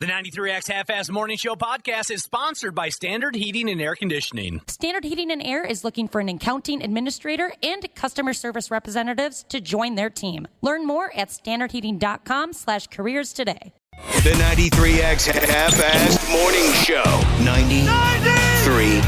The 93X Half-Ass Morning Show podcast is sponsored by Standard Heating and Air Conditioning. Standard Heating and Air is looking for an accounting administrator and customer service representatives to join their team. Learn more at standardheating.com/careers today. The 93X Half-Ass Morning Show. 93.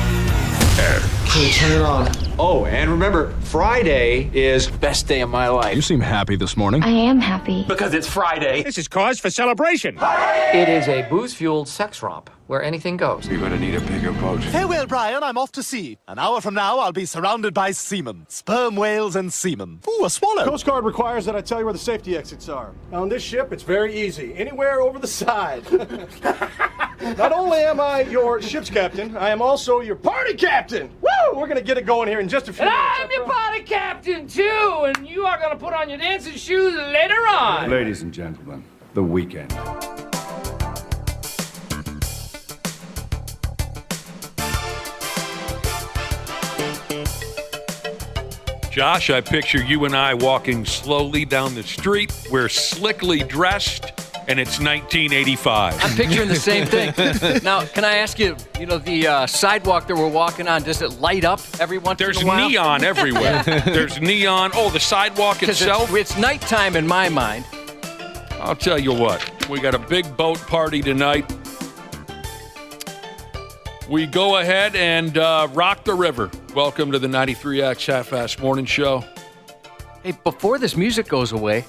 Can you turn it on? Oh, and remember, Friday is best day of my life. You seem happy this morning. I am happy. Because it's Friday. This is cause for celebration. It is a booze-fueled sex romp where anything goes. You're gonna need a bigger boat. Farewell, Brian. I'm off to sea. An hour from now, I'll be surrounded by seamen. Sperm whales and seamen. Ooh, a swallow. Coast Guard requires that I tell you where the safety exits are. Now, on this ship, it's very easy. Anywhere over the side. Not only am I your ship's captain, I am also your party captain. Woo! We're going to get it going here in just a few minutes. I'm your party captain, too, and you are going to put on your dancing shoes later on. Ladies and gentlemen, the weekend. Josh, I picture you and I walking slowly down the street. We're slickly dressed, and it's 1985. I'm picturing the same thing. Now, can I ask you, the sidewalk that we're walking on, does it light up every once in a while? There's neon everywhere. There's neon. Oh, the sidewalk itself? It's nighttime in my mind. I'll tell you what. We got a big boat party tonight. We go ahead and rock the river. Welcome to the 93X Half-Ass Morning Show. Hey, before this music goes away,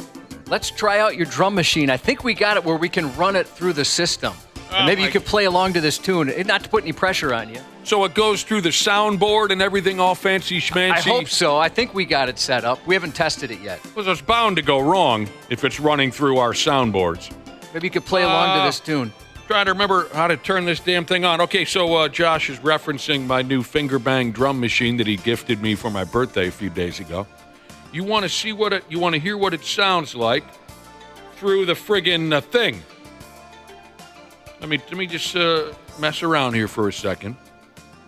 let's try out your drum machine. I think we got it where we can run it through the system. And maybe you could play along to this tune, not to put any pressure on you. So it goes through the soundboard and everything all fancy schmancy? I hope so. I think we got it set up. We haven't tested it yet. Well, it's bound to go wrong if it's running through our soundboards. Maybe you could play along to this tune. Trying to remember how to turn this damn thing on. Okay, so Josh is referencing my new finger bang drum machine that he gifted me for my birthday a few days ago. You want to see you want to hear what it sounds like through the friggin' thing. Let me just mess around here for a second.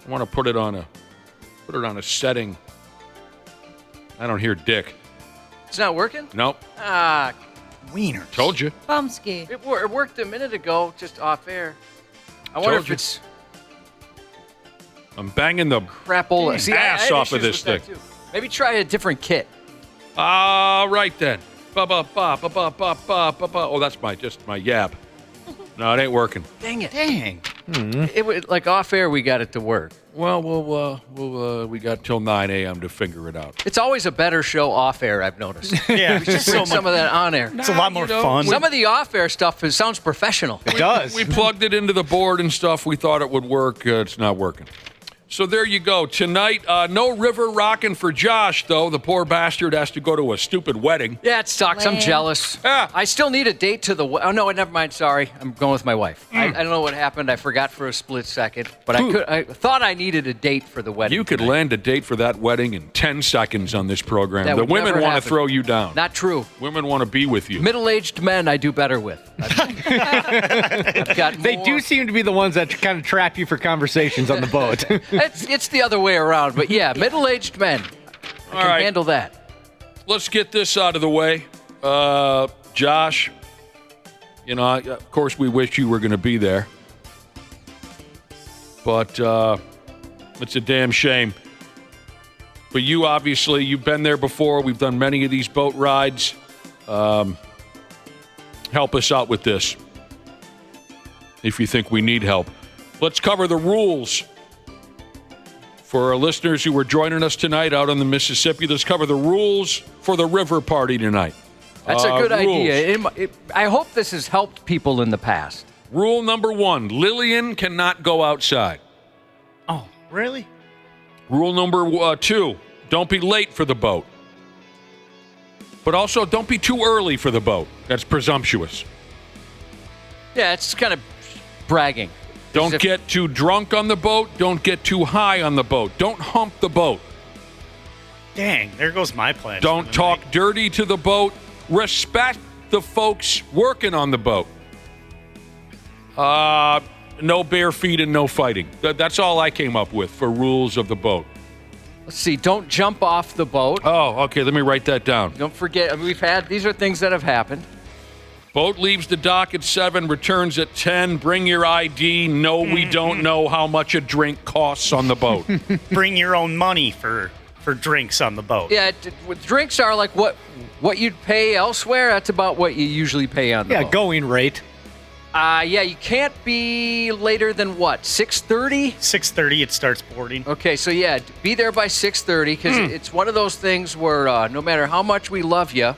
I want to put it on a setting. I don't hear dick. It's not working? Nope. Wieners. Told you. Bumski. It worked a minute ago, just off air. I wonder if it's I'm banging the crapola. See, ass I off of this thing. Maybe try a different kit. All right then. Ba ba ba ba ba ba ba ba ba. Oh, that's just my yap. No, it ain't working. Dang it. Dang. It was like off air. We got it to work. Well, we got till 9 a.m. to figure it out. It's always a better show off air, I've noticed. Yeah, we should bring some of that on air. It's a lot more fun. Some of the off air stuff sounds professional. It does. We plugged it into the board and stuff. We thought it would work. It's not working. So there you go. Tonight, no river rocking for Josh, though. The poor bastard has to go to a stupid wedding. Yeah, it sucks. I'm jealous. Yeah. I still need a date to the... Oh, no, never mind. Sorry. I'm going with my wife. I don't know what happened. I forgot for a split second. But I thought I needed a date for the wedding. You could land a date for that wedding in 10 seconds on this program. That The would women never want to happen. throw you down. Not true. Women want to be with you. Middle-aged men I do better with. I've got They more. do seem to be the ones that kind of trap you for conversations on the boat. It's the other way around, but yeah, middle-aged men. I All can right. handle that. Let's get this out of the way. Josh, of course we wish you were going to be there. But it's a damn shame. But you, obviously, you've been there before. We've done many of these boat rides. Help us out with this if you think we need help. Let's cover the rules. For our listeners who are joining us tonight out on the Mississippi, let's cover the rules for the river party tonight. That's a good rules. idea. I hope this has helped people in the past. Rule number 1, Lillian cannot go outside. Oh, really? Rule number 2, don't be late for the boat. But also, don't be too early for the boat. That's presumptuous. Yeah, it's kind of bragging. Don't get too drunk on the boat. Don't get too high on the boat. Don't hump the boat. Dang, there goes my plan. Don't talk dirty to the boat. Respect the folks working on the boat. No bare feet and no fighting. That's all I came up with for rules of the boat. Let's see. Don't jump off the boat. Oh, okay. Let me write that down. Don't forget. These are things that have happened. Boat leaves the dock at 7, returns at 10. Bring your ID. No, we don't know how much a drink costs on the boat. Bring your own money for drinks on the boat. Yeah, drinks are like what you'd pay elsewhere. That's about what you usually pay on the boat. Yeah, going rate. Yeah, you can't be later than what, 6:30? 6:30 it starts boarding. Okay, so yeah, be there by 6:30 because it's one of those things where no matter how much we love you,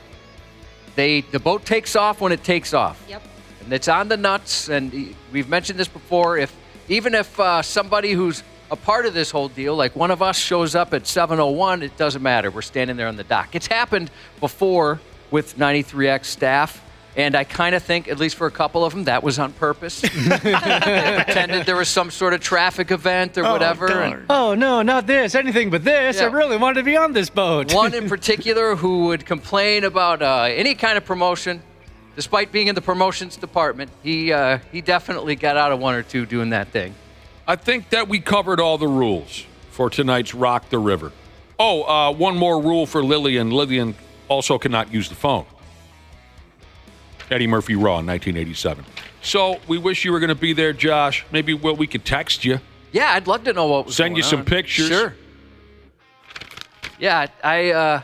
the boat takes off when it takes off. Yep. And it's on the nuts, and we've mentioned this before. Even if somebody who's a part of this whole deal, like one of us shows up at 7:01, it doesn't matter. We're standing there on the dock. It's happened before with 93X staff. And I kind of think, at least for a couple of them, that was on purpose. They pretended there was some sort of traffic event or whatever. Oh, no, not this. Anything but this. Yeah. I really wanted to be on this boat. One in particular who would complain about any kind of promotion, despite being in the promotions department. He definitely got out of one or two doing that thing. I think that we covered all the rules for tonight's Rock the River. Oh, one more rule for Lillian. Lillian also cannot use the phone. Eddie Murphy Raw in 1987. So we wish you were going to be there, Josh. Maybe we could text you. Yeah, I'd love to know what was Send going you some on. pictures. Sure. Yeah,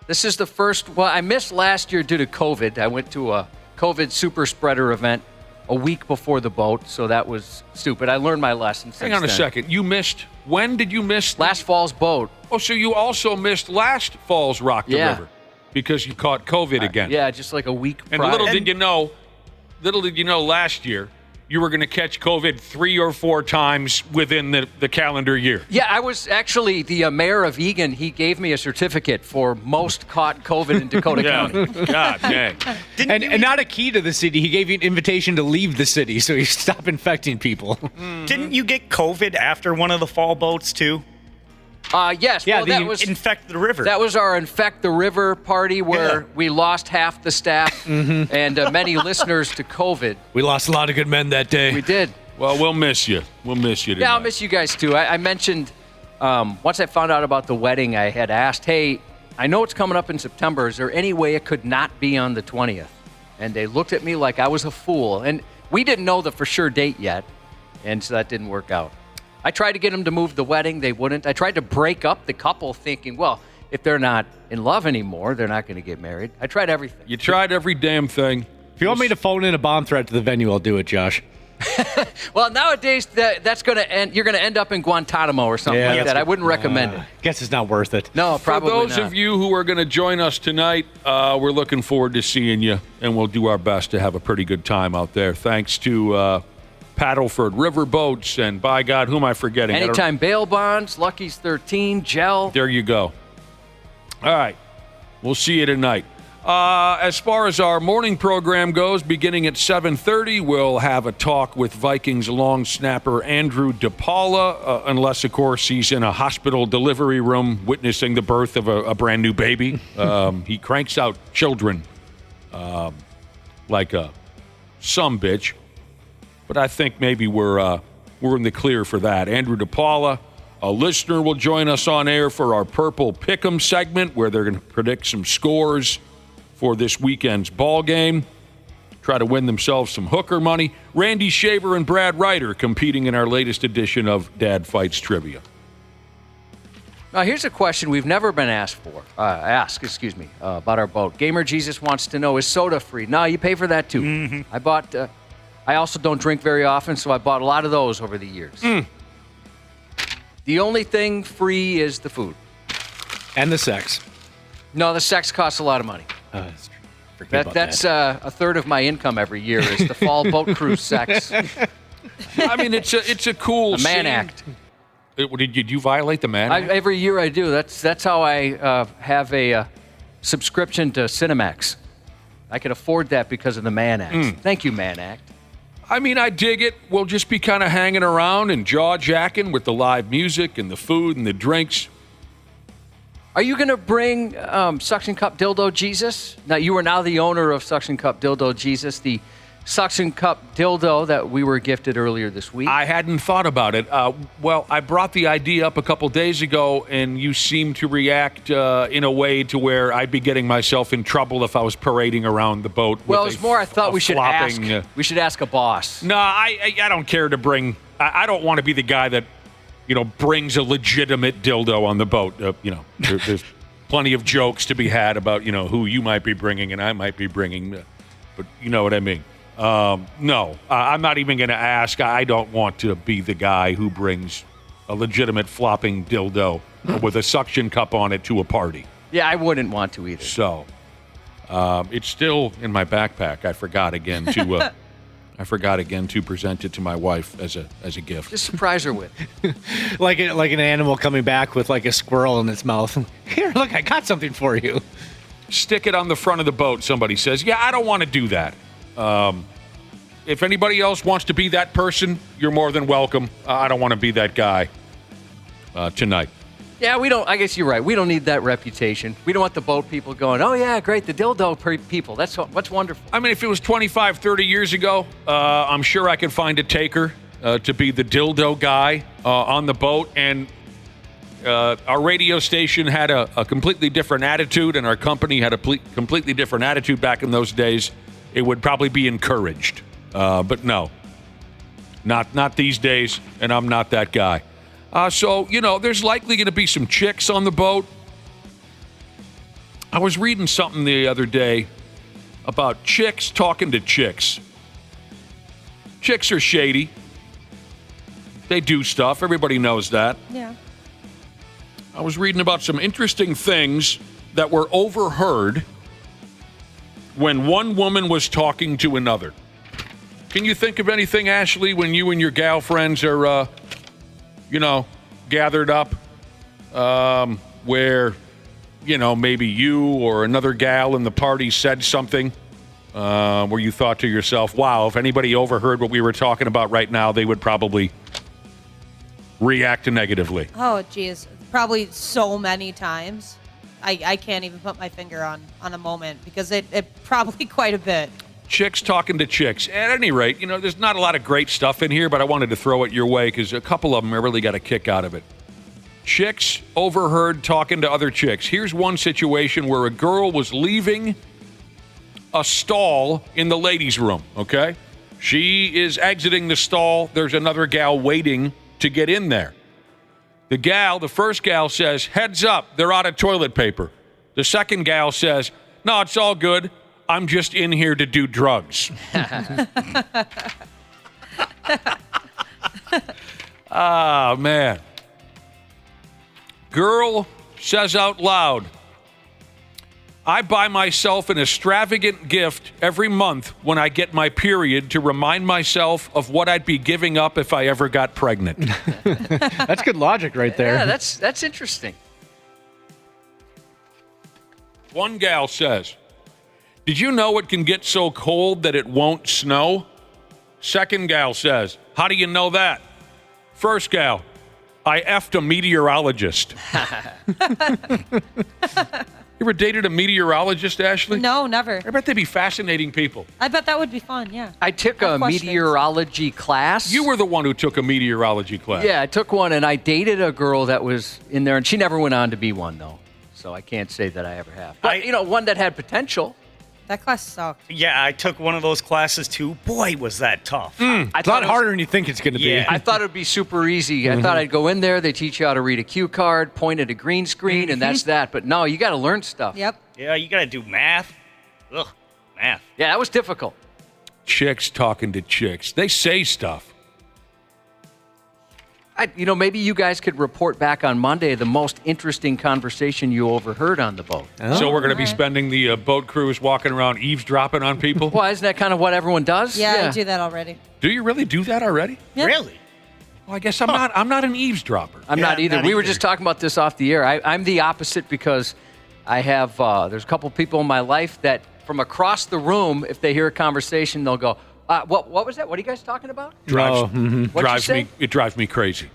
this is the first. Well, I missed last year due to COVID. I went to a COVID super spreader event a week before the boat, so that was stupid. I learned my lesson. Hang on a second. You missed. When did you miss? Last fall's boat. Oh, so you also missed last fall's Rock the River because you caught COVID again. Yeah, just like a week prior. And little did you know, last year you were going to catch COVID 3 or 4 times within the calendar year. Yeah, I was actually the mayor of Egan. He gave me a certificate for most caught COVID in Dakota County. God dang. And not a key to the city. He gave you an invitation to leave the city so you stop infecting people. Didn't you get COVID after one of the fall boats, too? Yes. Yeah, well, that was Infect the River. That was our Infect the River party where we lost half the staff and many listeners to COVID. We lost a lot of good men that day. We did. Well, we'll miss you. We'll miss you tonight. Yeah, I'll miss you guys too. I mentioned once I found out about the wedding, I had asked, hey, I know it's coming up in September. Is there any way it could not be on the 20th? And they looked at me like I was a fool. And we didn't know the for sure date yet, and so that didn't work out. I tried to get them to move the wedding. They wouldn't. I tried to break up the couple thinking, well, if they're not in love anymore, they're not going to get married. I tried everything. You tried every damn thing. If you want me to phone in a bomb threat to the venue, I'll do it, Josh. Well, nowadays, that's going to end. You're going to end up in Guantanamo or something like that. I wouldn't recommend it. Guess it's not worth it. No, probably not. For those of you who are going to join us tonight, we're looking forward to seeing you, and we'll do our best to have a pretty good time out there. Thanks to Paddleford Riverboats, and by God, who am I forgetting? Anytime Bail Bonds, Lucky's 13, Gel. There you go. All right. We'll see you tonight. As far as our morning program goes, beginning at 7:30, we'll have a talk with Vikings long snapper Andrew DePaola, unless, of course, he's in a hospital delivery room witnessing the birth of a brand new baby. He cranks out children like a sumbitch. But I think maybe we're in the clear for that. Andrew DePaola, a listener, will join us on air for our Purple Pick'em segment, where they're going to predict some scores for this weekend's ball game, try to win themselves some hooker money. Randy Shaver and Brad Ryder competing in our latest edition of Dad Fights Trivia. Now, here's a question we've never been asked about our boat. Gamer Jesus wants to know, is soda free? No, you pay for that too. Mm-hmm. I also don't drink very often, so I bought a lot of those over the years. The only thing free is the food. And the sex. No, the sex costs a lot of money. That's true. That's a third of my income every year is the fall boat cruise sex. I mean, it's a cool man scene. act. Did you violate the man act? Every year I do. That's how I have a subscription to Cinemax. I can afford that because of the man act. Thank you, man act. I mean, I dig it. We'll just be kind of hanging around and jaw-jacking with the live music and the food and the drinks. Are you going to bring Suction Cup Dildo Jesus? Now, you are now the owner of Suction Cup Dildo Jesus, the suction cup dildo that we were gifted earlier this week. I hadn't thought about it. Well, I brought the idea up a couple days ago, and you seemed to react in a way to where I'd be getting myself in trouble if I was parading around the boat. Well, it's more I thought we should flopping, ask. We should ask a boss. No, I don't care to bring. I don't want to be the guy that, brings a legitimate dildo on the boat. There's plenty of jokes to be had about who you might be bringing and I might be bringing, but you know what I mean. No, I'm not even going to ask. I don't want to be the guy who brings a legitimate flopping dildo with a suction cup on it to a party. Yeah, I wouldn't want to either. So, it's still in my backpack. I forgot again to present it to my wife as a gift. Just surprise her with. like an animal coming back with like a squirrel in its mouth. Here, look, I got something for you. Stick it on the front of the boat, somebody says. Yeah, I don't want to do that. If anybody else wants to be that person, you're more than welcome. I don't want to be that guy tonight. Yeah, we don't. I guess you're right. We don't need that reputation. We don't want the boat people going, oh, yeah, great, the dildo people. That's wonderful. I mean, if it was 25, 30 years ago, I'm sure I could find a taker to be the dildo guy on the boat. And our radio station had a completely different attitude, and our company had a completely different attitude back in those days. It would probably be encouraged. But no, not these days, and I'm not that guy. So, there's likely going to be some chicks on the boat. I was reading something the other day about chicks talking to chicks. Chicks are shady. They do stuff. Everybody knows that. Yeah. I was reading about some interesting things that were overheard when one woman was talking to another. Can you think of anything, Ashley, when you and your gal friends are, gathered up where, maybe you or another gal in the party said something where you thought to yourself, wow, if anybody overheard what we were talking about right now, they would probably react negatively? Oh, geez. Probably so many times. I can't even put my finger on a moment because it probably quite a bit. Chicks talking to chicks. At any rate, there's not a lot of great stuff in here, but I wanted to throw it your way because a couple of them I really got a kick out of it. Chicks overheard talking to other chicks. Here's one situation where a girl was leaving a stall in the ladies' room, okay? She is exiting the stall. There's another gal waiting to get in there. The first gal says, heads up, they're out of toilet paper. The second gal says, no, it's all good. I'm just in here to do drugs. Ah, man. Girl says out loud, I buy myself an extravagant gift every month when I get my period to remind myself of what I'd be giving up if I ever got pregnant. That's good logic right there. Yeah, that's interesting. One gal says, did you know it can get so cold that it won't snow? Second gal says, how do you know that? First gal, I effed a meteorologist. You ever dated a meteorologist, Ashley? No, never. I bet they'd be fascinating people. I bet that would be fun, yeah. I took a meteorology class. You were the one who took a meteorology class. Yeah, I took one, and I dated a girl that was in there, and she never went on to be one, though. So I can't say that I ever have. But, one that had potential. That class sucked. Yeah, I took one of those classes, too. Boy, was that tough. It's a lot harder than you think it's going to be. I thought it would be super easy. I thought I'd go in there, they teach you how to read a cue card, point at a green screen, and that's that. But no, you got to learn stuff. Yep. Yeah, you got to do math. Ugh, math. Yeah, that was difficult. Chicks talking to chicks. They say stuff. Maybe you guys could report back on Monday the most interesting conversation you overheard on the boat. Oh, so we're going to be spending the boat cruise walking around eavesdropping on people? Well, isn't that kind of what everyone does? Yeah, I do that already. Do you really do that already? Yep. Really? Well, I guess I'm not an eavesdropper. I'm not either. We were just talking about this off the air. I'm the opposite because I have, there's a couple people in my life that from across the room, if they hear a conversation, they'll go, what was that? What are you guys talking about? It drives me crazy.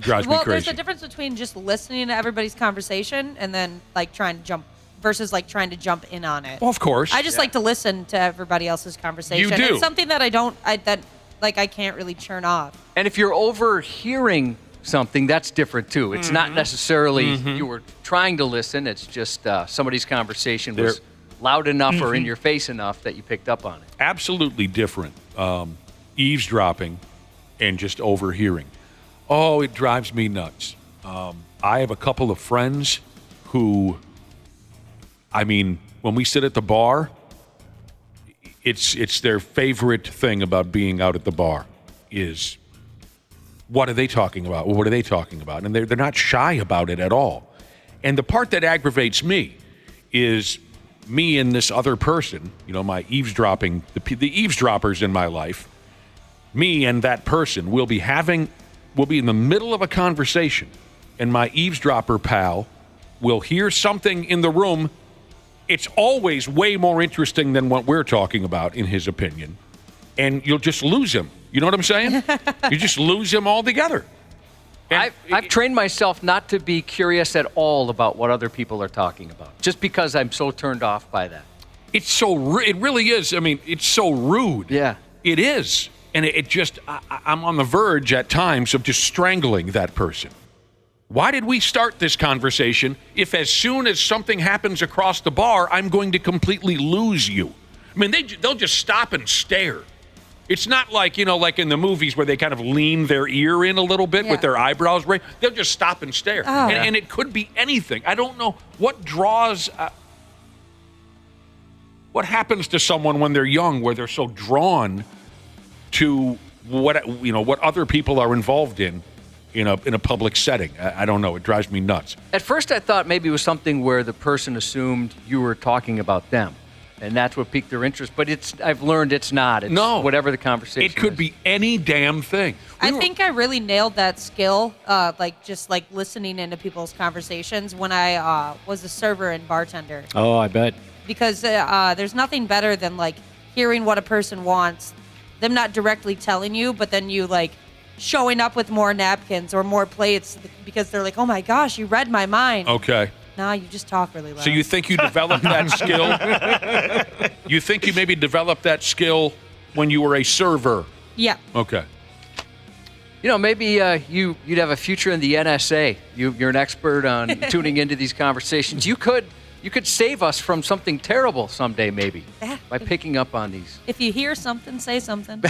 Well, there's a difference between just listening to everybody's conversation and then trying to jump versus like trying to jump in on it. Well, of course. I just like to listen to everybody else's conversation. You do. It's something that I can't really turn off. And if you're overhearing something, that's different too. It's not necessarily you were trying to listen. It's just somebody's conversation was loud enough or in your face enough that you picked up on it. Absolutely different. Eavesdropping and just overhearing. Oh, it drives me nuts. I have a couple of friends who, when we sit at the bar, it's their favorite thing about being out at the bar is, what are they talking about? What are they talking about? And they're not shy about it at all. And the part that aggravates me is me and this other person, my eavesdropping, the eavesdroppers in my life, me and that person will be in the middle of a conversation, and my eavesdropper pal will hear something in the room. It's always way more interesting than what we're talking about, in his opinion. And you'll just lose him. You know what I'm saying? You just lose him altogether. I've trained myself not to be curious at all about what other people are talking about, just because I'm so turned off by that. It really is. It's so rude. Yeah. It is. And I'm on the verge at times of just strangling that person. Why did we start this conversation if as soon as something happens across the bar, I'm going to completely lose you? They'll just stop and stare. It's not like, like in the movies where they kind of lean their ear in a little bit with their eyebrows raised. They'll just stop and stare. Oh. And it could be anything. I don't know what draws... what happens to someone when they're young where they're so drawn to what other people are involved in a public setting? I don't know. It drives me nuts. At first, I thought maybe it was something where the person assumed you were talking about them, and that's what piqued their interest. But I've learned it's not. It's whatever the conversation It could be any damn thing. I think I really nailed that skill, just listening into people's conversations when I was a server and bartender. Oh, I bet. Because there's nothing better than hearing what a person wants, them not directly telling you, but then you showing up with more napkins or more plates because they're like, oh my gosh, you read my mind. Okay. Nah, you just talk really loud. So you think you developed that skill? You think you maybe developed that skill when you were a server? Yeah. Okay. Maybe you'd have a future in the NSA. You're an expert on tuning into these conversations. You could save us from something terrible someday, maybe, by picking up on these. If you hear something, say something.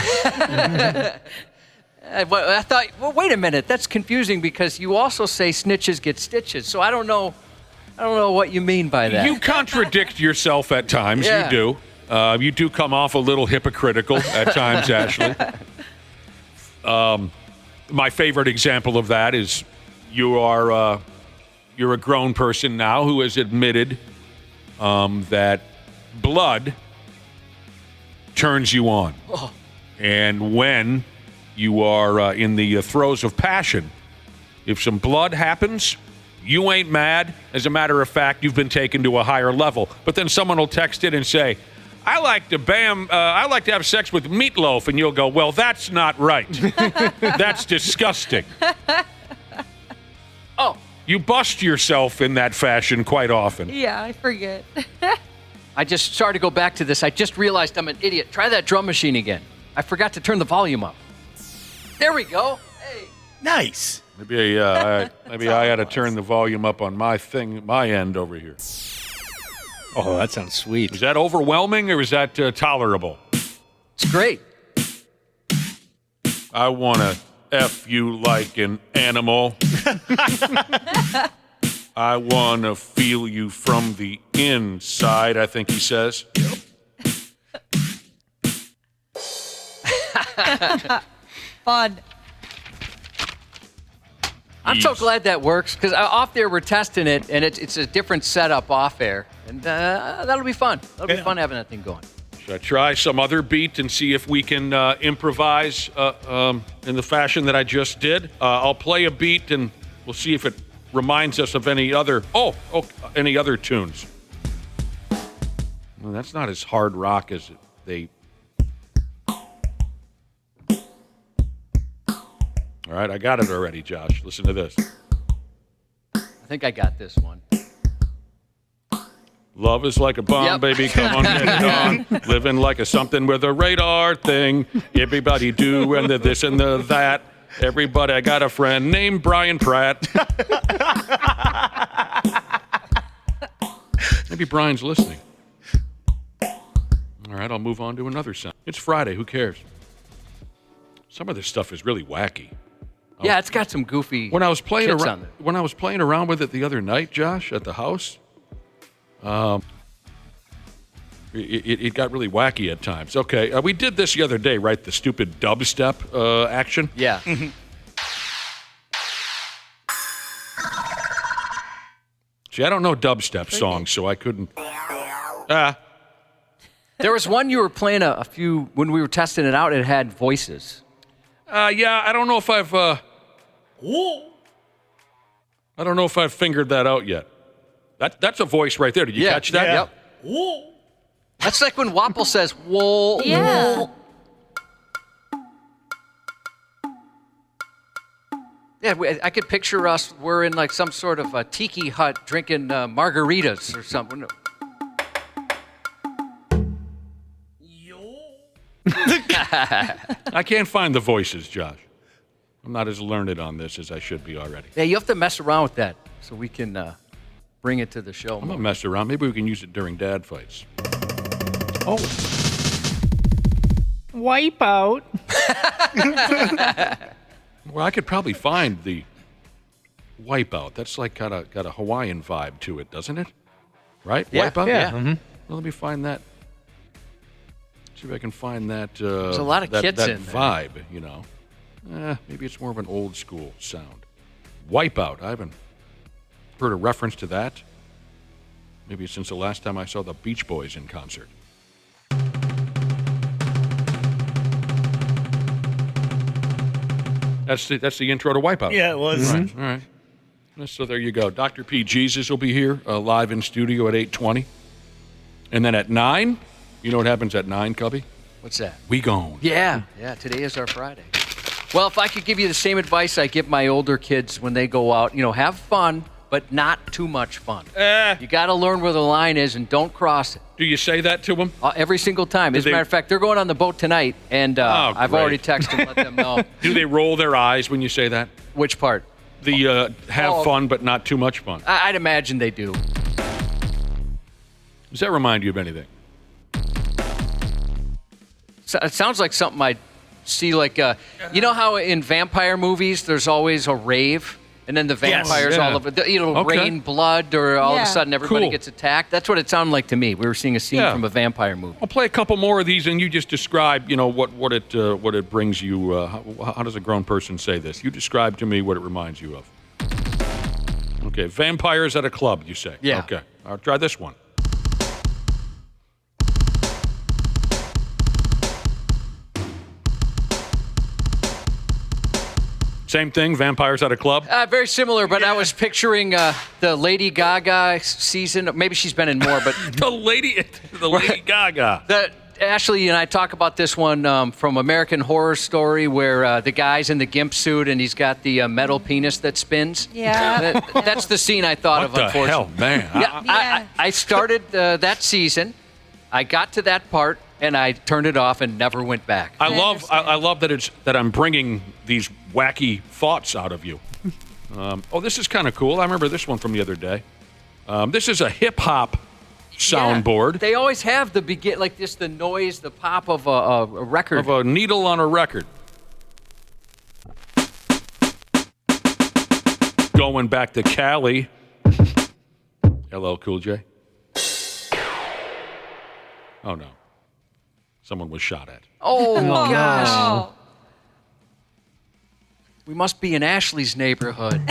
I thought, well, wait a minute, that's confusing because you also say snitches get stitches. So I don't know what you mean by that. You contradict yourself at times. Yeah. You do. You do come off a little hypocritical at times, Ashley. My favorite example of that is you're a grown person now who has admitted that blood turns you on. Oh. And when you are in the throes of passion, if some blood happens, you ain't mad. As a matter of fact, you've been taken to a higher level. But then someone will text in and say, I like to have sex with meatloaf. And you'll go, well, that's not right. That's disgusting. Oh. You bust yourself in that fashion quite often. Yeah, I forget. I just started to go back to this. I just realized I'm an idiot. Try that drum machine again. I forgot to turn the volume up. There we go. Hey. Nice. Maybe I had to turn the volume up on my end over here. Oh, that sounds sweet. Is that overwhelming or is that tolerable? It's great. I want to F you like an animal. I want to feel you from the inside, I think he says. Fun. I'm so glad that works because off there we're testing it, and it's a different setup off air, and that'll be fun. That'll be fun having that thing going. Should I try some other beat and see if we can improvise in the fashion that I just did? I'll play a beat and we'll see if it reminds us of any other tunes. Well, that's not as hard rock as they. All right, I got it already, Josh. Listen to this. I think I got this one. Love is like a bomb, baby. Come on, get it on. Living like a something with a radar thing. Everybody do and the this and the that. Everybody, I got a friend named Brian Pratt. Maybe Brian's listening. All right, I'll move on to another sound. It's Friday. Who cares? Some of this stuff is really wacky. Yeah, it's got some goofy. When I was playing kits around, on it. when I was playing around with it the other night, Josh, at the house, it got really wacky at times. Okay, we did this the other day, right? The stupid dubstep action. Yeah. See, I don't know dubstep songs, so I couldn't. There was one you were playing a few when we were testing it out. It had voices. Yeah, I don't know if I've. I don't know if I've fingered that out yet. That's a voice right there. Did you catch that? Yep. That's like when Wapple says, "Whoa." Yeah. Yeah, I could picture us. We're in like some sort of a tiki hut drinking margaritas or something. I can't find the voices, Josh. I'm not as learned on this as I should be already. Yeah, you have to mess around with that so we can bring it to the show. I'm going to mess around. Maybe we can use it during dad fights. Oh. Wipe out. Well, I could probably find the Wipeout. That's like got a Hawaiian vibe to it, doesn't it? Right? Yeah, Wipeout? yeah. Well, let me find that. See if I can find that. There's a lot of kits that in there. vibe, you know. Maybe it's more of an old school sound. Wipeout. I haven't heard a reference to that. Maybe since the last time I saw the Beach Boys in concert. That's the intro to Wipeout. Yeah, it was. All right. So there you go. Dr. P. Jesus will be here live in studio at 8:20. And then at 9, you know what happens at 9, Cubby? What's that? We gone. Yeah, today is our Friday. Well, if I could give you the same advice I give my older kids when they go out, have fun, but not too much fun. You got to learn where the line is and don't cross it. Do you say that to them? Every single time. As a matter of fact, they're going on the boat tonight, and I've already texted them, let them know. Do they roll their eyes when you say that? Which part? The have fun, but not too much fun. I'd imagine they do. Does that remind you of anything? So it sounds like something I'd see, like, you know how in vampire movies there's always a rave? And then the vampires all over, rain blood, or all of a sudden everybody gets attacked. That's what it sounded like to me. We were seeing a scene from a vampire movie. I'll play a couple more of these, and you just describe, what it brings you. How does a grown person say this? You describe to me what it reminds you of. Okay, vampires at a club, you say. Yeah. Okay, I'll try this one. Same thing, vampires at a club? Very similar, but I was picturing the Lady Gaga season. Maybe she's been in more, but... the Lady Gaga. Ashley and I talk about this one from American Horror Story, where the guy's in the gimp suit and he's got the metal penis that spins. Yeah. That's the scene I thought of, unfortunately. What the hell, man? I started that season. I got to that part, and I turned it off and never went back. I love that I'm bringing these wacky thoughts out of you. This is kind of cool. I remember this one from the other day. This is a hip-hop soundboard. Yeah, they always have the like just the noise, the pop of a record. Of a needle on a record. Going back to Cali. LL Cool J. Oh, no. Someone was shot at. Oh, gosh. We must be in Ashley's neighborhood.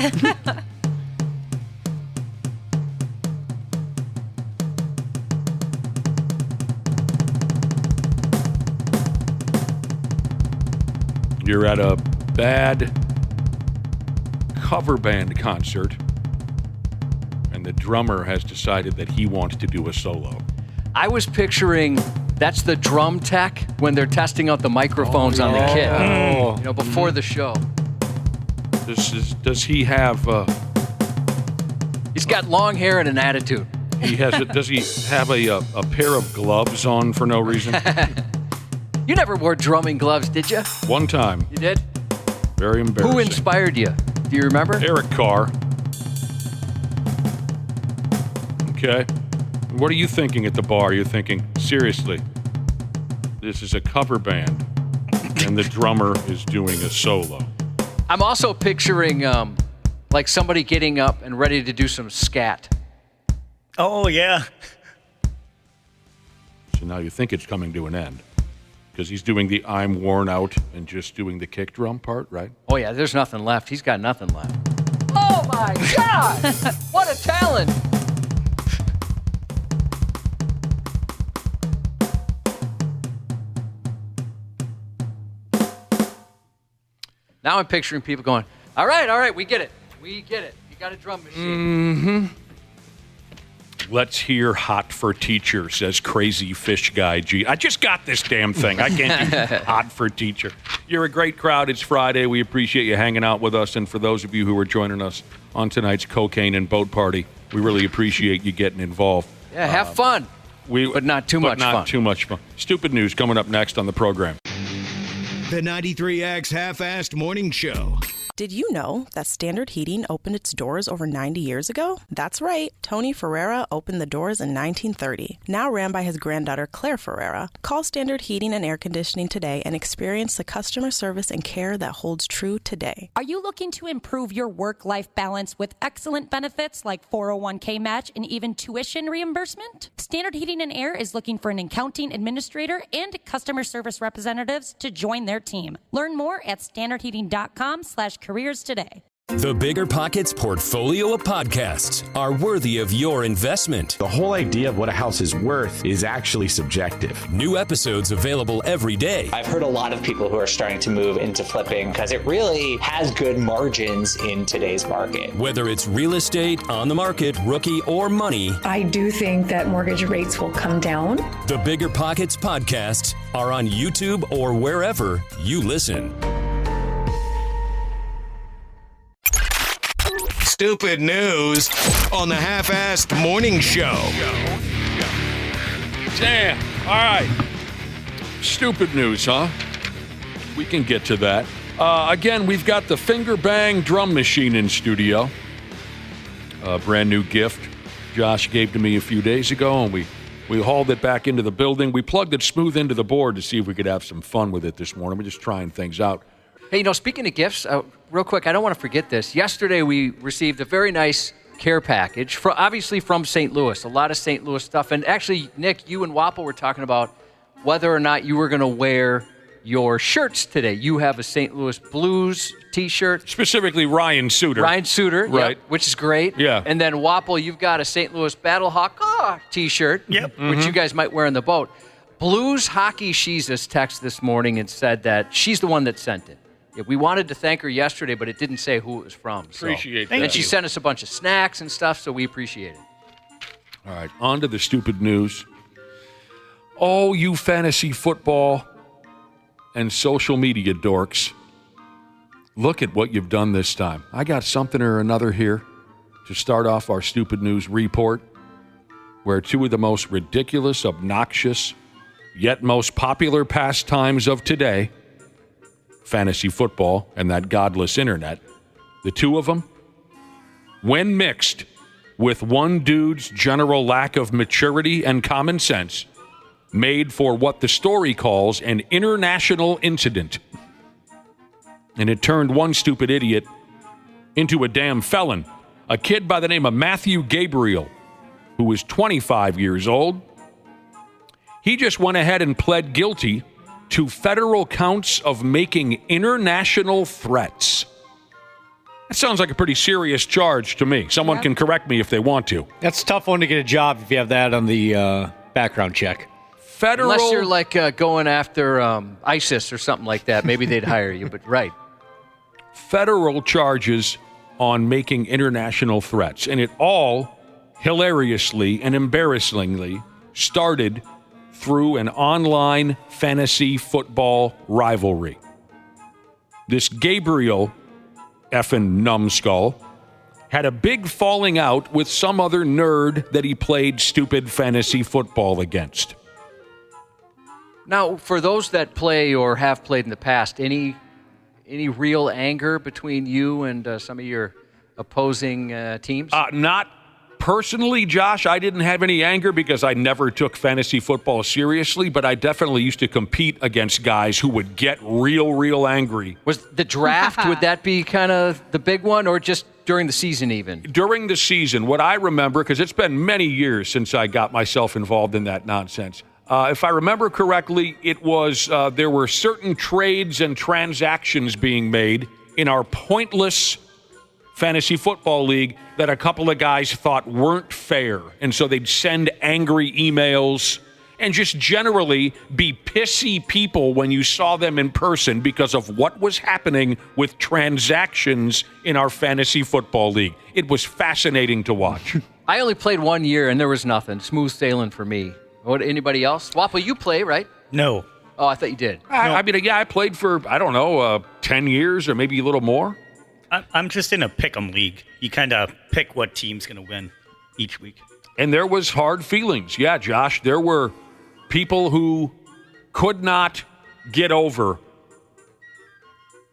You're at a bad cover band concert, and the drummer has decided that he wants to do a solo. I was picturing that's the drum tech when they're testing out the microphones on the kit. Before the show. Does he have... He's got long hair and an attitude. Does he have a pair of gloves on for no reason? You never wore drumming gloves, did you? One time. You did? Very embarrassing. Who inspired you? Do you remember? Eric Carr. Okay. What are you thinking at the bar? You're thinking, seriously, this is a cover band, and the drummer is doing a solo. I'm also picturing like somebody getting up and ready to do some scat. Oh, yeah. So now you think it's coming to an end. Because he's doing the I'm worn out and just doing the kick drum part, right? Oh, yeah, there's nothing left. He's got nothing left. Oh, my God! What a talent! Now I'm picturing people going, all right, we get it. We get it. You got a drum machine. Mm-hmm. Let's hear Hot for Teacher, says Crazy Fish Guy G. I just got this damn thing. I can't do Hot for Teacher. You're a great crowd. It's Friday. We appreciate you hanging out with us. And for those of you who are joining us on tonight's cocaine and boat party, we really appreciate you getting involved. Yeah, have fun. But not too much fun. Not too much fun. Stupid news coming up next on the program. The 93X Half-Assed Morning Show. Did you know that Standard Heating opened its doors over 90 years ago? That's right. Tony Ferreira opened the doors in 1930, now ran by his granddaughter Claire Ferreira. Call Standard Heating and Air Conditioning today and experience the customer service and care that holds true today. Are you looking to improve your work-life balance with excellent benefits like 401k match and even tuition reimbursement? Standard Heating and Air is looking for an accounting administrator and customer service representatives to join their team. Learn more at standardheating.com/careers today. The Bigger Pockets portfolio of podcasts are worthy of your investment. The whole idea of what a house is worth is actually subjective. New episodes available every day. I've heard a lot of people who are starting to move into flipping because it really has good margins in today's market. Whether it's real estate, on the market, rookie, or money, I do think that mortgage rates will come down. The Bigger Pockets podcasts are on YouTube or wherever you listen. Stupid news on the Half-Assed Morning Show. Damn. All right. Stupid news, huh? We can get to that. Again, we've got the Finger Bang drum machine in studio. A brand new gift Josh gave to me a few days ago, and we hauled it back into the building. We plugged it smooth into the board to see if we could have some fun with it this morning. We're just trying things out. Hey, speaking of gifts, real quick, I don't want to forget this. Yesterday, we received a very nice care package, obviously from St. Louis, a lot of St. Louis stuff. And actually, Nick, you and Wapple were talking about whether or not you were going to wear your shirts today. You have a St. Louis Blues T-shirt. Specifically Ryan Suter. Right. Yep, which is great. Yeah. And then, Wapple, you've got a St. Louis Battlehawk T-shirt, which you guys might wear in the boat. Blues Hockey Sheezus texted this morning and said that she's the one that sent it. Yeah, we wanted to thank her yesterday, but it didn't say who it was from. Appreciate that. And she sent us a bunch of snacks and stuff, so we appreciate it. All right, on to the stupid news. Oh, you fantasy football and social media dorks. Look at what you've done this time. I got something or another here to start off our stupid news report, where two of the most ridiculous, obnoxious, yet most popular pastimes of today, fantasy football and that godless internet, the two of them, when mixed with one dude's general lack of maturity and common sense, made for what the story calls an international incident. And it turned one stupid idiot into a damn felon, a kid by the name of Matthew Gabriel, who was 25 years old. He just went ahead and pled guilty to federal counts of making international threats. That sounds like a pretty serious charge to me. Someone can correct me if they want to. That's a tough one to get a job if you have that on the background check. Federal, unless you're like going after ISIS or something like that, maybe they'd hire you, but right. Federal charges on making international threats. And it all hilariously and embarrassingly started through an online fantasy football rivalry. This Gabriel effing numbskull had a big falling out with some other nerd that he played stupid fantasy football against. Now, for those that play or have played in the past, any real anger between you and some of your opposing teams? Not personally, Josh. I didn't have any anger because I never took fantasy football seriously, but I definitely used to compete against guys who would get real angry. Was the draft, would that be kind of the big one, or just during the season even? During the season, what I remember, because it's been many years since I got myself involved in that nonsense. If I remember correctly, it was there were certain trades and transactions being made in our pointless fantasy football league that a couple of guys thought weren't fair. And so they'd send angry emails and just generally be pissy people when you saw them in person because of what was happening with transactions in our fantasy football league. It was fascinating to watch. I only played 1 year, and there was nothing. Smooth sailing for me. What? Anybody else? Waffle, you play, right? No. Oh, I thought you did. I mean, I played for, 10 years or maybe a little more. I'm just in a pick'em league. You kind of pick what team's going to win each week. And there was hard feelings. Yeah, Josh, there were people who could not get over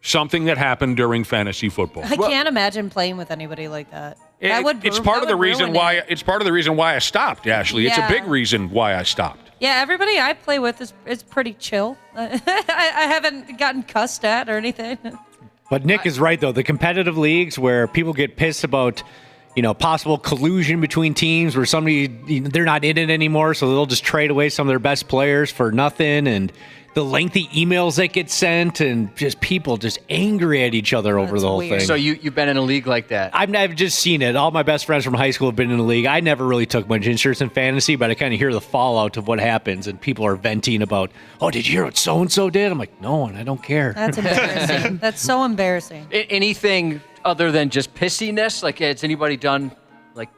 something that happened during fantasy football. I can't imagine playing with anybody like that. It's part of the reason why I stopped, Ashley. It's a big reason why I stopped. Yeah, everybody I play with is pretty chill. I haven't gotten cussed at or anything. But Nick is right, though. The competitive leagues where people get pissed about, possible collusion between teams where they're not in it anymore, so they'll just trade away some of their best players for nothing, and the lengthy emails that get sent, and just people just angry at each other over the whole thing. So you've been in a league like that? I've just seen it. All my best friends from high school have been in the league. I never really took much interest in fantasy, but I kind of hear the fallout of what happens, and people are venting about, oh, did you hear what so-and-so did? I'm like, no, and I don't care. That's embarrassing. That's so embarrassing. Anything other than just pissiness? Like, has anybody done...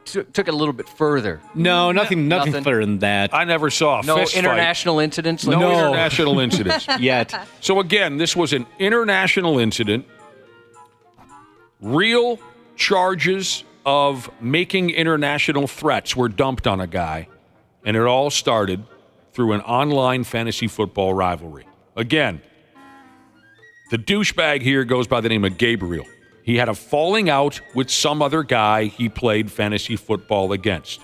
took it a little bit further? No, nothing further than that. I never saw a fist fight. International incidents? No international incidents. Yet. So again, this was an international incident. Real charges of making international threats were dumped on a guy, and it all started through an online fantasy football rivalry. Again, the douchebag here goes by the name of Gabriel. He had a falling out with some other guy he played fantasy football against.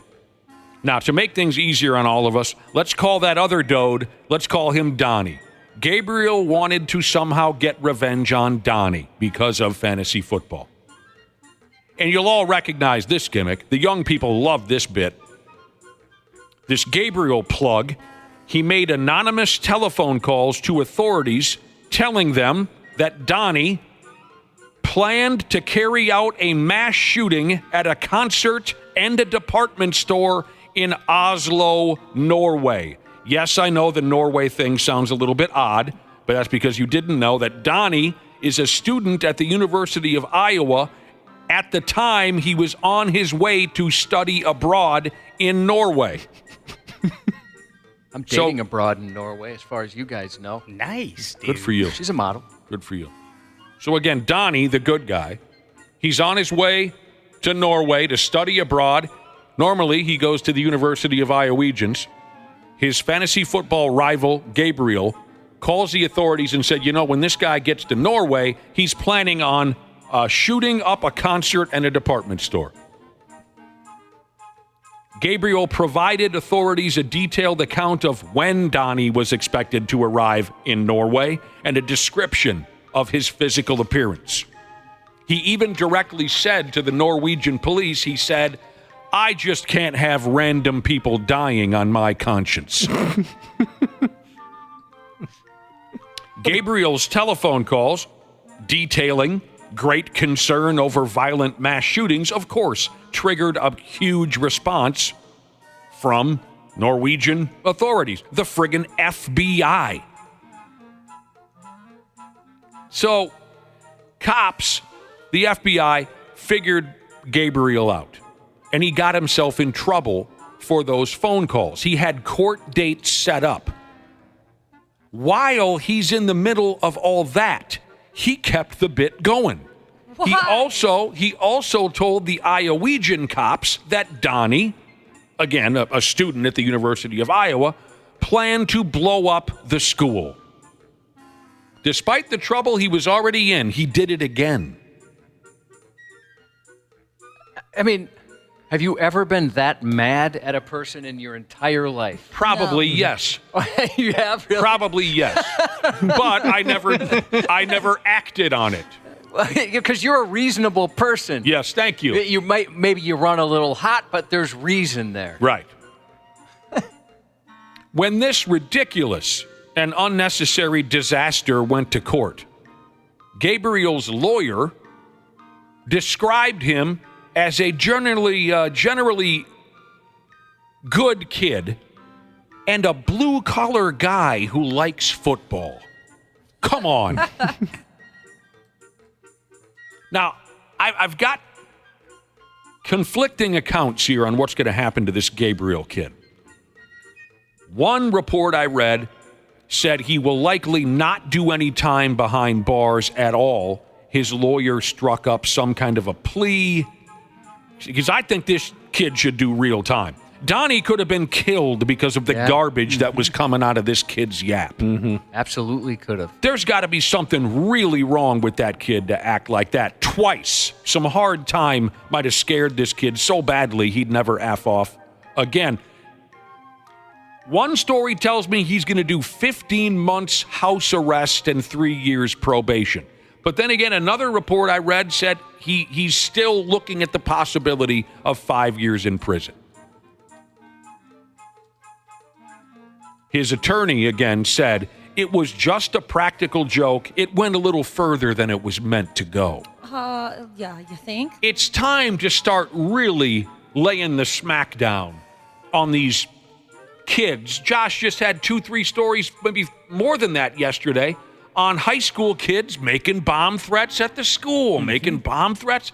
Now, to make things easier on all of us, let's call that other dode, let's call him Donnie. Gabriel wanted to somehow get revenge on Donnie because of fantasy football. And you'll all recognize this gimmick. The young people love this bit. This Gabriel plug, he made anonymous telephone calls to authorities telling them that Donnie planned to carry out a mass shooting at a concert and a department store in Oslo, Norway. Yes, I know the Norway thing sounds a little bit odd, but that's because you didn't know that Donnie is a student at the University of Iowa. At the time, he was on his way to study abroad in Norway. I'm dating abroad in Norway, as far as you guys know. Nice, dude. Good for you. She's a model. Good for you. So again, Donnie, the good guy, he's on his way to Norway to study abroad. Normally, he goes to the University of Iowegians. His fantasy football rival, Gabriel, calls the authorities and said, when this guy gets to Norway, he's planning on shooting up a concert and a department store. Gabriel provided authorities a detailed account of when Donnie was expected to arrive in Norway and a description of his physical appearance. He even directly said to the Norwegian police, he said, I just can't have random people dying on my conscience. Gabriel's telephone calls detailing great concern over violent mass shootings, of course, triggered a huge response from Norwegian authorities, the friggin' FBI. So, cops, the FBI, figured Gabriel out, and he got himself in trouble for those phone calls. He had court dates set up. While he's in the middle of all that, he kept the bit going. He also told the Iowegian cops that Donnie, again, a student at the University of Iowa, planned to blow up the school. Despite the trouble he was already in, he did it again. I mean, have you ever been that mad at a person in your entire life? Probably yes. You have? Really? Probably yes. But I never acted on it. Because you're a reasonable person. Yes, thank you. Maybe you run a little hot, but there's reason there. Right. When this ridiculous and unnecessary disaster went to court, Gabriel's lawyer described him as a generally good kid and a blue-collar guy who likes football. Come on. Now, I've got conflicting accounts here on what's going to happen to this Gabriel kid. One report I read said he will likely not do any time behind bars at all. His lawyer struck up some kind of a plea, because I think this kid should do real time. Donnie could have been killed because of the garbage that was coming out of this kid's yap. Mm-hmm. Absolutely could have. There's got to be something really wrong with that kid to act like that twice. Some hard time might have scared this kid so badly he'd never F off again. One story tells me he's going to do 15 months house arrest and 3 years probation. But then again, another report I read said he's still looking at the possibility of 5 years in prison. His attorney, again, said it was just a practical joke. It went a little further than it was meant to go. Yeah, you think? It's time to start really laying the smack down on these kids. Josh just had 2-3 stories, maybe more than that yesterday, on high school kids making bomb threats at the school, making bomb threats.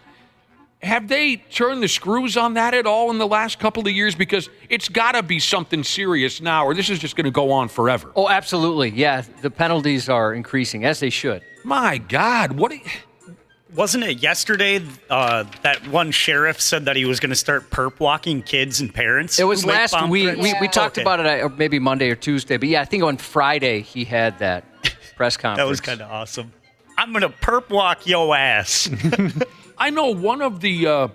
Have they turned the screws on that at all in the last couple of years? Because it's got to be something serious now, or this is just going to go on forever. Oh, absolutely. Yeah, the penalties are increasing, as they should. My God, Wasn't it yesterday that one sheriff said that he was going to start perp walking kids and parents? It was last week. We talked about it or maybe Monday or Tuesday. But yeah, I think on Friday he had that press conference. That was kind of awesome. I'm going to perp walk yo ass. I know one of the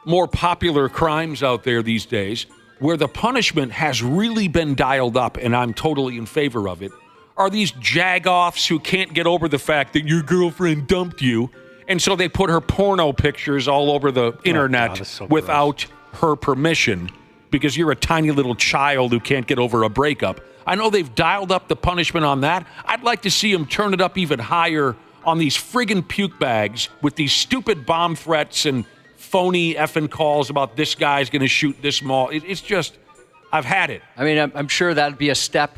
more popular crimes out there these days where the punishment has really been dialed up, and I'm totally in favor of it, are these jagoffs who can't get over the fact that your girlfriend dumped you, and so they put her porno pictures all over the internet without her permission because you're a tiny little child who can't get over a breakup. I know they've dialed up the punishment on that. I'd like to see them turn it up even higher on these friggin' puke bags with these stupid bomb threats and phony effing calls about this guy's going to shoot this mall. It's just, I've had it. I mean, I'm sure that'd be a step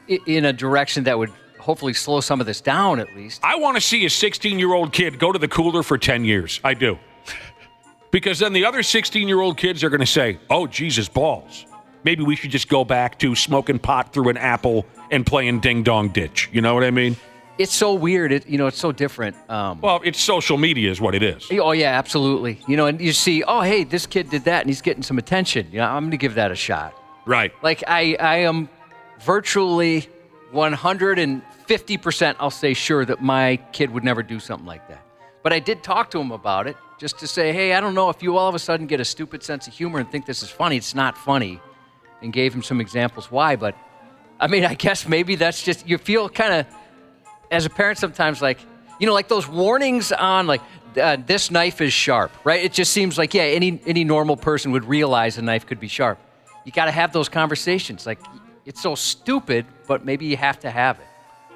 in a direction that would hopefully slow some of this down at least. I want to see a 16-year-old kid go to the cooler for 10 years. I do. Because then the other 16-year-old kids are going to say, oh, Jesus balls. Maybe we should just go back to smoking pot through an apple and playing ding-dong ditch. You know what I mean? It's so weird. It's so different. Well, it's social media is what it is. Oh, yeah, absolutely. And you see, oh, hey, this kid did that, and he's getting some attention. I'm going to give that a shot. Right. Like, I am virtually 150%, I'll say, sure that my kid would never do something like that. But I did talk to him about it, just to say, hey, I don't know if you all of a sudden get a stupid sense of humor and think this is funny. It's not funny. And gave him some examples why. But, I mean, I guess maybe that's just, you feel kind of, as a parent sometimes like those warnings on like this knife is sharp, right? It just seems like, yeah, any normal person would realize a knife could be sharp. You got to have those conversations. Like, it's so stupid, but maybe you have to have it.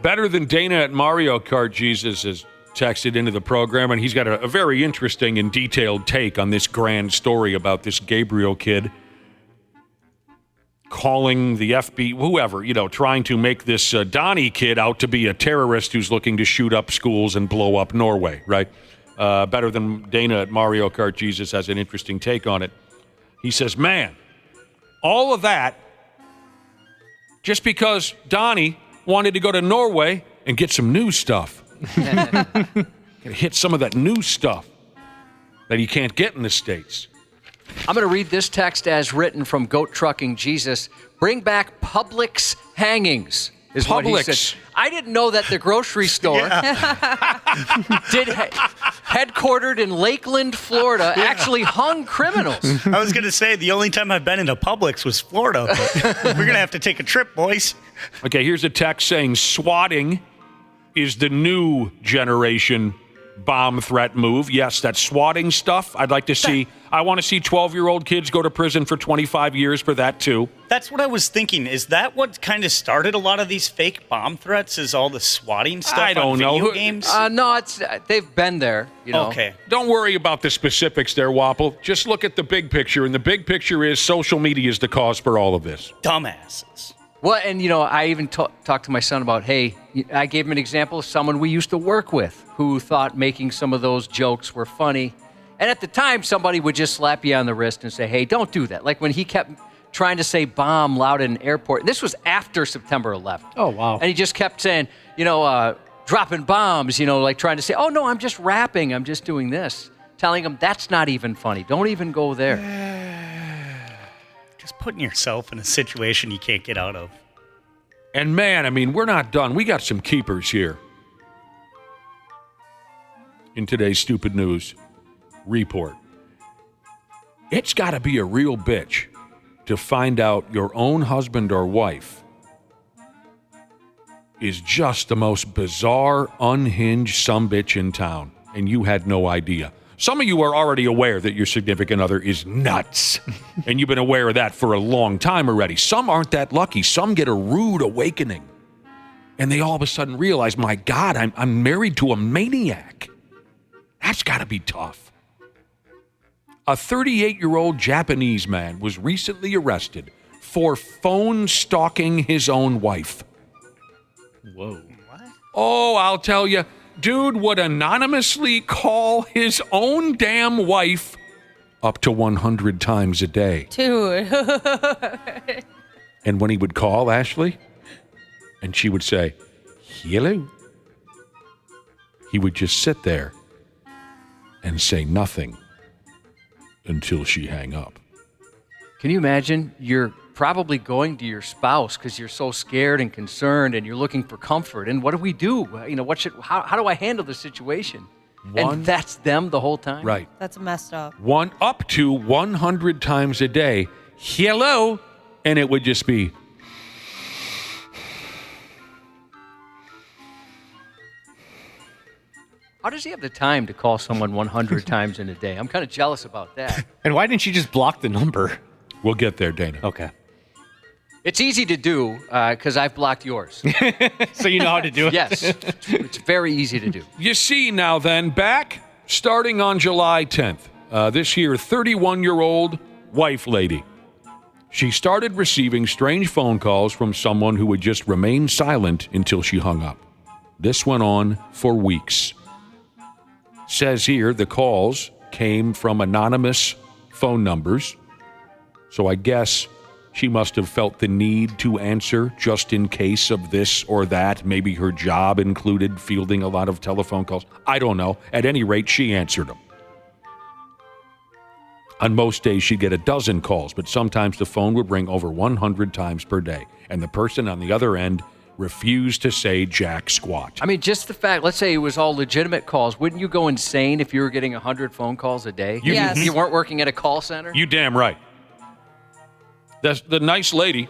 Better than Dana at Mario Kart Jesus has texted into the program, and he's got a very interesting and detailed take on this grand story about this Gabriel kid calling the FB, whoever, trying to make this Donnie kid out to be a terrorist who's looking to shoot up schools and blow up Norway, right? Better than Dana at Mario Kart Jesus has an interesting take on it. He says, man, all of that just because Donnie wanted to go to Norway and get some new stuff. hit some of that new stuff that you can't get in the States. I'm going to read this text as written from Goat Trucking Jesus. Bring back Publix hangings, is what he said. I didn't know that the grocery store headquartered in Lakeland, Florida, actually hung criminals. I was going to say, the only time I've been in a Publix was Florida. But we're going to have to take a trip, boys. Okay, here's a text saying swatting is the new generation bomb threat move. Yes, that swatting stuff. I'd like to see. I want to see 12-year-old kids go to prison for 25 years for that, too. That's what I was thinking. Is that what kind of started a lot of these fake bomb threats? Is all the swatting stuff I don't on video know. games? No, they've been there. You know. Okay. Don't worry about the specifics there, Wapple. Just look at the big picture, and the big picture is social media is the cause for all of this. Dumbasses. Well, and, you know, I even talked to my son about, hey, I gave him an example of someone we used to work with who thought making some of those jokes were funny. And at the time, somebody would just slap you on the wrist and say, hey, don't do that. Like when he kept trying to say bomb loud in an airport. This was after September 11th. Oh, wow. And he just kept saying, dropping bombs, like trying to say, oh, no, I'm just rapping. I'm just doing this. Telling him that's not even funny. Don't even go there. Just putting yourself in a situation you can't get out of. And man, I mean, we're not done. We got some keepers here in today's Stupid News report. It's got to be a real bitch to find out your own husband or wife is just the most bizarre, unhinged sumbitch in town, and you had no idea. Some of you are already aware that your significant other is nuts, and you've been aware of that for a long time already. Some aren't that lucky. Some get a rude awakening, and they all of a sudden realize, my God, I'm married to a maniac. That's got to be tough. A 38-year-old Japanese man was recently arrested for phone stalking his own wife. Whoa. What? Oh, I'll tell you. Dude would anonymously call his own damn wife up to 100 times a day. Dude. And when he would call Ashley, and she would say, hello, he would just sit there and say nothing until she hang up. Can you imagine? You're probably going to your spouse because you're so scared and concerned and you're looking for comfort. And what do we do? How do I handle the situation? And that's them the whole time? Right. That's messed up. Up to 100 times a day. Hello. And it would just be, how does he have the time to call someone 100 times in a day? I'm kind of jealous about that. And why didn't you just block the number? We'll get there, Dana. Okay. It's easy to do because I've blocked yours. So you know how to do it? Yes. It's very easy to do. You see now then, back starting on July 10th, this here 31-year-old wife lady. She started receiving strange phone calls from someone who would just remain silent until she hung up. This went on for weeks. Says here the calls came from anonymous phone numbers. So I guess she must have felt the need to answer just in case of this or that. Maybe her job included fielding a lot of telephone calls. I don't know. At any rate, she answered them. On most days, she'd get a dozen calls, but sometimes the phone would ring over 100 times per day, and the person on the other end refused to say jack squat. I mean, just the fact, let's say it was all legitimate calls. Wouldn't you go insane if you were getting 100 phone calls a day? Yes. You weren't working at a call center? You damn right. The nice lady,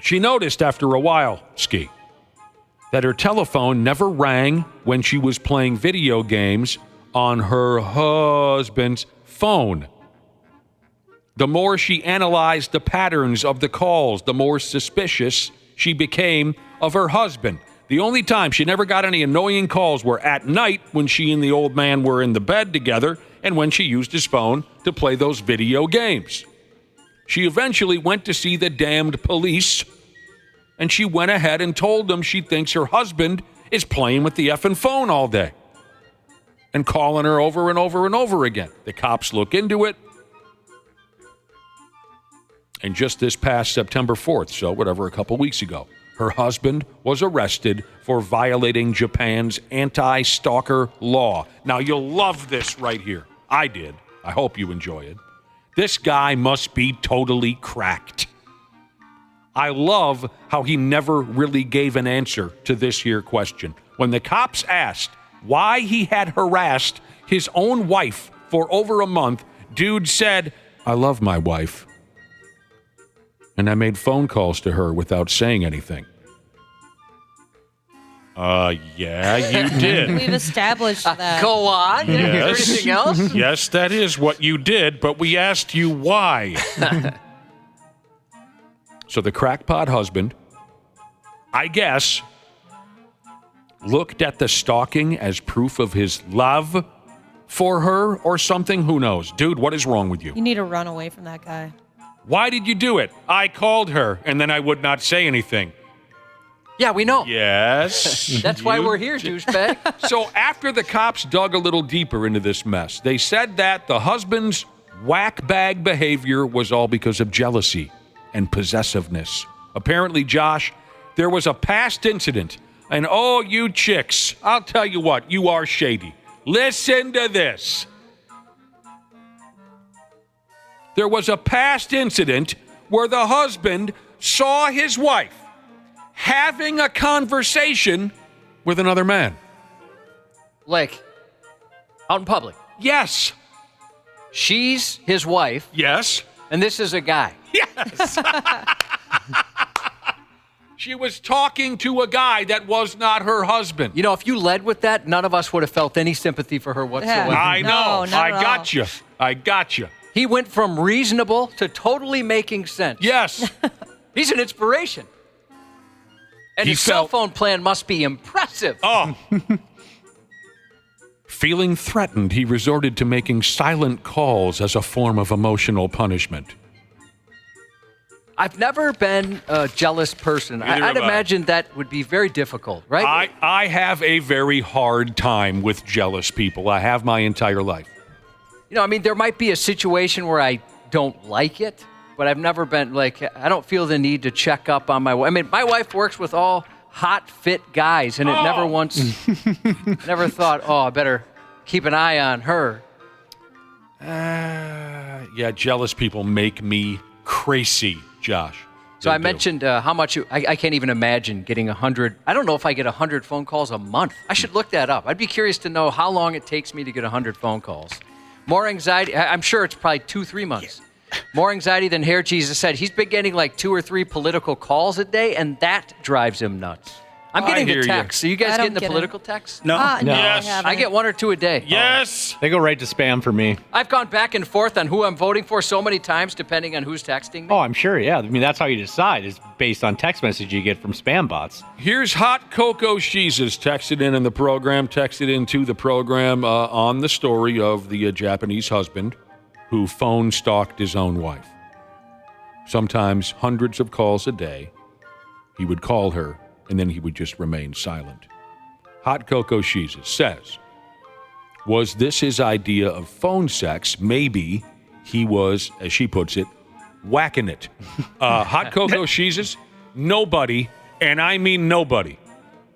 she noticed after a while, Ski, that her telephone never rang when she was playing video games on her husband's phone. The more she analyzed the patterns of the calls, the more suspicious she became of her husband. The only time she never got any annoying calls were at night when she and the old man were in the bed together and when she used his phone to play those video games. She eventually went to see the damned police, and she went ahead and told them she thinks her husband is playing with the effing phone all day and calling her over and over and over again. The cops look into it. And just this past September 4th, so whatever, a couple weeks ago, her husband was arrested for violating Japan's anti-stalker law. Now, you'll love this right here. I did. I hope you enjoy it. This guy must be totally cracked. I love how he never really gave an answer to this here question. When the cops asked why he had harassed his own wife for over a month, dude said, "I love my wife. And I made phone calls to her without saying anything." Yeah, you did. We've established that. Go on. Yes. Is there anything else? Yes, that is what you did, but we asked you why. So the crackpot husband, I guess, looked at the stalking as proof of his love for her or something. Who knows? Dude, what is wrong with you? You need to run away from that guy. Why did you do it? I called her, and then I would not say anything. Yeah, we know. Yes. That's why we're here, douchebag. So after the cops dug a little deeper into this mess, they said that the husband's whack bag behavior was all because of jealousy and possessiveness. Apparently, Josh, there was a past incident, and oh, you chicks, I'll tell you what, you are shady. Listen to this. There was a past incident where the husband saw his wife having a conversation with another man. Like, out in public. Yes. She's his wife. Yes. And this is a guy. Yes. She was talking to a guy that was not her husband. You know, if you led with that, none of us would have felt any sympathy for her whatsoever. I know. No, I got you. I got you. He went from reasonable to totally making sense. Yes. He's an inspiration. And his cell phone plan must be impressive. Oh. Feeling threatened, he resorted to making silent calls as a form of emotional punishment. I've never been a jealous person. I'd imagine that would be very difficult, right? I have a very hard time with jealous people. I have my entire life. You know, I mean, there might be a situation where I don't like it, but I've never been, like, I don't feel the need to check up on my wife. I mean, my wife works with all hot, fit guys, and it never once, never thought, oh, I better keep an eye on her. Yeah, jealous people make me crazy, Josh. So I mentioned how much, I can't even imagine getting 100, I don't know if I get 100 phone calls a month. I should look that up. I'd be curious to know how long it takes me to get 100 phone calls. More anxiety, I'm sure it's probably 2-3 months. More anxiety than Hair Jesus said. He's been getting like 2 or 3 political calls a day, and that drives him nuts. I'm getting the texts. Are you guys getting the political texts? No. No. Yes. I get 1 or 2 a day. Yes. They go right to spam for me. I've gone back and forth on who I'm voting for so many times, depending on who's texting me. Oh, I'm sure, yeah. I mean, that's how you decide, is based on text message you get from spam bots. Here's Hot Cocoa Jesus texted in the program, texted into the program on the story of the Japanese husband who phone stalked his own wife. Sometimes hundreds of calls a day. He would call her, and then he would just remain silent. Hot Cocoa Jesus says, was this his idea of phone sex? Maybe he was, as she puts it, whacking it. Hot Cocoa Jesus, nobody, and I mean nobody,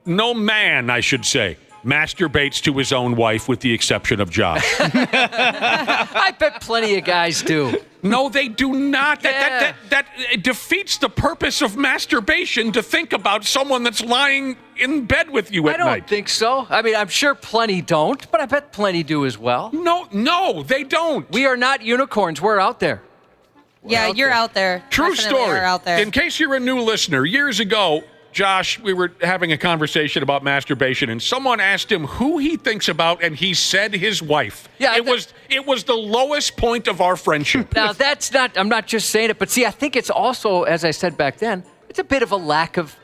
no man, I should say, masturbates to his own wife with the exception of Josh. I bet plenty of guys do. No, they do not. That defeats the purpose of masturbation to think about someone that's lying in bed with you at night. I don't think so. I mean, I'm sure plenty don't, but I bet plenty do as well. No, they don't. We are not unicorns. We're out there. Yeah, you're out there. True Definitely story. are out there. In case you're a new listener, years ago, Josh, we were having a conversation about masturbation, and someone asked him who he thinks about, and he said his wife. Yeah, it was the lowest point of our friendship. Now, that's not, I'm not just saying it, but see, I think it's also, as I said back then, it's a bit of a lack of,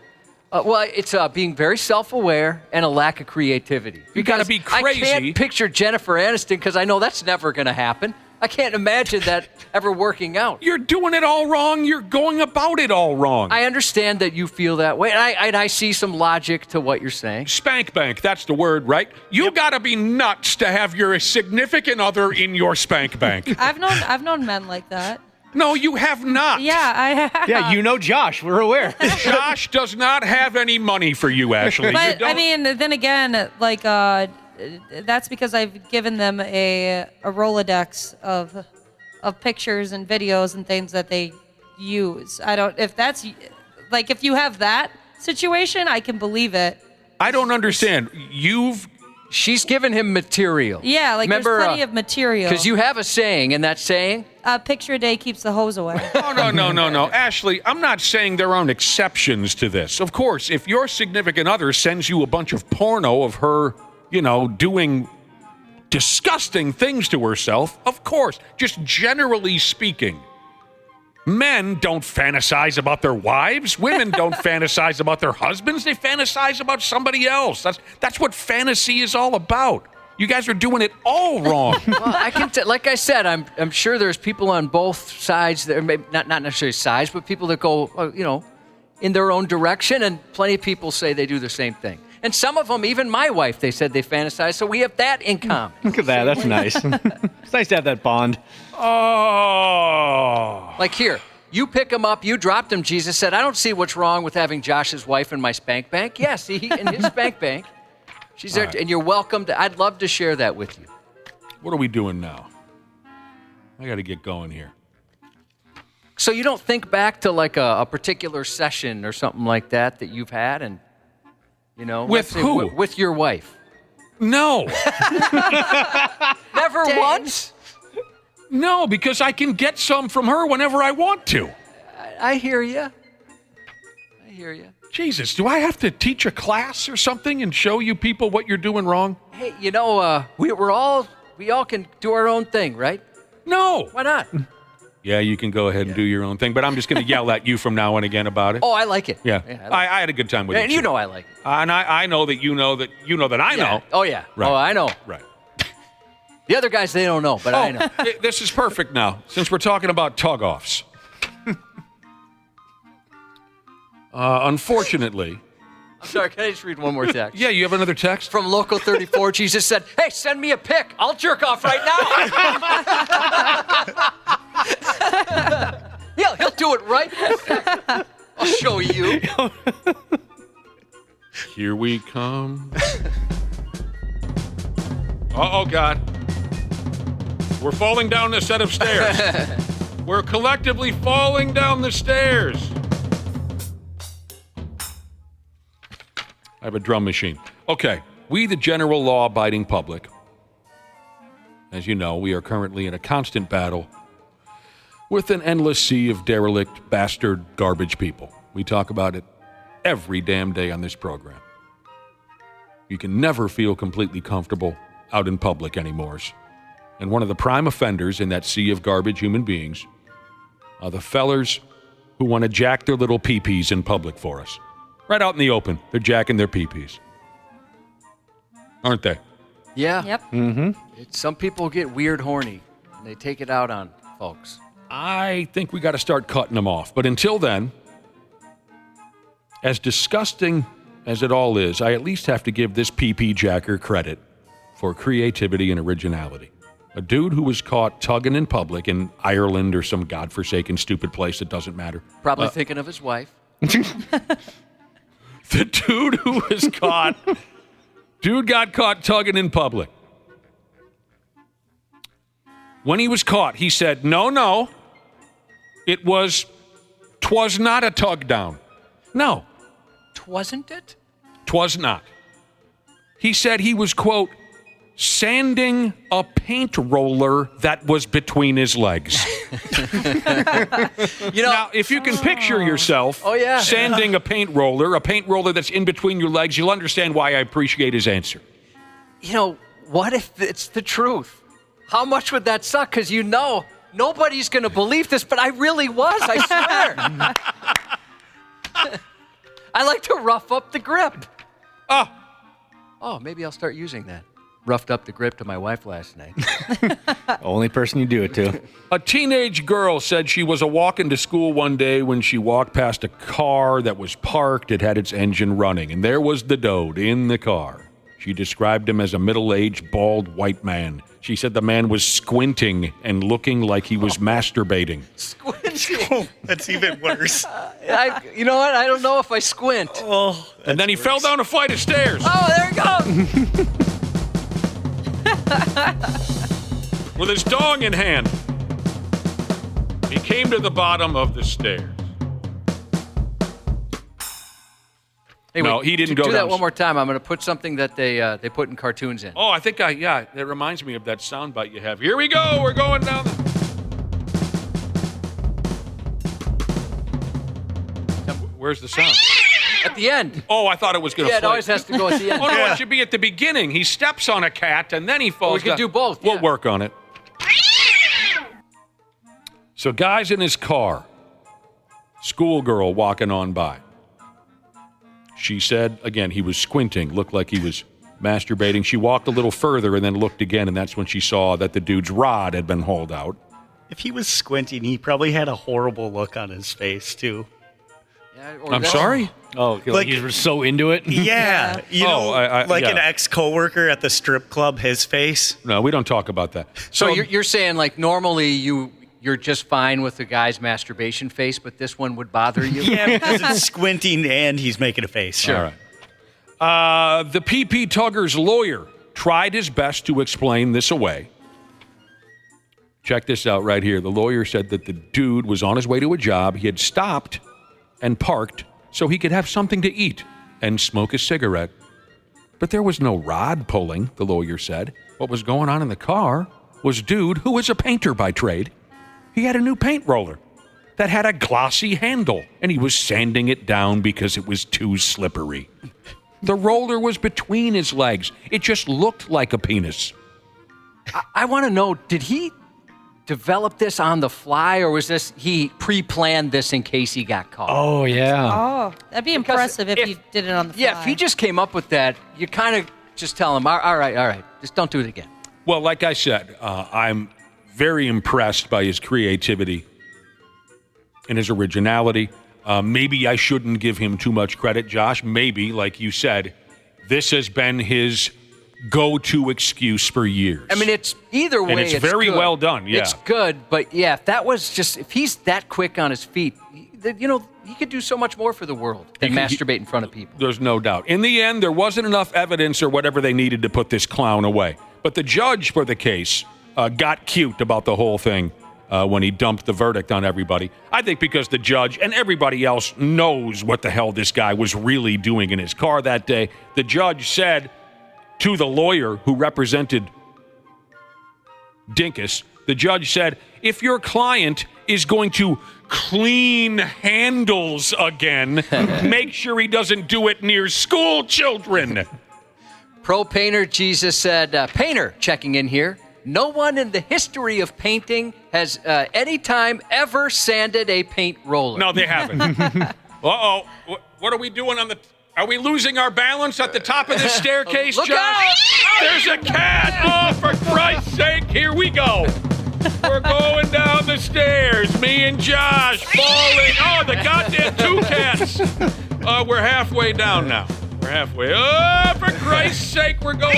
it's being very self-aware and a lack of creativity. You got to be crazy. I can't picture Jennifer Aniston because I know that's never going to happen. I can't imagine that ever working out. You're doing it all wrong. You're going about it all wrong. I understand that you feel that way, and I see some logic to what you're saying. Spank bank, that's the word, right? You got to be nuts to have your significant other in your spank bank. I've known men like that. No, you have not. Yeah, I have. Yeah, you know Josh. We're aware. Josh does not have any money for you, Ashley. But I mean, then again, like that's because I've given them a Rolodex of pictures and videos and things that they use. I don't. If that's like if you have that situation, I can believe it. I don't understand. She's given him material. Yeah, like Remember, there's plenty of material. Because you have a saying, and that saying? A picture a day keeps the hose away. No. Ashley, I'm not saying there aren't exceptions to this. Of course, if your significant other sends you a bunch of porno of her, doing disgusting things to herself, of course, just generally speaking, men don't fantasize about their wives. Women don't fantasize about their husbands. They fantasize about somebody else. That's what fantasy is all about. You guys are doing it all wrong. Well, I can like I said, I'm sure there's people on both sides that not necessarily sides, but people that go, in their own direction, and plenty of people say they do the same thing. And some of them, even my wife, they said they fantasize. So we have that in common. Look at that. That's nice. It's nice to have that bond. Oh. Like here, you pick him up, you dropped him. Jesus said, I don't see what's wrong with having Josh's wife in my spank bank. Yeah, see, in his spank bank. She's there, and you're welcome to. I'd love to share that with you. What are we doing now? I got to get going here. So you don't think back to like a particular session or something like that you've had, and with who? With your wife? No. Never once. No, because I can get some from her whenever I want to. I hear you. I hear you. Jesus, do I have to teach a class or something and show you people what you're doing wrong? Hey, we all can do our own thing, right? No. Why not? Yeah, you can go ahead and do your own thing, but I'm just going to yell at you from now and again about it. Oh, I like it. Yeah, I like I had a good time with it. And you know I like it. And I know that you know that I know. Oh, yeah. Right. Oh, I know. Right. The other guys, they don't know, but I know. This is perfect now, since we're talking about tug-offs. Unfortunately... I'm sorry, can I just read one more text? Yeah, you have another text? From Local 34, Jesus said, hey, send me a pic. I'll jerk off right now. Yeah, he'll do it right. I'll show you. Here we come. Oh, God. We're falling down a set of stairs. We're collectively falling down the stairs. I have a drum machine. Okay, we, the general law-abiding public, as you know, we are currently in a constant battle with an endless sea of derelict, bastard, garbage people. We talk about it every damn day on this program. You can never feel completely comfortable out in public anymore. And one of the prime offenders in that sea of garbage human beings are the fellers who want to jack their little pee-pees in public for us. Right out in the open, they're jacking their pee-pees. Aren't they? Yeah. Yep. Mm-hmm. Some people get weird horny, and they take it out on folks. I think we got to start cutting them off. But until then, as disgusting as it all is, I at least have to give this pee-pee jacker credit for creativity and originality. A dude who was caught tugging in public in Ireland or some godforsaken stupid place that doesn't matter. Probably thinking of his wife. The dude who was caught, got caught tugging in public. When he was caught, he said, no, twas not a tug down. No. Twasn't it? Twas not. He said he was, quote, sanding a paint roller that was between his legs. Now, if you can picture yourself sanding a paint roller that's in between your legs, you'll understand why I appreciate his answer. What if it's the truth? How much would that suck? Because nobody's going to believe this, but I really was, I swear. I like to rough up the grip. Oh, maybe I'll start using that. Roughed up the grip to my wife last night. Only person you do it to. A teenage girl said she was walking to school one day when she walked past a car that was parked. It had its engine running, and there was the dode in the car. She described him as a middle-aged, bald white man. She said the man was squinting and looking like he was masturbating. Squinting? That's even worse. You know what? I don't know if I squint. Oh, and then he fell down a flight of stairs. Oh, there he goes. With his dong in hand. He came to the bottom of the stairs. Hey, No, wait, he didn't go do down. that one more time. I'm going to put something that they put in cartoons in. Oh, I think that reminds me of that soundbite you have. Here we go. We're going down. Where's the sound? At the end. Oh, I thought it was going to Yeah, it always has to go at the end. Oh, no, it should be at the beginning. He steps on a cat, and then he falls we can down. do both. We'll work on it. So guy's in his car. Schoolgirl walking on by. She said, again, he was squinting, looked like he was masturbating. She walked a little further and then looked again, and that's when she saw that the dude's rod had been hauled out. If he was squinting, he probably had a horrible look on his face, too. I'm sorry? Oh, like he was so into it? Yeah. You know, like yeah. an ex-coworker at the strip club, his face. No, we don't talk about that. So you're saying, like, normally you're just fine with the guy's masturbation face, but this one would bother you? Yeah, because it's squinting and he's making a face. Sure. All right. The PP Tugger's lawyer tried his best to explain this away. Check this out right here. The lawyer said that the dude was on his way to a job. He had stopped and parked so he could have something to eat and smoke a cigarette. But there was no rod pulling, the lawyer said. What was going on in the car was dude who was a painter by trade. He had a new paint roller that had a glossy handle, and he was sanding it down because it was too slippery. The roller was between his legs. It just looked like a penis. I want to know, did he develop this on the fly, or was this he pre-planned this in case he got caught? Oh, yeah. Oh, that'd be impressive if you did it on the fly. Yeah, if he just came up with that, you kind of just tell him, all right, just don't do it again. Well, like I said, I'm very impressed by his creativity and his originality. Maybe I shouldn't give him too much credit, Josh. Maybe, like you said, this has been his go-to excuse for years. I mean, it's either way. And it's very good. well done, yeah. It's good, but yeah, if he's that quick on his feet, he could do so much more for the world than masturbate in front of people. There's no doubt. In the end, there wasn't enough evidence or whatever they needed to put this clown away. But the judge for the case got cute about the whole thing when he dumped the verdict on everybody. I think because the judge and everybody else knows what the hell this guy was really doing in his car that day. The judge said to the lawyer who represented Dinkus, the judge said, if your client is going to clean handles again, make sure he doesn't do it near school children. Pro Painter Jesus said, Painter checking in here. No one in the history of painting has any time ever sanded a paint roller. No, they haven't. Uh-oh. What are we doing on the... Are we losing our balance at the top of this staircase, Look Josh? out! There's a cat! Oh, for Christ's sake, here we go. We're going down the stairs. Me and Josh falling. Oh, the goddamn two cats. We're halfway down now. We're halfway. Oh, for Christ's sake, we're going.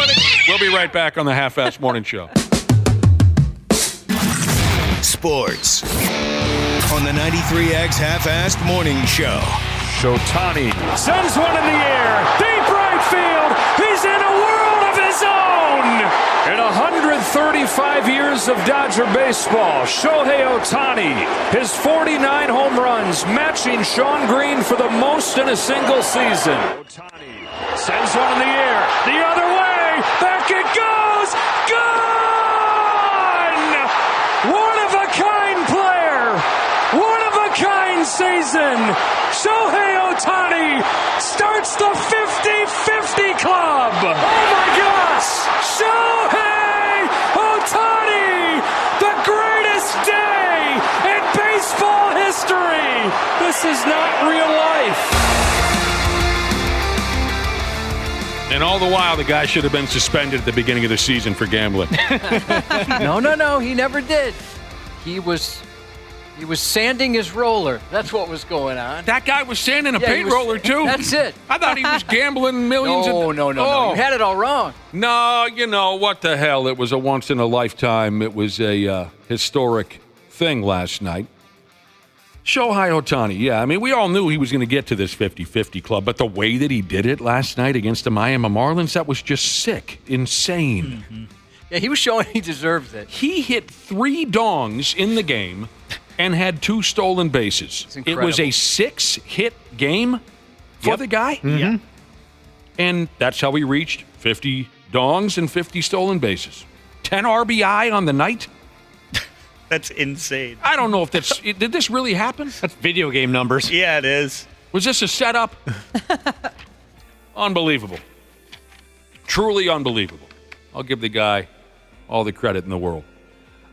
We'll be right back on the Half-Assed Morning Show. Sports on the 93X Half-Assed Morning Show. Shotani sends one in the air, deep right field. He's in a world of his own. In 135 years of Dodger baseball, Shohei Ohtani, his 49 home runs, matching Shawn Green for the most in a single season. Ohtani sends one in the air, the other way, back it goes, gone! One-of-a-kind player, one-of-a-kind season. Shohei Ohtani starts the 50-50 club. Oh my gosh! Shohei Ohtani, the greatest day in baseball history. This is not real life. And all the while, the guy should have been suspended at the beginning of the season for gambling. No, he never did. He He was sanding his roller. That's what was going on. That guy was sanding a paint roller, too? That's it. I thought he was gambling millions. No. You had it all wrong. No, what the hell? It was a once-in-a-lifetime. It was a historic thing last night. Shohei Ohtani, yeah. I mean, we all knew he was going to get to this 50-50 club, but the way that he did it last night against the Miami Marlins, that was just sick, insane. Mm-hmm. Yeah, he was showing he deserves it. He hit 3 dongs in the game and had 2 stolen bases. It was a 6-hit game for the guy. Mm-hmm. Yeah. And that's how he reached 50 dongs and 50 stolen bases. 10 RBI on the night. That's insane. I don't know if that's... Did this really happen? That's video game numbers. Yeah, it is. Was this a setup? Unbelievable. Truly unbelievable. I'll give the guy all the credit in the world.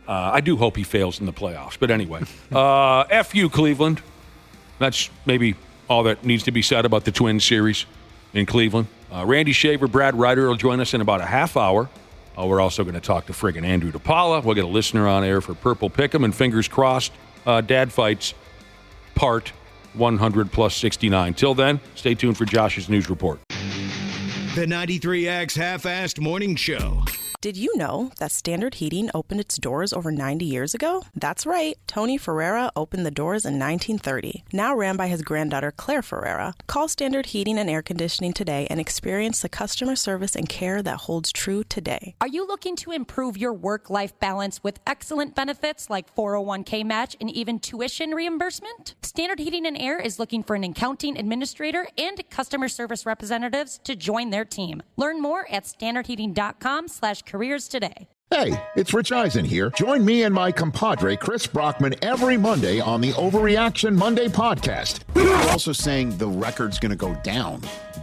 I do hope he fails in the playoffs. But anyway, F you, Cleveland. That's maybe all that needs to be said about the Twins series in Cleveland. Randy Shaver, Brad Ryder will join us in about a half hour. We're also going to talk to friggin' Andrew DePaola. We'll get a listener on air for Purple Pick'em, and fingers crossed, Dad Fights Part 100 plus 69. Till then, stay tuned for Josh's news report. The 93X Half-Assed Morning Show. Did you know that Standard Heating opened its doors over 90 years ago? That's right. Tony Ferreira opened the doors in 1930. Now ran by his granddaughter, Claire Ferreira. Call Standard Heating and Air Conditioning today and experience the customer service and care that holds true today. Are you looking to improve your work-life balance with excellent benefits like 401k match and even tuition reimbursement? Standard Heating and Air is looking for an accounting administrator and customer service representatives to join their team. Learn more at standardheating.com/careers today. Hey, it's Rich Eisen here. Join me and my compadre, Chris Brockman, every Monday on the Overreaction Monday podcast. You're also saying the record's going to go down.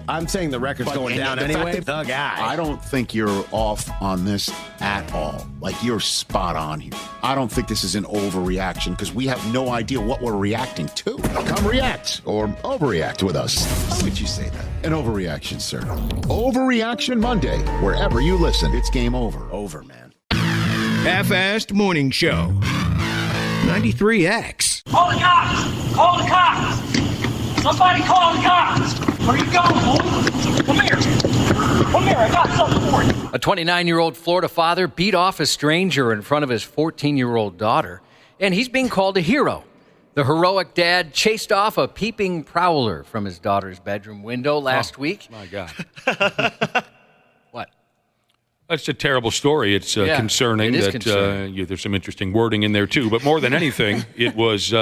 I'm saying the record's going down anyway. The guy. I don't think you're off on this at all. Like, you're spot on here. I don't think this is an overreaction because we have no idea what we're reacting to. Come react or overreact with us. How would you say that? An overreaction, sir. Overreaction Monday, wherever you listen. It's game over. Over, man. Half-Assed Morning Show. 93X. Call the cops! Call the cops! Somebody call the cops! Where you going, boy? Come here. Come here, I got something for you. A 29-year-old Florida father beat off a stranger in front of his 14-year-old daughter, and he's being called a hero. The heroic dad chased off a peeping prowler from his daughter's bedroom window last week. My God. What? That's a terrible story. It's concerning. It is that concerning. There's some interesting wording in there, too. But more than anything, it was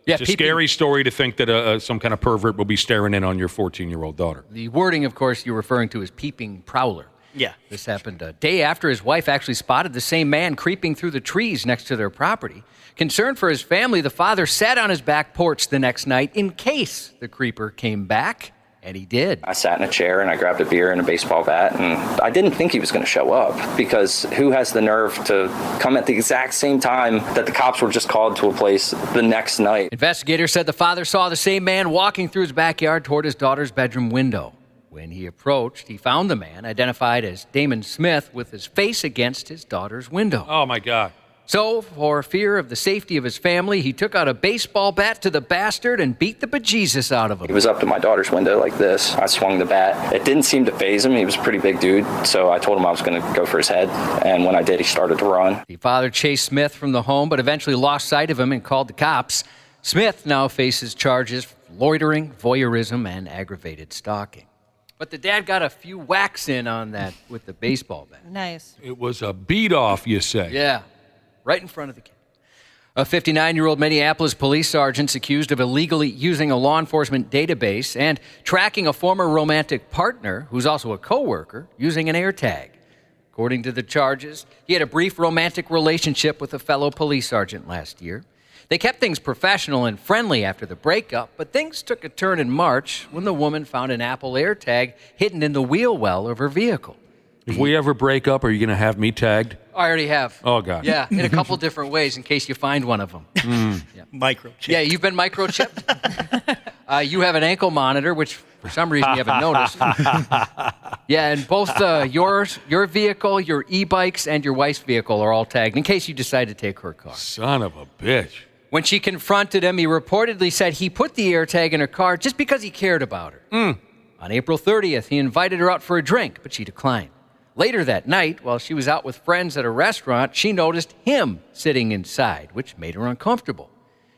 it's a scary story to think that some kind of pervert will be staring in on your 14-year-old daughter. The wording, of course, you're referring to is peeping prowler. Yeah. This happened a day after his wife actually spotted the same man creeping through the trees next to their property. Concerned for his family, the father sat on his back porch the next night in case the creeper came back. And he did. I sat in a chair and I grabbed a beer and a baseball bat, and I didn't think he was going to show up because who has the nerve to come at the exact same time that the cops were just called to a place the next night? Investigators said the father saw the same man walking through his backyard toward his daughter's bedroom window. When he approached, he found the man, identified as Damon Smith, with his face against his daughter's window. Oh, my God. So, for fear of the safety of his family, he took out a baseball bat to the bastard and beat the bejesus out of him. He was up to my daughter's window like this. I swung the bat. It didn't seem to faze him. He was a pretty big dude, so I told him I was going to go for his head. And when I did, he started to run. The father chased Smith from the home, but eventually lost sight of him and called the cops. Smith now faces charges for loitering, voyeurism, and aggravated stalking. But the dad got a few whacks in on that with the baseball bat. Nice. It was a beat-off, you say? Yeah. Right in front of the kid. A 59-year-old Minneapolis police sergeant's accused of illegally using a law enforcement database and tracking a former romantic partner, who's also a coworker, using an AirTag. According to the charges, he had a brief romantic relationship with a fellow police sergeant last year. They kept things professional and friendly after the breakup, but things took a turn in March when the woman found an Apple AirTag hidden in the wheel well of her vehicle. If we ever break up, are you going to have me tagged? I already have. Oh, God. Yeah, in a couple different ways in case you find one of them. Yeah. Microchip. Yeah, you've been microchipped. You have an ankle monitor, which for some reason you haven't noticed. Yeah, and both your vehicle, your e-bikes, and your wife's vehicle are all tagged in case you decide to take her car. Son of a bitch. When she confronted him, he reportedly said he put the AirTag in her car just because he cared about her. On April 30th, he invited her out for a drink, but she declined. Later that night, while she was out with friends at a restaurant, she noticed him sitting inside, which made her uncomfortable.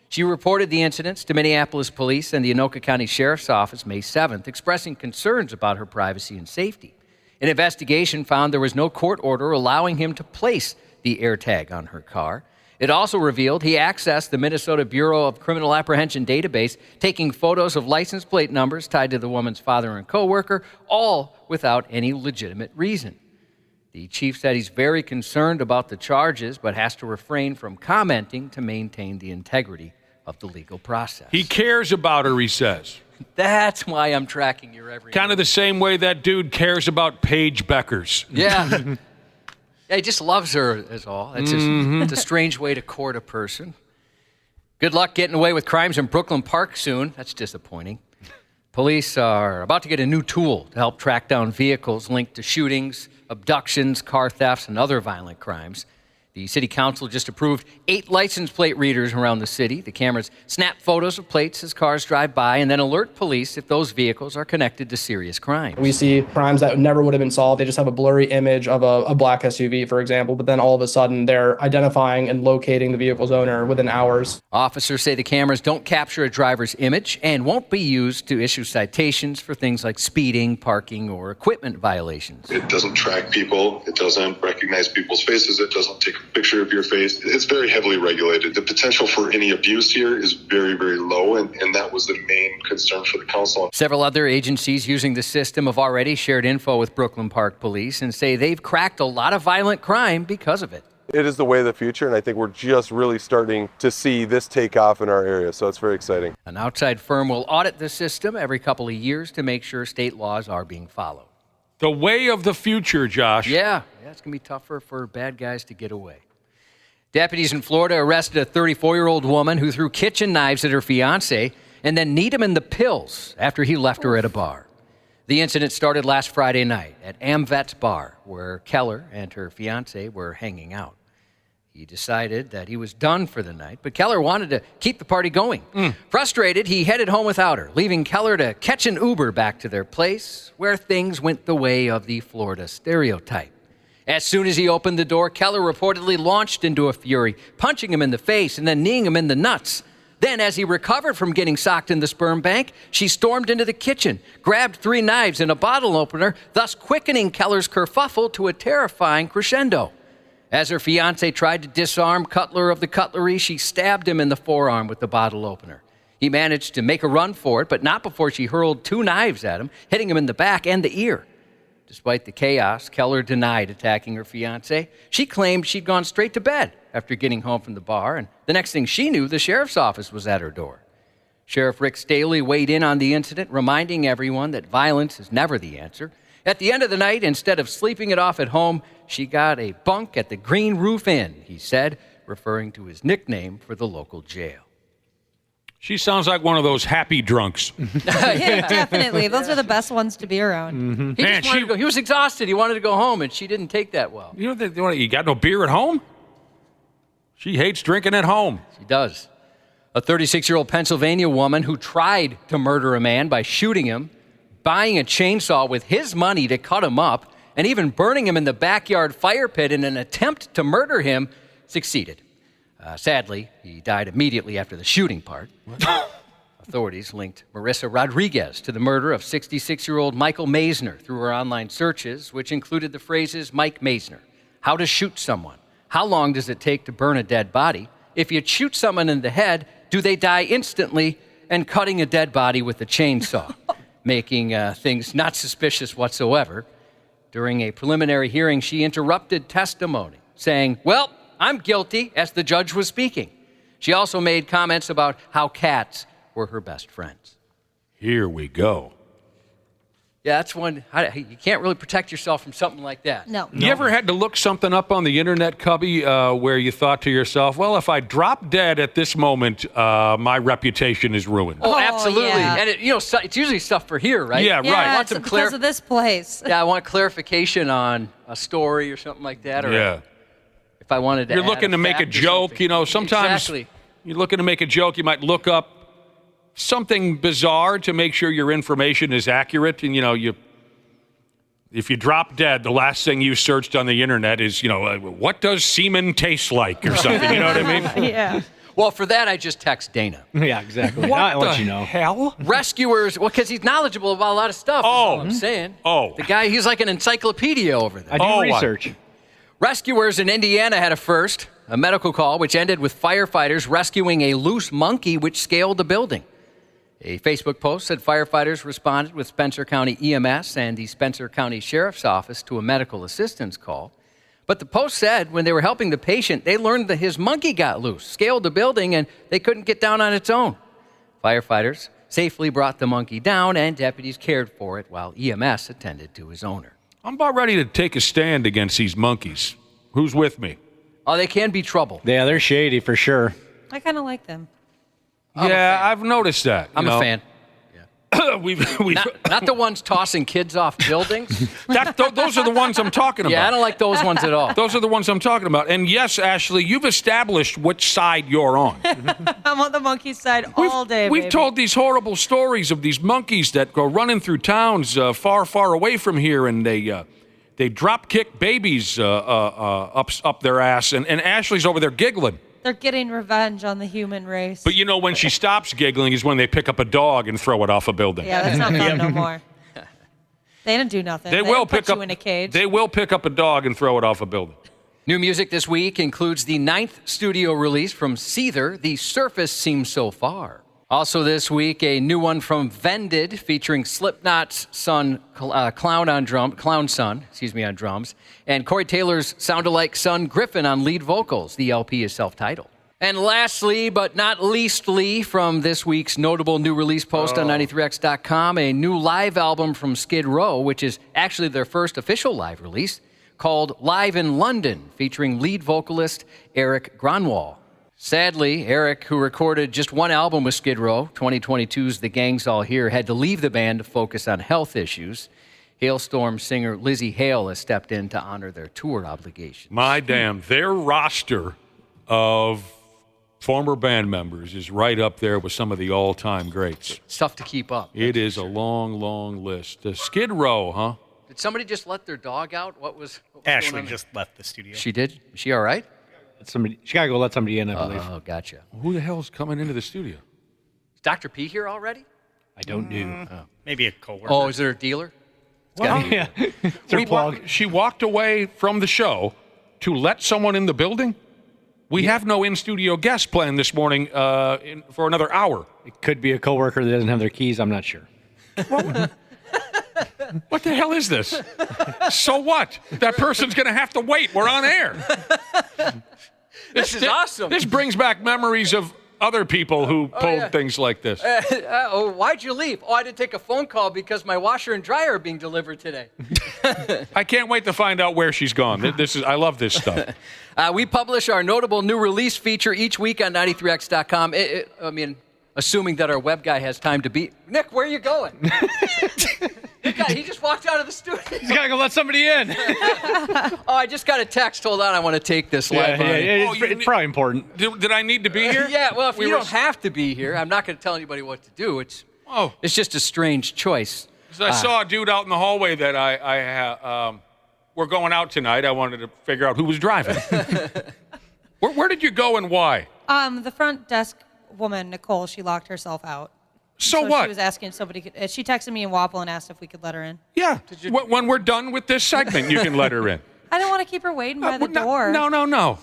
She reported the incidents to Minneapolis police and the Anoka County Sheriff's Office May 7th, expressing concerns about her privacy and safety. An investigation found there was no court order allowing him to place the AirTag on her car. It also revealed he accessed the Minnesota Bureau of Criminal Apprehension database, taking photos of license plate numbers tied to the woman's father and coworker, all without any legitimate reason. The chief said he's very concerned about the charges, but has to refrain from commenting to maintain the integrity of the legal process. He cares about her, he says. That's why I'm tracking your every Kind of the same way that dude cares about Paige Beckers. Yeah. Yeah, he just loves her, is all. It's a strange way to court a person. Good luck getting away with crimes in Brooklyn Park soon. That's disappointing. Police are about to get a new tool to help track down vehicles linked to shootings, abductions, car thefts, and other violent crimes. The city council just approved 8 license plate readers around the city. The cameras snap photos of plates as cars drive by and then alert police if those vehicles are connected to serious crimes. We see crimes that never would have been solved. They just have a blurry image of a black SUV, for example, but then all of a sudden they're identifying and locating the vehicle's owner within hours. Officers say the cameras don't capture a driver's image and won't be used to issue citations for things like speeding, parking, or equipment violations. It doesn't track people. It doesn't recognize people's faces. It doesn't take picture of your face. It's very heavily regulated. The potential for any abuse here is very, very low, and that was the main concern for the council. Several other agencies using the system have already shared info with Brooklyn Park Police and say they've cracked a lot of violent crime because of it. It is the way of the future, and I think we're just really starting to see this take off in our area, so it's very exciting. An outside firm will audit the system every couple of years to make sure state laws are being followed. The way of the future, Josh. Yeah, it's going to be tougher for bad guys to get away. Deputies in Florida arrested a 34-year-old woman who threw kitchen knives at her fiancé and then kneed him in the pills after he left her at a bar. The incident started last Friday night at Amvet's bar, where Keller and her fiancé were hanging out. He decided that he was done for the night, but Keller wanted to keep the party going. Frustrated, he headed home without her, leaving Keller to catch an Uber back to their place, where things went the way of the Florida stereotype. As soon as he opened the door, Keller reportedly launched into a fury, punching him in the face and then kneeing him in the nuts. Then, as he recovered from getting socked in the sperm bank, she stormed into the kitchen, grabbed 3 knives and a bottle opener, thus quickening Keller's kerfuffle to a terrifying crescendo. As her fiancé tried to disarm Cutler of the cutlery, she stabbed him in the forearm with the bottle opener. He managed to make a run for it, but not before she hurled 2 knives at him, hitting him in the back and the ear. Despite the chaos, Keller denied attacking her fiancé. She claimed she'd gone straight to bed after getting home from the bar, and the next thing she knew, the sheriff's office was at her door. Sheriff Rick Staley weighed in on the incident, reminding everyone that violence is never the answer. At the end of the night, instead of sleeping it off at home, she got a bunk at the Green Roof Inn, he said, referring to his nickname for the local jail. She sounds like one of those happy drunks. Yeah, definitely. Those are the best ones to be around. He just wanted to go. He was exhausted. He wanted to go home, and she didn't take that well. You got no beer at home? She hates drinking at home. She does. A 36-year-old Pennsylvania woman who tried to murder a man by shooting him, buying a chainsaw with his money to cut him up, and even burning him in the backyard fire pit in an attempt to murder him, succeeded. Sadly, he died immediately after the shooting part. Authorities linked Marissa Rodriguez to the murder of 66-year-old Michael Maisner through her online searches, which included the phrases Mike Maisner, how to shoot someone, how long does it take to burn a dead body, if you shoot someone in the head, do they die instantly, and cutting a dead body with a chainsaw, making things not suspicious whatsoever. During a preliminary hearing, she interrupted testimony, saying, "Well, I'm guilty," as the judge was speaking. She also made comments about how cats were her best friends. Here we go. Yeah, that's one. You can't really protect yourself from something like that. No. You ever had to look something up on the internet, Cubby, where you thought to yourself, well, if I drop dead at this moment, my reputation is ruined? Oh, absolutely. Yeah. And it's usually stuff for here, right? Yeah, Yeah, right. I want it's some because of this place. Yeah, I want clarification on a story or something like that. Or Yeah. if I wanted to You're add looking to make a fact or joke, something. sometimes Exactly. You're looking to make a joke, you might look up something bizarre to make sure your information is accurate. And, if you drop dead, the last thing you searched on the internet is, what does semen taste like or something? You know what I mean? Yeah. Well, for that, I just text Dana. Yeah, exactly. What I'll the let you know. hell? Rescuers, because he's knowledgeable about a lot of stuff. Is all I'm saying. Oh. The guy, he's like an encyclopedia over there. I do research. Rescuers in Indiana had a medical call, which ended with firefighters rescuing a loose monkey which scaled the building. A Facebook post said firefighters responded with Spencer County EMS and the Spencer County Sheriff's Office to a medical assistance call. But the post said when they were helping the patient, they learned that his monkey got loose, scaled the building, and they couldn't get down on its own. Firefighters safely brought the monkey down, and deputies cared for it while EMS attended to his owner. I'm about ready to take a stand against these monkeys. Who's with me? Oh, they can be trouble. Yeah, they're shady for sure. I kind of like them. I've noticed that. I'm a fan. we've not the ones tossing kids off buildings. Those are the ones I'm talking about. Yeah, I don't like those ones at all. Those are the ones I'm talking about. And yes, Ashley, you've established which side you're on. I'm on the monkey side all day, We've baby. told these horrible stories of these monkeys that go running through towns far, far away from here, and they drop kick babies up their ass, and Ashley's over there giggling. They're getting revenge on the human race. But when she stops giggling is when they pick up a dog and throw it off a building. Yeah, that's not fun no more. They didn't do nothing. They will put you in a cage. They will pick up a dog and throw it off a building. New music this week includes the 9th studio release from Seether, The Surface Seems So Far. Also this week, a new one from Vended featuring Slipknot's son, Clown Son, on drums, and Corey Taylor's sound-alike son, Griffin, on lead vocals. The LP is self-titled. And lastly, but not leastly, from this week's notable new release post on 93x.com, a new live album from Skid Row, which is actually their first official live release, called Live in London, featuring lead vocalist Eric Gronwall. Sadly, Eric, who recorded just one album with Skid Row, 2022's The Gang's All Here, had to leave the band to focus on health issues. Hailstorm singer Lizzie Hale has stepped in to honor their tour obligations. My damn, their roster of former band members is right up there with some of the all-time greats. It's tough to keep up. It is a long, long list. Skid Row, huh? Did somebody just let their dog out? What was Ashley just left the studio. She did? Is she all right? She got to go let somebody in, I believe. Oh, gotcha. Who the hell's coming into the studio? Is Dr. P here already? I don't know. Maybe a coworker. Oh, is there a dealer? Well, yeah. She walked away from the show to let someone in the building? We have no in-studio guest planned this morning for another hour. It could be a coworker that doesn't have their keys. I'm not sure. What the hell is this? So what? That person's going to have to wait. We're on air. This is awesome. This brings back memories of other people who pulled things like this. Why'd you leave? Oh, I didn't take a phone call because my washer and dryer are being delivered today. I can't wait to find out where she's gone. I love this stuff. We publish our notable new release feature each week on 93x.com. Assuming that our web guy has time to be. Nick, where are you going? He just walked out of the studio. He's got to go let somebody in. I just got a text. Hold on, I want to take this live. It's probably important. Did I need to be here? Yeah, well, if you don't have to be here, I'm not going to tell anybody what to do. It's just a strange choice. I saw a dude out in the hallway that we're going out tonight. I wanted to figure out who was driving. Where did you go and why? The front desk woman, Nicole, she locked herself out. So what? She was asking if somebody could. She texted me in Wapple and asked if we could let her in. Yeah. When we're done with this segment, you can let her in. I don't want to keep her waiting by the door. No.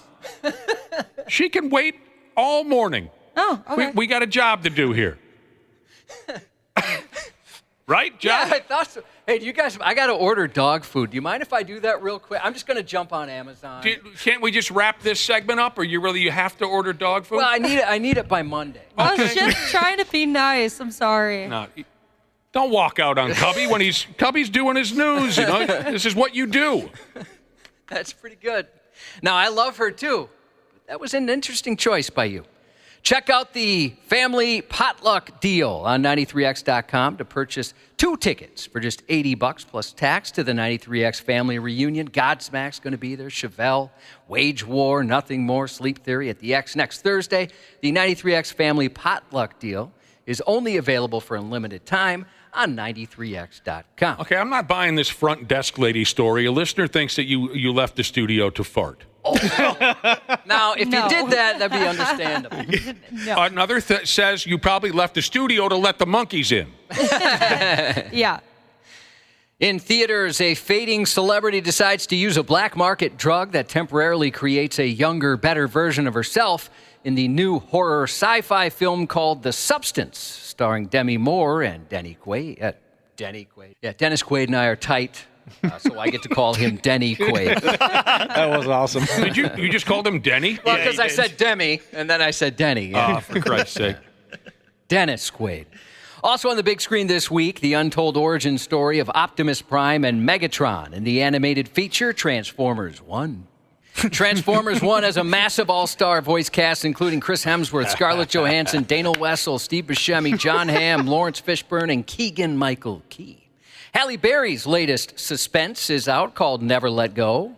She can wait all morning. Oh, okay. We got a job to do here. Right, John? Yeah, I thought so. Hey, you guys, I got to order dog food. Do you mind if I do that real quick? I'm just going to jump on Amazon. Can't we just wrap this segment up, or you have to order dog food? Well, I need it by Monday. I was just trying to be nice. I'm sorry. No, don't walk out on Cubby when Cubby's doing his news. This is what you do. That's pretty good. Now, I love her too. That was an interesting choice by you. Check out the family potluck deal on 93x.com to purchase 2 tickets for just $80 plus tax to the 93X family reunion. Godsmack's going to be there. Chevelle, Wage War, Nothing More, Sleep Theory at the X next Thursday. The 93X family potluck deal is only available for a limited time on 93x.com. Okay, I'm not buying this front desk lady story. A listener thinks that you left the studio to fart. Now, if you did that, that'd be understandable. Another says you probably left the studio to let the monkeys in. Yeah. In theaters, a fading celebrity decides to use a black market drug that temporarily creates a younger, better version of herself in the new horror sci-fi film called The Substance, starring Demi Moore and Dennis Quaid. Yeah, Dennis Quaid and I are tight. So I get to call him Denny Quaid. That was awesome. Did you just called him Denny? Well, because I said Demi, and then I said Denny. Yeah. Oh, for Christ's sake. Dennis Quaid. Also on the big screen this week, the untold origin story of Optimus Prime and Megatron in the animated feature Transformers 1. Transformers 1 has a massive all-star voice cast, including Chris Hemsworth, Scarlett Johansson, Dana Wessel, Steve Buscemi, John Hamm, Lawrence Fishburne, and Keegan-Michael Key. Halle Berry's latest suspense is out, called Never Let Go.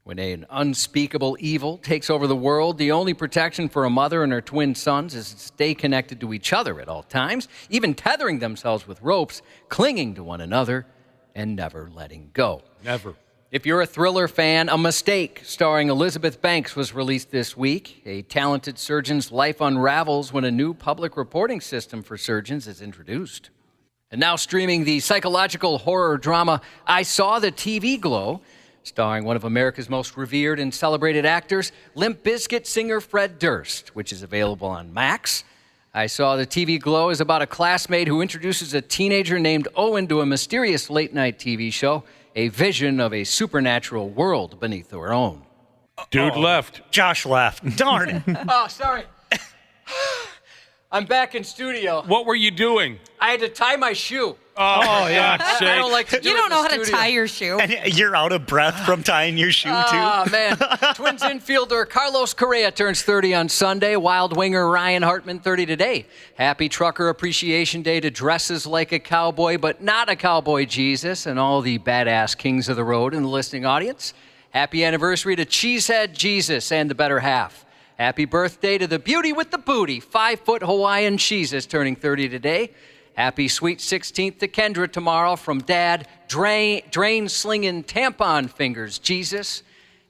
When an unspeakable evil takes over the world, the only protection for a mother and her twin sons is to stay connected to each other at all times, even tethering themselves with ropes, clinging to one another, and never letting go. Never. If you're a thriller fan, A Mistake, starring Elizabeth Banks, was released this week. A talented surgeon's life unravels when a new public reporting system for surgeons is introduced. And now streaming the psychological horror drama I Saw the TV Glow, starring one of America's most revered and celebrated actors, Limp Bizkit singer Fred Durst, which is available on Max. I Saw the TV Glow is about a classmate who introduces a teenager named Owen to a mysterious late-night TV show, a vision of a supernatural world beneath their own. Dude left. Josh left. Darn it. Oh, sorry. I'm back in studio. What were you doing? I had to tie my shoe. Oh, yeah. I don't like to do You it don't in know the how to studio. tie your shoe. And you're out of breath from tying your shoe, too? Oh, man. Twins infielder Carlos Correa turns 30 on Sunday. Wild winger Ryan Hartman, 30 today. Happy Trucker Appreciation Day to dresses like a cowboy, but not a cowboy Jesus, and all the badass kings of the road in the listening audience. Happy anniversary to Cheesehead Jesus and the better half. Happy birthday to the beauty with the booty, 5-foot Hawaiian Jesus, turning 30 today. Happy sweet 16th to Kendra tomorrow from Dad, drain-slinging tampon fingers, Jesus.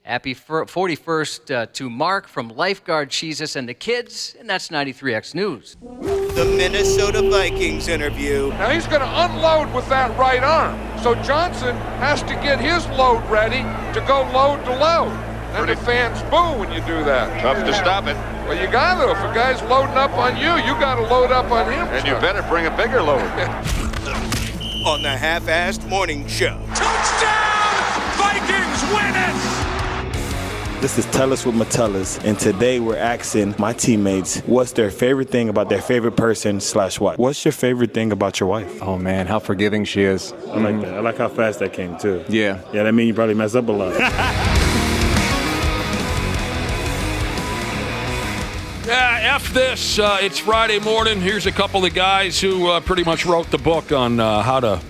Happy 41st to Mark from Lifeguard Jesus and the kids, and that's 93X News. The Minnesota Vikings interview. Now he's going to unload with that right arm. So Johnson has to get his load ready to go load to load. And the fans boo when you do that. Tough to stop it. Well, you got to. If a guy's loading up on you, you got to load up on him. And you better bring a bigger load. On the Half-Assed Morning Show. Touchdown! Vikings win it! This is Tell Us with Metellus, and today we're asking my teammates what's their favorite thing about their favorite person / what. What's your favorite thing about your wife? Oh, man, how forgiving she is. I like that. I like how fast that came, too. Yeah. Yeah, that means you probably mess up a lot. Yeah, F this. It's Friday morning. Here's a couple of guys who pretty much wrote the book on how to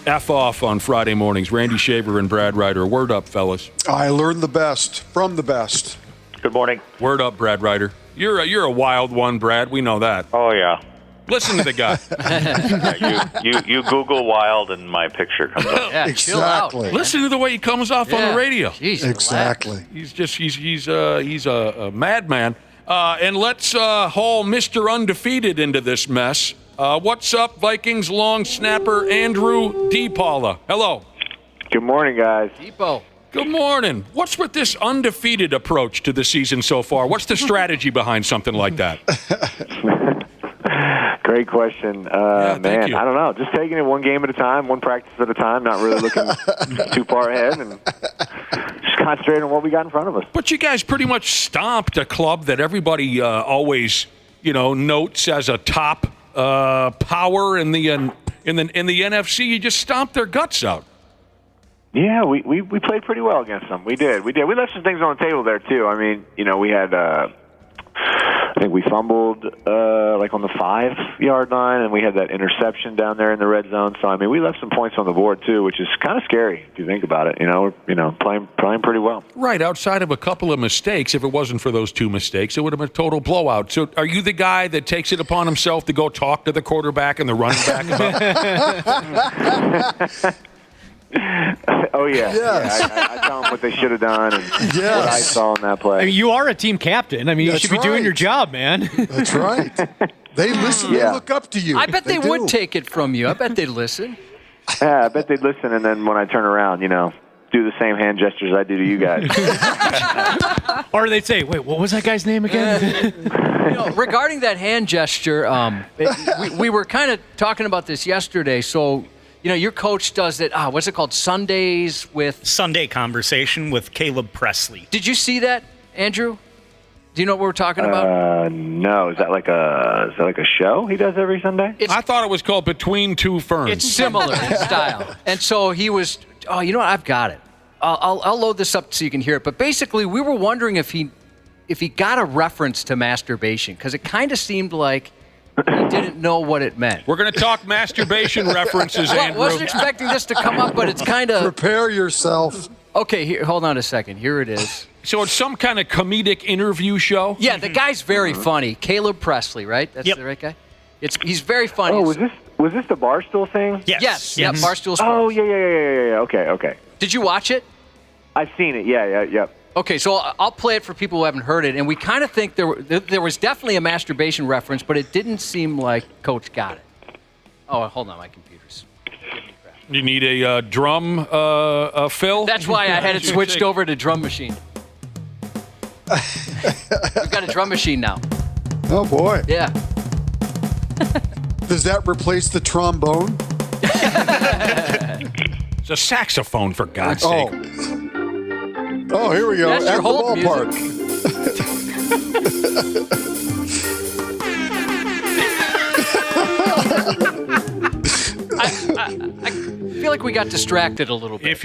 F off on Friday mornings. Randy Shaver and Brad Ryder. Word up, fellas. I learned the best from the best. Good morning. Word up, Brad Ryder. You're a wild one, Brad. We know that. Oh, yeah. Listen to the guy. You Google wild and my picture comes up. Yeah, chill out. Exactly. Listen to the way he comes off on the radio. Jeez, Exactly. He's a madman. And let's haul Mr. Undefeated into this mess. What's up, Vikings long snapper Andrew DePaola? Hello. Good morning, guys. Depot. Good morning. What's with this undefeated approach to the season so far? What's the strategy behind something like that? Great question. Man, I don't know. Just taking it one game at a time, one practice at a time, not really looking too far ahead, and just concentrating on what we got in front of us. But you guys pretty much stomped a club that everybody always, notes as a top power in the NFC. You just stomped their guts out. Yeah, we played pretty well against them. We did. We left some things on the table there too. I mean, we had I think we fumbled like on the 5-yard line, and we had that interception down there in the red zone. So I mean, we left some points on the board too, which is kind of scary if you think about it. We're playing pretty well. Right, outside of a couple of mistakes, if it wasn't for those 2 mistakes, it would have been a total blowout. So are you the guy that takes it upon himself to go talk to the quarterback and the running back about Oh, yeah. Yes. I tell them what they should have done and what I saw in that play. I mean, you are a team captain. I mean, you should be doing your job, man. That's right. They listen. Yeah. They look up to you. I bet they do. would take it from you. I bet they'd listen. Yeah, I bet they'd listen, and then when I turn around, do the same hand gestures I do to you guys. Or they'd say, wait, what was that guy's name again? Regarding that hand gesture, we were kind of talking about this yesterday. So, your coach does it, what's it called? Sunday Conversation with Caleb Presley. Did you see that, Andrew? Do you know what we're talking about? No. Is that like a show he does every Sunday? I thought it was called Between Two Ferns. It's similar in style. And so he was, you know what? I've got it. I'll load this up so you can hear it. But basically, we were wondering if he got a reference to masturbation, because it kind of seemed like he didn't know what it meant. We're going to talk masturbation references, Andrew. I wasn't expecting this to come up, but it's kind of... Prepare yourself. Okay, hold on a second. Here it is. So it's some kind of comedic interview show? Yeah, the guy's very funny. Caleb Presley, right? That's the right guy? He's very funny. Oh, was this the Barstool thing? Yes. Yeah, Barstool Sports. Oh, yeah. Okay. Did you watch it? I've seen it. Yeah. Okay, so I'll play it for people who haven't heard it. And we kind of think there was definitely a masturbation reference, but it didn't seem like Coach got it. Oh, hold on, my computer's... You need a drum fill? That's why I had it switched over to drum machine. We've got a drum machine now. Oh, boy. Yeah. Does that replace the trombone? It's a saxophone, for God's sake. Oh, here we go. That's At your the whole ballpark. I feel like we got distracted a little bit. If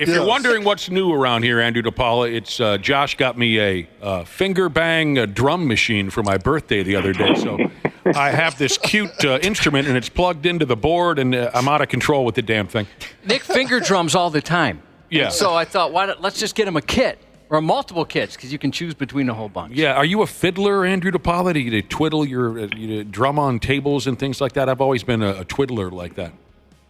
you're wondering what's new around here, Andrew DePaola, it's Josh got me a finger bang drum machine for my birthday the other day. So I have this cute instrument, and it's plugged into the board, and I'm out of control with the damn thing. Nick finger drums all the time. Yeah. So I thought, let's just get him a kit or multiple kits, because you can choose between a whole bunch. Yeah. Are you a fiddler, Andrew DePaola? Do you twiddle you drum on tables and things like that? I've always been a twiddler like that.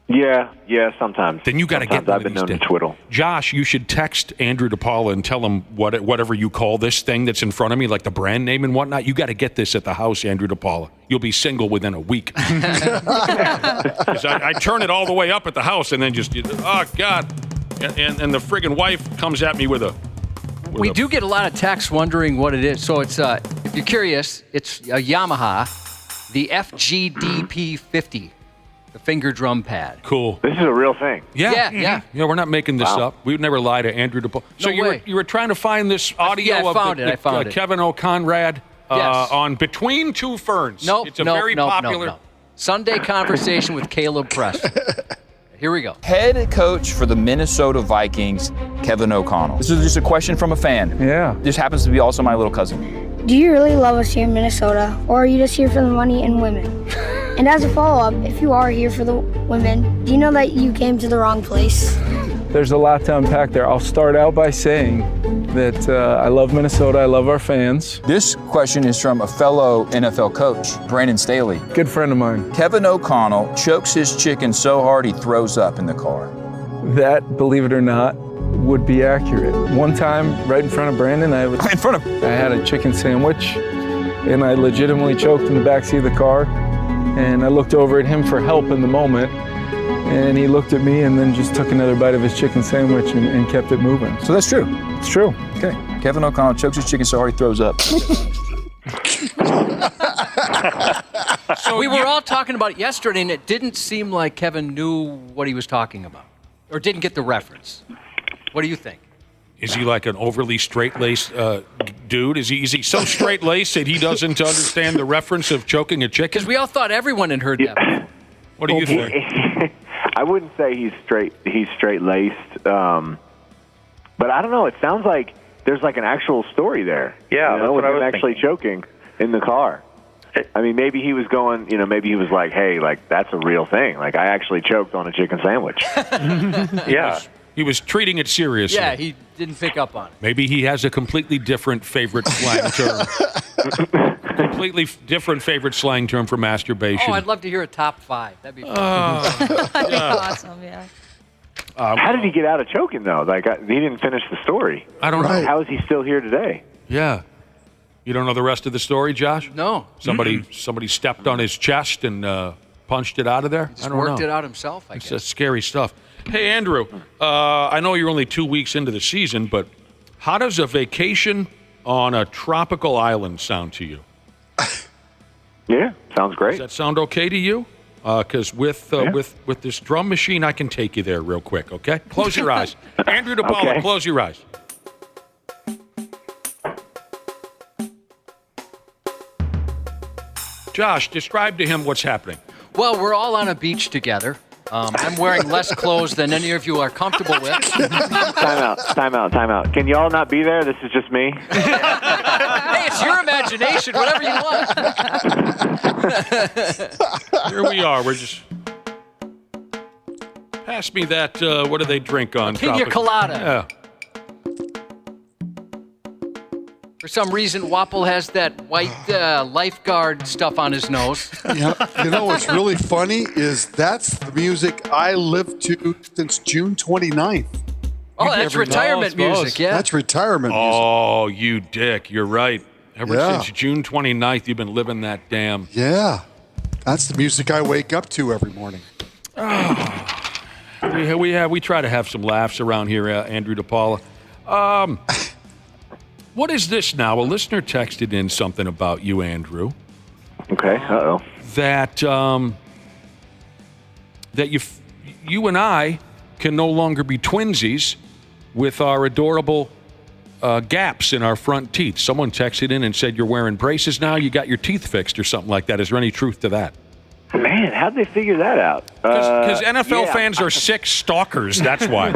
Yeah, sometimes. Then you got to get one I've been known to twiddle. Josh, you should text Andrew DePaola and tell him whatever you call this thing that's in front of me, like the brand name and whatnot. You got to get this at the house, Andrew DePaola. You'll be single within a week. 'Cause I turn it all the way up at the house and then just, oh, God. And the friggin' wife comes at me with a... We do get a lot of texts wondering what it is. So it's, if you're curious, it's a Yamaha, the FGDP50. The finger drum pad. Cool. This is a real thing. Yeah. Yeah, we're not making this up. We would never lie to Andrew DePaola. So you were trying to find this audio I found it. Kevin O'Conrad on Between Two Ferns. Nope. It's a very popular... No. Sunday Conversation with Caleb Presley. Here we go. Head coach for the Minnesota Vikings, Kevin O'Connell. This is just a question from a fan. Yeah. This happens to be also my little cousin. Do you really love us here in Minnesota, or are you just here for the money and women? And as a follow-up, if you are here for the women, do you know that you came to the wrong place? There's a lot to unpack there. I'll start out by saying that I love Minnesota, I love our fans. This question is from a fellow NFL coach, Brandon Staley. Good friend of mine. Kevin O'Connell chokes his chicken so hard he throws up in the car. That, believe it or not, would be accurate. One time, right in front of Brandon, I had a chicken sandwich, and I legitimately choked in the backseat of the car. And I looked over at him for help in the moment, and he looked at me and then just took another bite of his chicken sandwich and kept it moving. So that's true. It's true. Okay. Kevin O'Connell chokes his chicken so hard he throws up. So we were all talking about it yesterday, and it didn't seem like Kevin knew what he was talking about, or didn't get the reference. What do you think? Is he like an overly straight-laced dude? Is he so straight-laced that he doesn't understand the reference of choking a chicken? Because we all thought everyone had heard that before. What do you think? I wouldn't say he's straight-laced, but I don't know. It sounds like there's like an actual story there. Yeah, that's with what I him was actually choking. in the car. I mean, maybe he was going, maybe he was like, hey, like, that's a real thing. Like, I actually choked on a chicken sandwich. Yeah. He was treating it seriously. Yeah, he didn't pick up on it. Maybe he has a completely different favorite slang term. Completely different favorite slang term for masturbation. Oh, I'd love to hear a top 5. That'd be fun. That'd be awesome, yeah. How did he get out of choking, though? Like, he didn't finish the story. I don't know. How is he still here today? Yeah. You don't know the rest of the story, Josh? No. Somebody stepped on his chest and punched it out of there? He just worked it out himself, I guess. It's scary stuff. Hey, Andrew, I know you're only 2 weeks into the season, but how does a vacation on a tropical island sound to you? Yeah, sounds great. Does that sound okay to you? Because with this drum machine, I can take you there real quick, okay? Close your eyes. Andrew DePaola, Okay. Close your eyes. Josh, describe to him what's happening. Well, we're all on a beach together. I'm wearing less clothes than any of you are comfortable with. Time out. Can y'all not be there? This is just me. Hey, it's your imagination, whatever you want. Here we are. We're just... Pass me that, what do they drink on? Pina colada. Yeah. For some reason, Wapple has that white lifeguard stuff on his nose. Yeah. You know what's really funny is that's the music I lived to since June 29th. Oh, that's retirement music, yeah. That's retirement music. Oh, you dick. You're right. Ever since June 29th, you've been living that damn... Yeah. That's the music I wake up to every morning. We try to have some laughs around here, Andrew DePaola. What is this now? A listener texted in something about you, Andrew. Okay. Uh-oh. That you and I can no longer be twinsies with our adorable gaps in our front teeth. Someone texted in and said you're wearing braces now. You got your teeth fixed or something like that. Is there any truth to that? Man, how'd they figure that out? Because NFL fans are sick stalkers. That's why.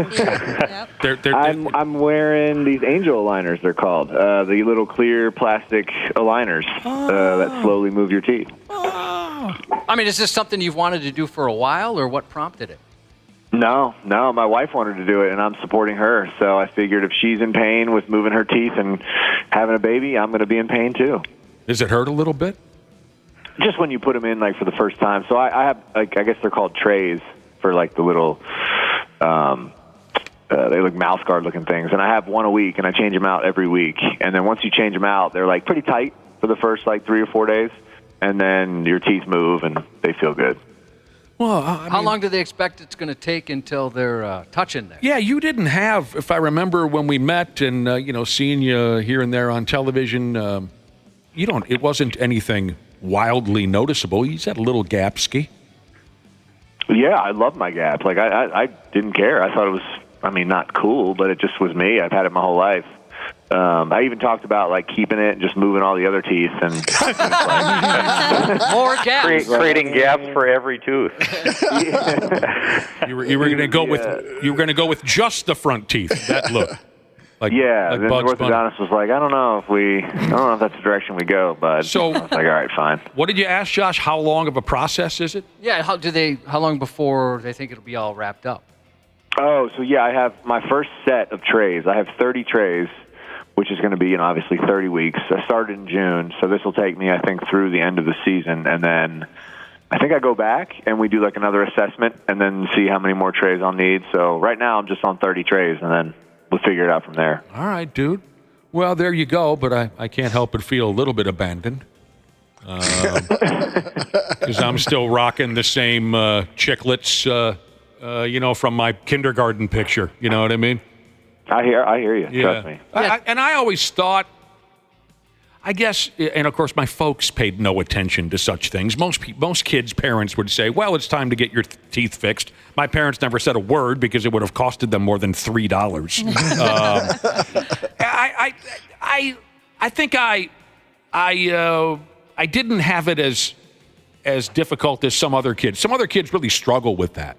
I'm wearing these angel aligners, they're called. The little clear plastic aligners that slowly move your teeth. I mean, is this something you've wanted to do for a while, or what prompted it? No, my wife wanted to do it, and I'm supporting her. So I figured if she's in pain with moving her teeth and having a baby, I'm going to be in pain too. Does it hurt a little bit? Just when you put them in, like, for the first time. So I have, like, I guess they're called trays for, like, the little, they look mouse guard looking things. And I have one a week, and I change them out every week. And then once you change them out, they're, like, pretty tight for the first, like, 3 or 4 days. And then your teeth move, and they feel good. Well, how long do they expect it's going to take until they're touching there? Yeah, you didn't have, if I remember when we met and, seeing you here and there on television, it wasn't anything wildly noticeable. You had a little gap ski. Yeah, I love my gap. Like, I didn't care. I thought it was, not cool, but it just was me. I've had it my whole life. I even talked about, like, keeping it and just moving all the other teeth and more gaps. Creating gaps for every tooth. You were going to go with just the front teeth. That look. Like, then the Bugs Bunny. orthodontist was like, I don't know if that's the direction we go, but so, I was like, all right, fine. What did you ask, Josh? How long of a process is it? Yeah, how long before they think it'll be all wrapped up? Oh, so yeah, I have my first set of trays. I have 30 trays, which is going to be, obviously 30 weeks. I started in June, so this will take me, I think, through the end of the season, and then I think I go back and we do, like, another assessment and then see how many more trays I'll need. So right now I'm just on 30 trays, and then we'll figure it out from there. All right, dude. Well, there you go, but I can't help but feel a little bit abandoned. Because I'm still rocking the same chiclets, from my kindergarten picture. You know what I mean? I hear you. Yeah. Trust me. I always thought, I guess, and of course my folks paid no attention to such things. Most kids' parents would say, well, it's time to get your teeth fixed. My parents never said a word because it would have costed them more than $3. I think I didn't have it as difficult as some other kids. Some other kids really struggle with that,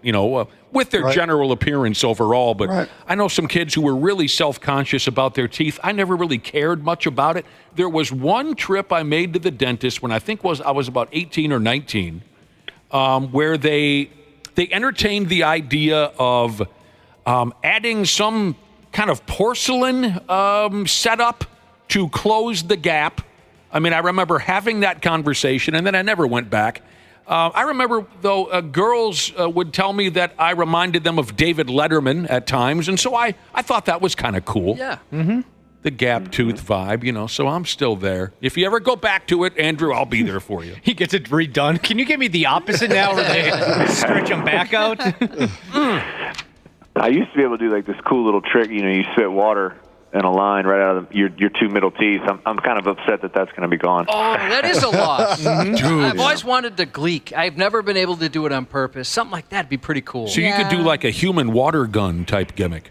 with their general appearance overall. But I know some kids who were really self-conscious about their teeth. I never really cared much about it. There was one trip I made to the dentist when I was about 18 or 19, where they entertained the idea of adding some kind of porcelain setup to close the gap. I mean, I remember having that conversation, and then I never went back. I remember, though, girls would tell me that I reminded them of David Letterman at times, and so I thought that was kind of cool. Yeah. Mm-hmm. The gap tooth vibe, so I'm still there. If you ever go back to it, Andrew, I'll be there for you. He gets it redone. Can you give me the opposite now where they stretch them back out? I used to be able to do like this cool little trick. You spit water in a line right out of your two middle teeth. I'm kind of upset that that's going to be gone. Oh, that is a loss. Dude. I've always wanted to gleek. I've never been able to do it on purpose. Something like that would be pretty cool. So you could do like a human water gun type gimmick.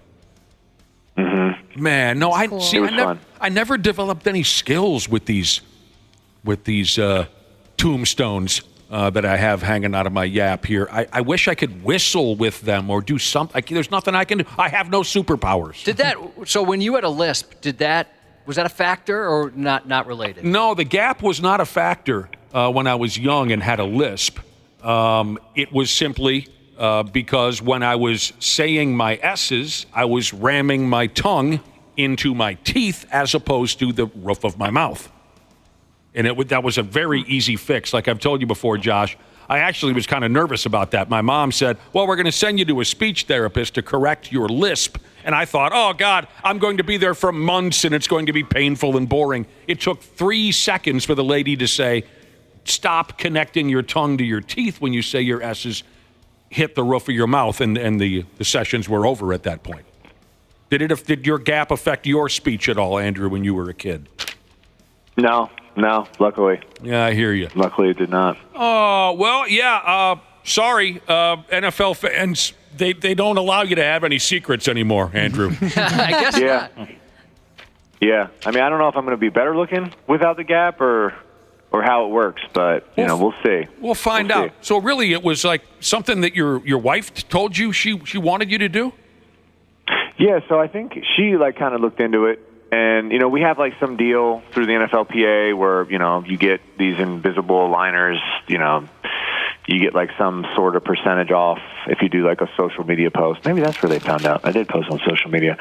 Mm-hmm. Man, no, cool. I never developed any skills with these tombstones that I have hanging out of my yap here. I wish I could whistle with them or do something. There's nothing I can do. I have no superpowers. So when you had a lisp, was that a factor or not related? No, the gap was not a factor when I was young and had a lisp. It was simply because when I was saying my S's, I was ramming my tongue into my teeth as opposed to the roof of my mouth. And that was a very easy fix. Like I've told you before, Josh, I actually was kind of nervous about that. My mom said, well, we're going to send you to a speech therapist to correct your lisp. And I thought, oh, God, I'm going to be there for months and it's going to be painful and boring. It took 3 seconds for the lady to say, stop connecting your tongue to your teeth when you say your S's, hit the roof of your mouth, and the sessions were over at that point. Did your gap affect your speech at all, Andrew, when you were a kid? No, luckily. Yeah, I hear you. Luckily, it did not. Oh, well, yeah, sorry, NFL fans, they don't allow you to have any secrets anymore, Andrew. I guess not. Yeah, I mean, I don't know if I'm going to be better looking without the gap or how it works, but, we'll see. We'll find out. So really, it was like something that your wife told you she wanted you to do? Yeah, so I think she, kind of looked into it. And, we have, some deal through the NFLPA where, you get these invisible aligners, you get, some sort of percentage off if you do, a social media post. Maybe that's where they found out. I did post on social media.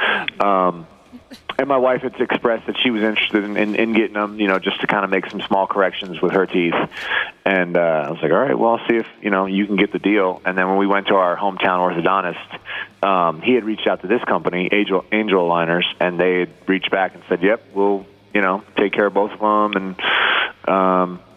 And my wife had expressed that she was interested in getting them, just to kind of make some small corrections with her teeth. And I was like, all right, well, I'll see if, you can get the deal. And then when we went to our hometown orthodontist, he had reached out to this company, Angel Aligners, and they had reached back and said, yep, we'll, take care of both of them. And,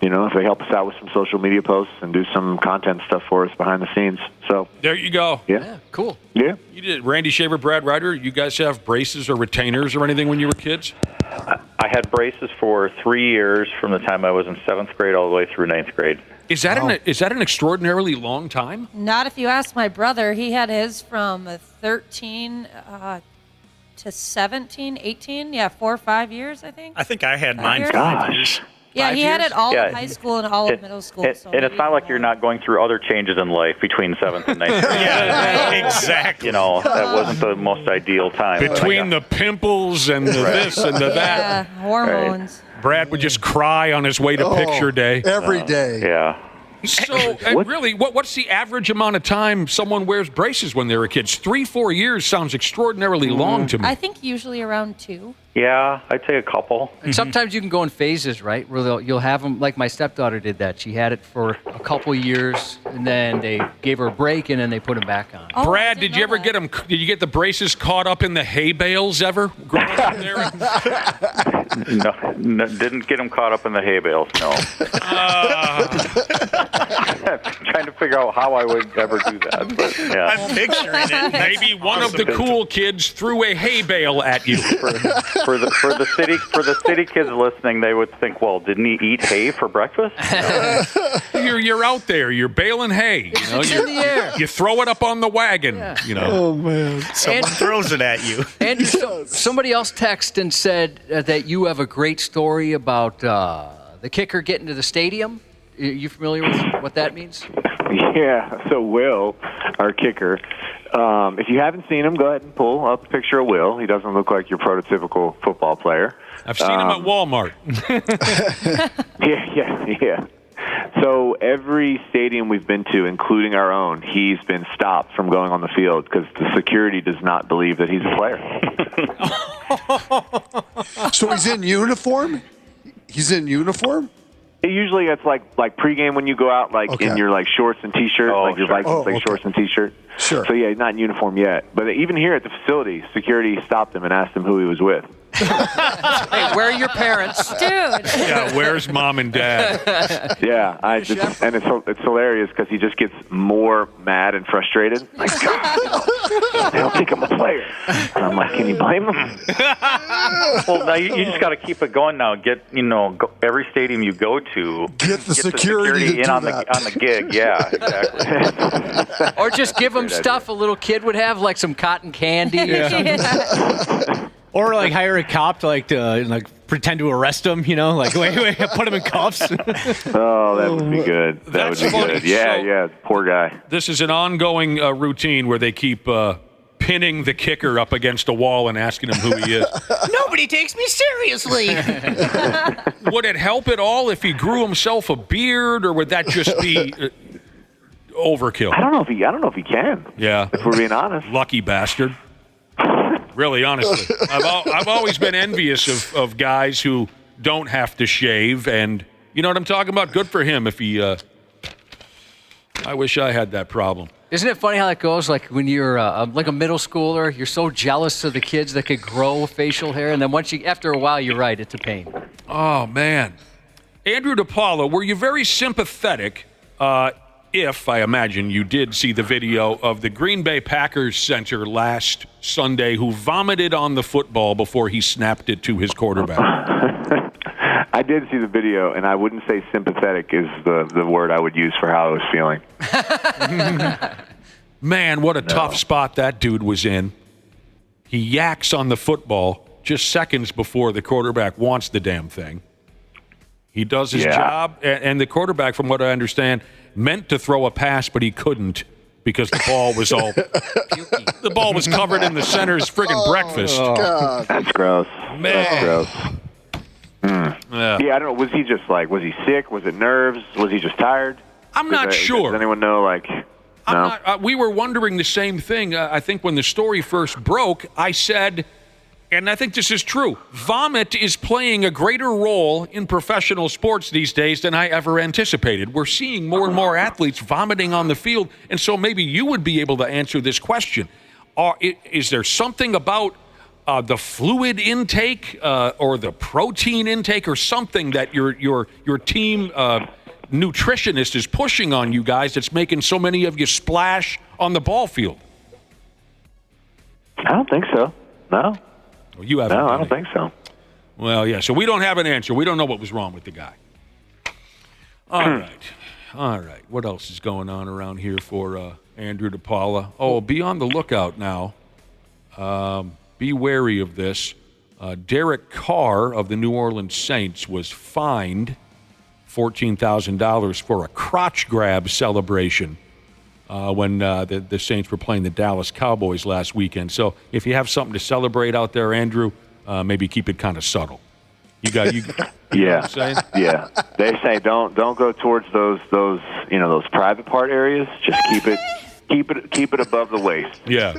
if they help us out with some social media posts and do some content stuff for us behind the scenes. So there you go. Yeah, cool. Yeah. You did. Randy Shaver, Brad Ryder, you guys have braces or retainers or anything when you were kids? I had braces for 3 years from the time I was in 7th grade all the way through 9th grade. Is that an extraordinarily long time? Not if you ask my brother. He had his from 13 to 17, 18. Yeah, 4 or 5 years, I think. I think I had mine for 5 years. Yeah, he had it all of high school and all of middle school. And it's not like you're not going through other changes in life between 7th and 9th grade. Yeah, exactly. That wasn't the most ideal time. Between the pimples and the this and the that. Yeah, hormones. Right. Brad would just cry on his way to picture day. Every day. Yeah. So, really, what's the average amount of time someone wears braces when they're a kid? 3-4 years sounds extraordinarily long to me. I think usually around 2. Yeah, I'd say a couple. And sometimes you can go in phases, right? Where you'll have them, like my stepdaughter did that. She had it for a couple years, and then they gave her a break, and then they put them back on. Oh, Brad, did you ever get them? Did you get the braces caught up in the hay bales ever? Growing up there? No, didn't get them caught up in the hay bales. No. Trying to figure out how I would ever do that. But, yeah. I'm picturing it. Maybe one of the cool kids threw a hay bale at you. For the city kids listening, they would think, well, didn't he eat hay for breakfast? No. You're out there. You're baling hay. It's in the air. You throw it up on the wagon. Yeah. Oh, man. Someone throws it at you. And somebody else texted and said that you have a great story about the kicker getting to the stadium. you familiar with what that means? Yeah, so Will, our kicker, if you haven't seen him, go ahead and pull up a picture of Will. He doesn't look like your prototypical football player. I've seen him at Walmart. Yeah. So every stadium we've been to, including our own, he's been stopped from going on the field because the security does not believe that he's a player. So he's in uniform? He's in uniform? Usually it's like pregame when you go out, in your shorts and t-shirt, your Vikings shorts and t-shirt. Sure. So yeah, he's not in uniform yet. But even here at the facility, security stopped him and asked him who he was with. Hey, where are your parents? Dude. Yeah, where's mom and dad? Yeah, it's hilarious because he just gets more mad and frustrated. Like, God, they don't think I'm a player. And I'm like, can you blame them? Well, now you just got to keep it going now. Get every stadium you go to. Get the security in on the gig. Yeah, exactly. Or just give them stuff a little kid would have, like some cotton candy or something. Or hire a cop to pretend to arrest him, wait, put him in cuffs. Oh, that would be good. That would be good. Yeah, poor guy. This is an ongoing routine where they keep pinning the kicker up against a wall and asking him who he is. Nobody takes me seriously. Would it help at all if he grew himself a beard, or would that just be overkill? I don't know if he can. Yeah, if we're being honest. Lucky bastard. Really, honestly, I've always been envious of guys who don't have to shave, and you know what I'm talking about. Good for him if he. I wish I had that problem. Isn't it funny how that goes? Like when you're like a middle schooler, you're so jealous of the kids that could grow facial hair, and then after a while, you're right, it's a pain. Oh man, Andrew DePaola, were you very sympathetic? If, I imagine, you did see the video of the Green Bay Packers center last Sunday who vomited on the football before he snapped it to his quarterback. I did see the video, and I wouldn't say sympathetic is the word I would use for how I was feeling. Man, what a tough spot that dude was in. He yaks on the football just seconds before the quarterback wants the damn thing. He does his job, and the quarterback, from what I understand, meant to throw a pass, but he couldn't because the ball was all the ball was covered in the center's friggin' breakfast. God. That's gross. Man. That's gross. Yeah, I don't know. Was he just was he sick? Was it nerves? Was he just tired? I'm not sure. Does anyone know? No? We were wondering the same thing. I think when the story first broke, I said, and I think this is true, vomit is playing a greater role in professional sports these days than I ever anticipated. We're seeing more and more athletes vomiting on the field, and so maybe you would be able to answer this question. Is there something about the fluid intake or the protein intake or something that your team nutritionist is pushing on you guys that's making so many of you splash on the ball field? I don't think so. No. You haven't. No, I don't think so. Well, yeah. So we don't have an answer. We don't know what was wrong with the guy. All right. What else is going on around here for Andrew DePaola? Oh, be on the lookout now. Be wary of this. Derek Carr of the New Orleans Saints was fined $14,000 for a crotch grab celebration when the Saints were playing the Dallas Cowboys last weekend. So if you have something to celebrate out there, Andrew, maybe keep it kind of subtle. You know what I'm saying? Yeah. They say don't go towards those private part areas. Just keep it above the waist. Yeah.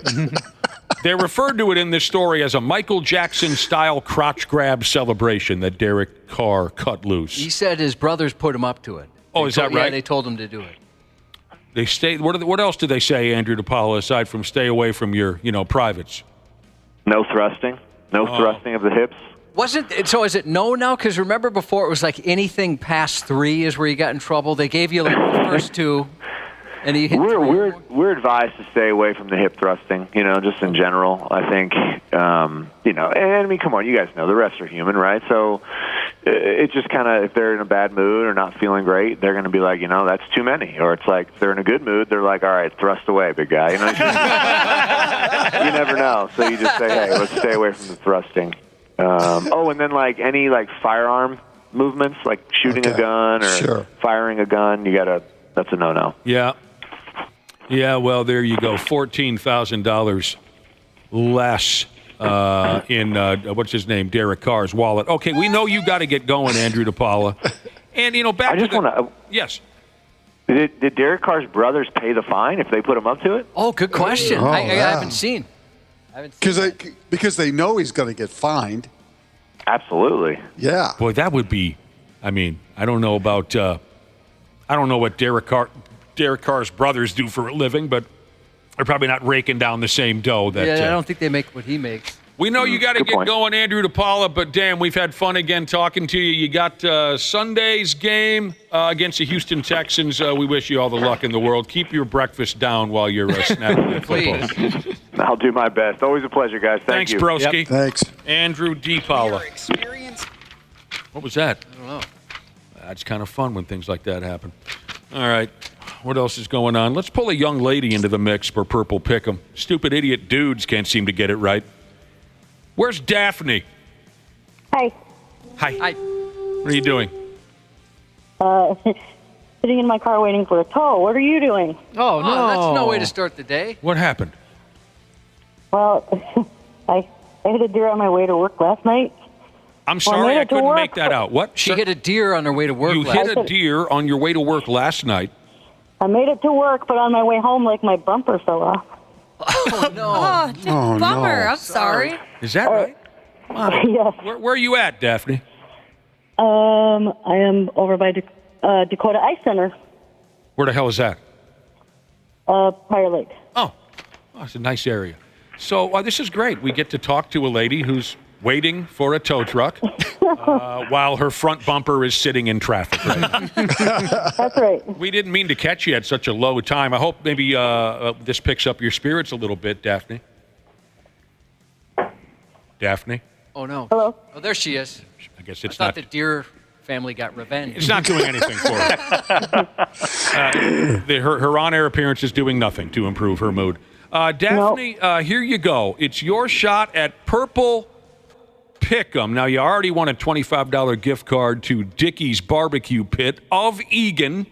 They referred to it in this story as a Michael Jackson-style crotch grab celebration that Derek Carr cut loose. He said his brothers put him up to it. Is that right? Yeah, they told him to do it. They stay. What else do they say, Andrew DePaola, aside from stay away from your, privates? No thrusting. No thrusting of the hips. So is it no now? Because remember before it was like anything past 3 is where you got in trouble. They gave you the first 2. And we're advised to stay away from the hip thrusting, just in general. I think, and I mean, come on, you guys know the refs are human, right? So it's just kind of, if they're in a bad mood or not feeling great, they're going to be like, that's too many. Or it's like, if they're in a good mood, they're like, all right, thrust away, big guy. You never know. So you just say, hey, let's stay away from the thrusting. And then any firearm movements like shooting a gun or firing a gun. That's a no-no. Yeah. Yeah, well, there you go. $14,000 less in, what's his name, Derek Carr's wallet. Okay, we know you got to get going, Andrew DePaola. And, back to the... Yes. Did Derek Carr's brothers pay the fine if they put him up to it? Oh, good question. I haven't seen. Because they know he's going to get fined. Absolutely. Yeah. Boy, that would be... I don't know about... I don't know what Derek Carr's brothers do for a living, but they're probably not raking down the same dough. That I don't think they make what he makes. We know you got to get going, Andrew DePaola, but damn, we've had fun again talking to you. You got Sunday's game against the Houston Texans. We wish you all the luck in the world. Keep your breakfast down while you're snapping that football. I'll do my best. Always a pleasure, guys. Thanks, you. broski. Yep. Thanks. Andrew DePaola. What was that? I don't know. That's kind of fun when things like that happen. All right. What else is going on? Let's pull a young lady into the mix for Purple Pick'em. Stupid idiot dudes can't seem to get it right. Where's Daphne? Hi. Hi. What are you doing? Sitting in my car waiting for a tow. What are you doing? Oh, no. That's no way to start the day. What happened? Well, I hit a deer on my way to work last night. I'm sorry, I couldn't make that out. What? She hit a deer on her way to work You hit a deer on your way to work last night. I made it to work, but on my way home, my bumper fell off. Oh, no. Oh, bummer. I'm sorry. Is that right? Yes. Where are you at, Daphne? I am over by Dakota Ice Center, Where the hell is that? Prior Lake. Oh, it's a nice area. So this is great. We get to talk to a lady who's waiting for a tow truck while her front bumper is sitting in traffic. Right? That's right. We didn't mean to catch you at such a low time. I hope maybe this picks up your spirits a little bit, Daphne. Daphne? Oh, no. Hello? Oh, there she is. I guess it's I not. thought the deer family got revenge. It's not doing anything for her. Her on-air appearance is doing nothing to improve her mood. Daphne, here you go. It's your shot at Purple Pick'em. Now, you already won a $25 gift card to Dickie's Barbecue Pit of Eagan.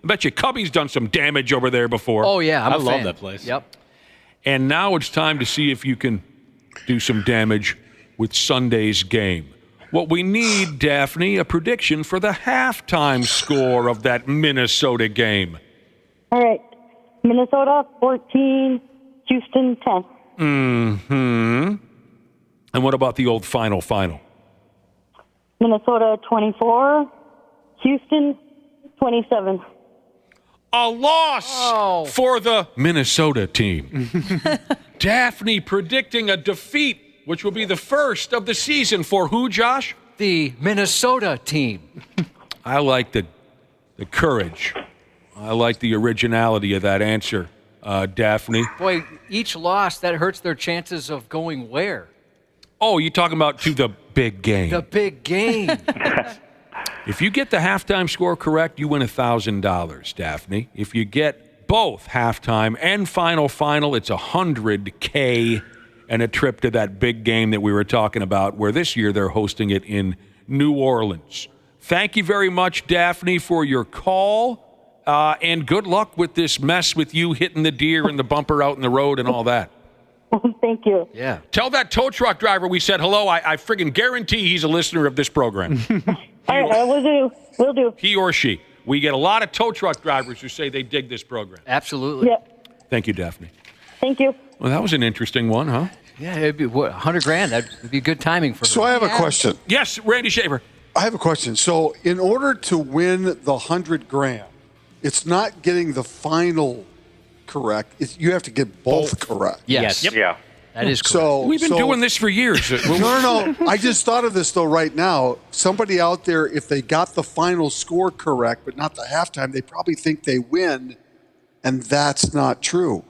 I bet you Cubby's done some damage over there before. Oh, yeah. I love that place. Yep. And now it's time to see if you can do some damage with Sunday's game. What we need, Daphne, a prediction for the halftime score of that Minnesota game. All right. Minnesota 14, Houston 10. Mm-hmm. And what about the old final? Minnesota 24, Houston 27. A loss for the Minnesota team. Daphne predicting a defeat, which will be the first of the season for who, Josh? The Minnesota team. I like the courage. I like the originality of that answer, Daphne. Boy, each loss, that hurts their chances of going where? Oh, you're talking about to the big game. The big game. If you get the halftime score correct, you win $1,000, Daphne. If you get both halftime and final, it's $100K and a trip to that big game that we were talking about, where this year they're hosting it in New Orleans. Thank you very much, Daphne, for your call, and good luck with this mess with you hitting the deer and the bumper out in the road and all that. Thank you. Yeah. Tell that tow truck driver we said hello. I friggin' guarantee he's a listener of this program. All right, I will do. Will do. He or she. We get a lot of tow truck drivers who say they dig this program. Absolutely. Yep. Thank you, Daphne. Thank you. Well, that was an interesting one, huh? Yeah, it'd be $100,000. That'd be good timing for her. So I have a question. Yes, Randy Shaver. I have a question. So in order to win the $100,000, it's not getting the final correct. You have to get both correct. Yes. Yep. Yeah. That is correct. So we've been doing this for years. No. I just thought of this though right now. Somebody out there, if they got the final score correct, but not the halftime, they probably think they win, and that's not true.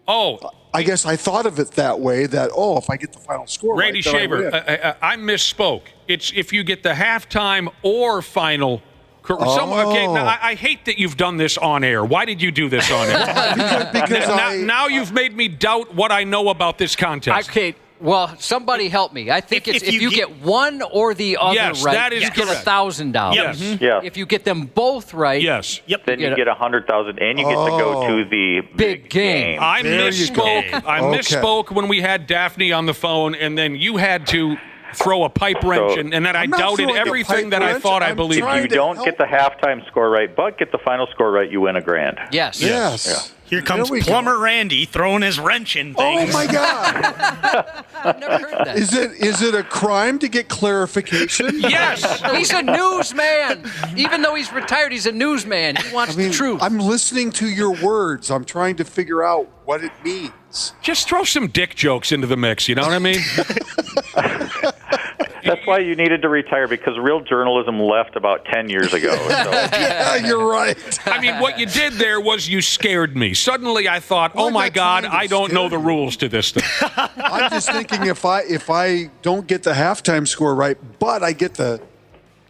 Oh. I guess I thought of it that way, that, if I get the final score Randy right, then I Shaver, win. I misspoke. It's if you get the halftime or final. Okay, now, I hate that you've done this on air. Why did you do this on air? because now you've made me doubt what I know about this contest. Okay, Well, somebody help me. I think if you get one or the other right, that is you get correct. $1,000. Yes. Yes. If you get them both right, then you get 100,000, and you get to go to the big game. I misspoke. I Okay. misspoke when we had Daphne on the phone, and then you had to throw a pipe wrench, and then I doubted everything that I thought I believed. If you don't get the halftime score right, but get the final score right, you win $1,000. Yes. Yeah. Here comes Plumber Randy throwing his wrench in things. Oh my God! I've never heard that. Is it a crime to get clarification? Yes. He's a newsman. Even though he's retired, he's a newsman. He wants the truth. I'm listening to your words. I'm trying to figure out what it means. Just throw some dick jokes into the mix, you know what I mean? That's why you needed to retire, because real journalism left about 10 years ago. So. Yeah, you're right. I mean, what you did there was you scared me. Suddenly I thought, oh my God, I don't know the rules to this thing. I'm just thinking if I don't get the halftime score right, but I get the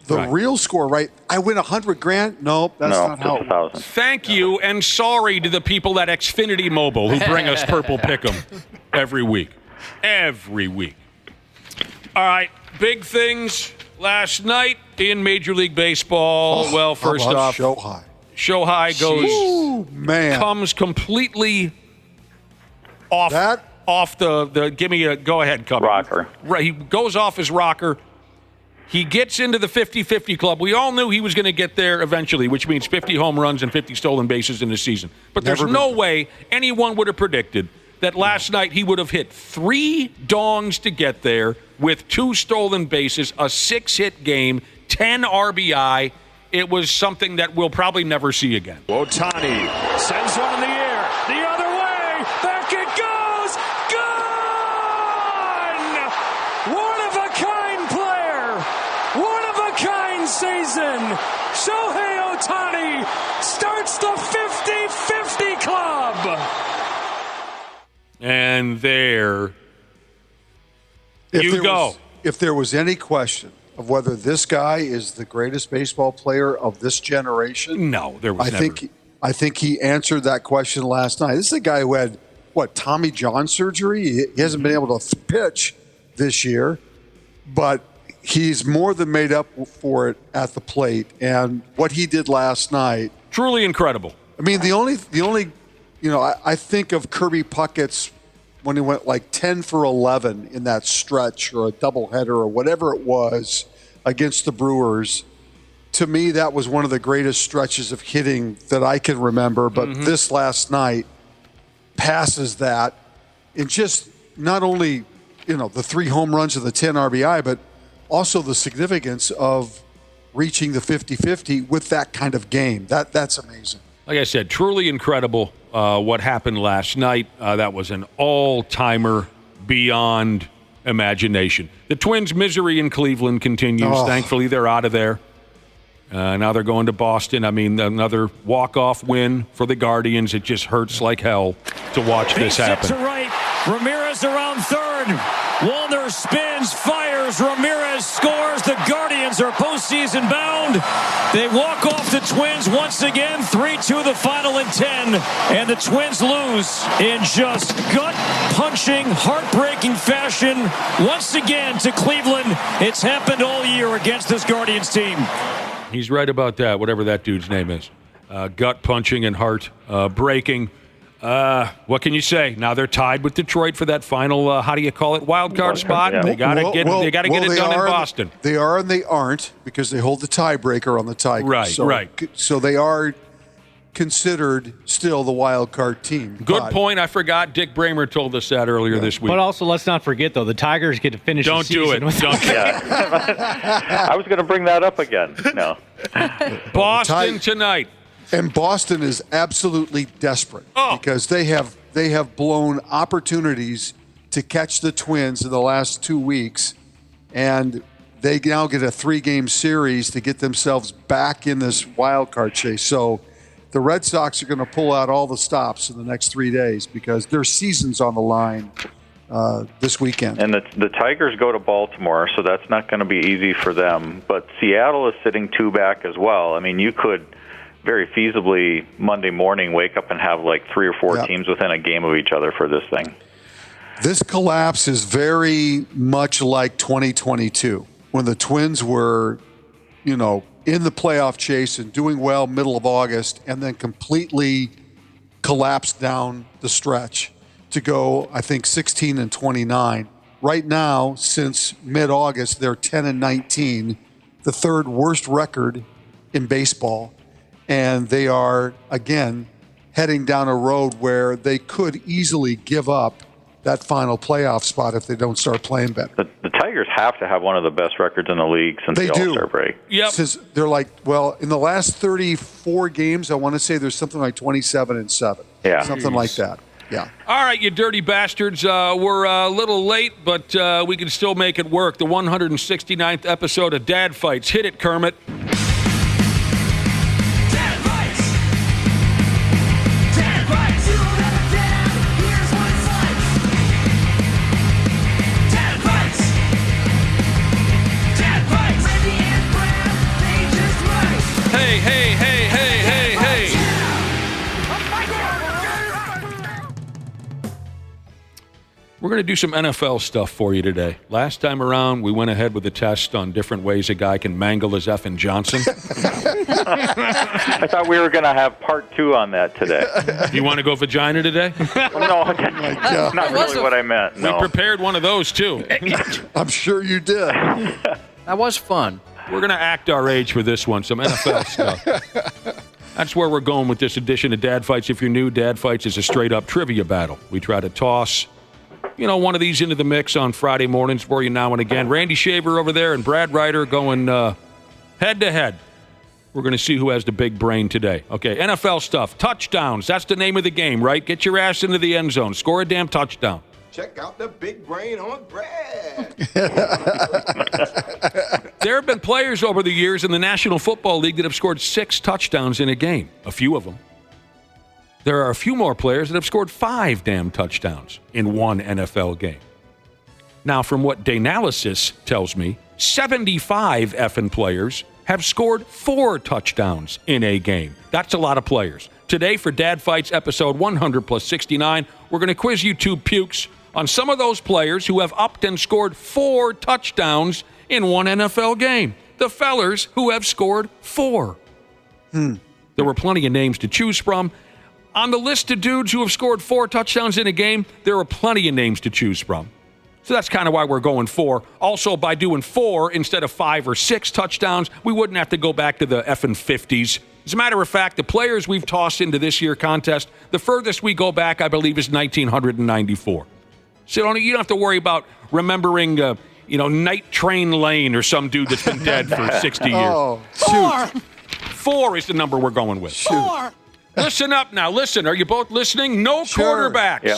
real score right, I win $100,000. Nope, that's not how it works. Thank you, and sorry to the people at Xfinity Mobile who bring us Purple Pick'em every week. Every week. All right, big things last night in Major League Baseball. Well, first off, Shohei goes, comes completely off the give me a go ahead, Cubby. Rocker. Right, he goes off his rocker. He gets into the 50-50 club. We all knew he was going to get there eventually, which means 50 home runs and 50 stolen bases in the season. But there's no way anyone would have predicted that last night he would have hit 3 dongs to get there with 2 stolen bases, a 6-hit game, 10 RBI. It was something that we'll probably never see again. Ohtani sends one in the air. The other way. Back it goes. Gone! One-of-a-kind player. One-of-a-kind season. Shohei Ohtani starts the 50-50 club. And there you go. If there was any question of whether this guy is the greatest baseball player of this generation, no, there was never. I think he answered that question last night. This is a guy who had Tommy John surgery. He hasn't been able to pitch this year, but he's more than made up for it at the plate. And what he did last night, truly incredible. I mean, the only I think of Kirby Puckett's when he went like 10 for 11 in that stretch or a doubleheader or whatever it was against the Brewers. To me, that was one of the greatest stretches of hitting that I can remember. But this last night passes that. And just not only, the 3 home runs and the 10 RBI, but also the significance of reaching the 50-50 with that kind of game. That's amazing. Like I said, truly incredible what happened last night. That was an all-timer beyond imagination. The Twins' misery in Cleveland continues. Thankfully, they're out of there. Now they're going to Boston. I mean, another walk-off win for the Guardians. It just hurts like hell to watch this happen. To right. Ramirez around third. Wallner spins, fires. Ramirez scores. The Guardians are postseason bound. They walk off the Twins once again. 3-2 the final in 10. And the Twins lose in just gut-punching, heartbreaking fashion. Once again to Cleveland. It's happened all year against this Guardians team. He's right about that, whatever that dude's name is. Gut-punching and heart-breaking. What can you say? Now they're tied with Detroit for that final, how do you call it, wild card spot. Yeah. They got to get it done in Boston. They are and they aren't because they hold the tiebreaker on the Tigers. Right, right. So they are considered still the wild card team. Good point. I forgot. Dick Bramer told us that earlier this week. But also, let's not forget, though, the Tigers get to finish the season. Don't do it. Don't. I was going to bring that up again. No. Boston tonight. And Boston is absolutely desperate because they have blown opportunities to catch the Twins in the last 2 weeks, and they now get a 3-game series to get themselves back in this wild card chase. So the Red Sox are going to pull out all the stops in the next 3 days because their season's on the line this weekend. And the Tigers go to Baltimore, so that's not going to be easy for them. But Seattle is sitting 2 back as well. I mean, you could very feasibly Monday morning wake up and have like 3 or 4 teams within a game of each other for this thing. This collapse is very much like 2022 when the Twins were, in the playoff chase and doing well middle of August and then completely collapsed down the stretch to go, I think, 16-29. Right now, since mid-August, they're 10-19, the third worst record in baseball. And they are, again, heading down a road where they could easily give up that final playoff spot if they don't start playing better. The Tigers have to have one of the best records in the league since the All-Star break. Yep. They're like, in the last 34 games, I want to say there's something like 27-7. Yeah. Something like that. Yeah. All right, you dirty bastards. We're a little late, but we can still make it work. The 169th episode of Dad Fights. Hit it, Kermit. We're going to do some NFL stuff for you today. Last time around, we went ahead with a test on different ways a guy can mangle his effing Johnson. I thought we were going to have part 2 on that today. You want to go vagina today? No, that's not really what I meant. No. We prepared one of those, too. I'm sure you did. That was fun. We're going to act our age for this one, some NFL stuff. That's where we're going with this edition of Dad Fights. If you're new, Dad Fights is a straight-up trivia battle. We try to toss one of these into the mix on Friday mornings for you now and again. Randy Shaver over there and Brad Ryder going head-to-head. We're going to see who has the big brain today. Okay, NFL stuff. Touchdowns. That's the name of the game, right? Get your ass into the end zone. Score a damn touchdown. Check out the big brain on Brad. There have been players over the years in the National Football League that have scored 6 touchdowns in a game. A few of them. There are a few more players that have scored 5 damn touchdowns in one NFL game. Now, from what Danalysis tells me, 75 effing players have scored 4 touchdowns in a game. That's a lot of players. Today, for Dad Fights episode 100 plus 69, we're going to quiz you 2 pukes on some of those players who have upped and scored 4 touchdowns in one NFL game. The fellers who have scored 4. There were plenty of names to choose from. On the list of dudes who have scored 4 touchdowns in a game, there are plenty of names to choose from. So that's kind of why we're going 4. Also, by doing 4 instead of 5 or 6 touchdowns, we wouldn't have to go back to the effing 50s. As a matter of fact, the players we've tossed into this year's contest, the furthest we go back, I believe, is 1994. So you don't have to worry about remembering, Night Train Lane or some dude that's been dead for 60 years. Oh, shoot. 4 is the number we're going with. 4. Listen up now. Listen, are you both listening? No quarterbacks. Yep.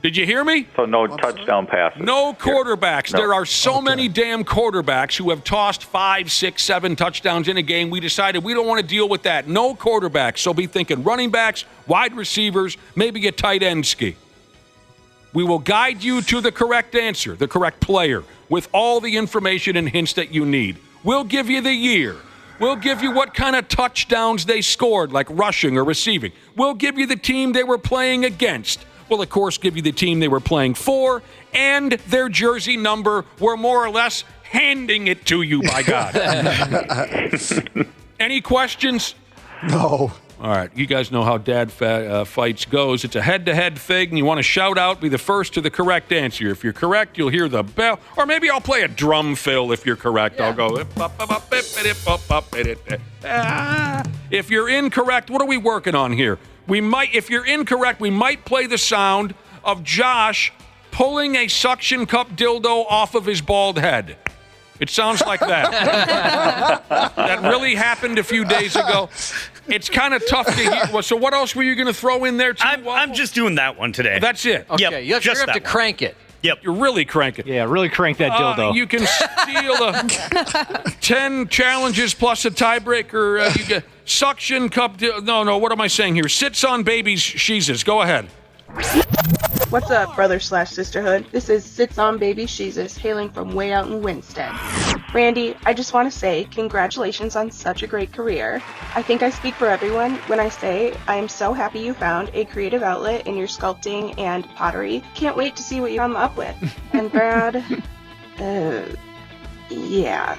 Did you hear me? So no touchdown passes. No quarterbacks. No. There are so many damn quarterbacks who have tossed 5, 6, 7 touchdowns in a game. We decided we don't want to deal with that. No quarterbacks. So be thinking running backs, wide receivers, maybe a tight end ski. We will guide you to the correct answer, the correct player, with all the information and hints that you need. We'll give you the year. We'll give you what kind of touchdowns they scored, like rushing or receiving. We'll give you the team they were playing against. We'll, of course, give you the team they were playing for and their jersey number. We're more or less handing it to you, by God. Any questions? No. All right, you guys know how Dad Fights goes. It's a head-to-head thing, and you want to shout out, be the first to the correct answer. If you're correct, you'll hear the bell. Or maybe I'll play a drum fill if you're correct. Yeah. I'll go. If you're incorrect, what are we working on here? If you're incorrect, we might play the sound of Josh pulling a suction cup dildo off of his bald head. It sounds like that. That really happened a few days ago. It's kind of tough to hear. So what else were you going to throw in there, too? I'm just doing that one today. That's it. Okay, you have to crank it. Yep. You're really cranking. Yeah, really crank that dildo. You can steal 10 challenges plus a tiebreaker. You get suction cup. No, what am I saying here? Sits on babies' sheezes. Go ahead. What's up, brother/sisterhood? This is Sits on Baby Sheezus, hailing from way out in Winstead. Randy, I just want to say congratulations on such a great career. I think I speak for everyone when I say I am so happy you found a creative outlet in your sculpting and pottery. Can't wait to see what you come up with. And Brad, yeah.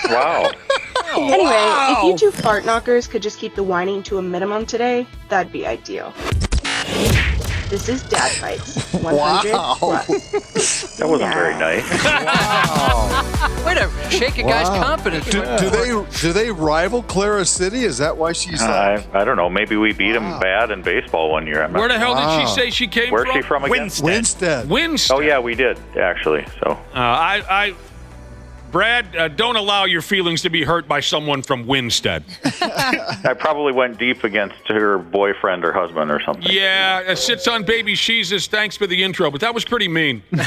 Wow. Anyway, if you two fart knockers could just keep the whining to a minimum today, that'd be ideal. This is Dad Fights. 100 plus. That wasn't very nice. Wow. Way to shake a guy's confidence. Do they rival Clara City? Is that why she's I don't know. Maybe we beat them bad in baseball one year. Where the hell did she say she came from? Where's she from again? Winstead. Oh, yeah, we did, actually. So Brad, don't allow your feelings to be hurt by someone from Winstead. I probably went deep against her boyfriend or husband or something. Yeah, Sits on Baby Sheezus. Thanks for the intro, but that was pretty mean. We're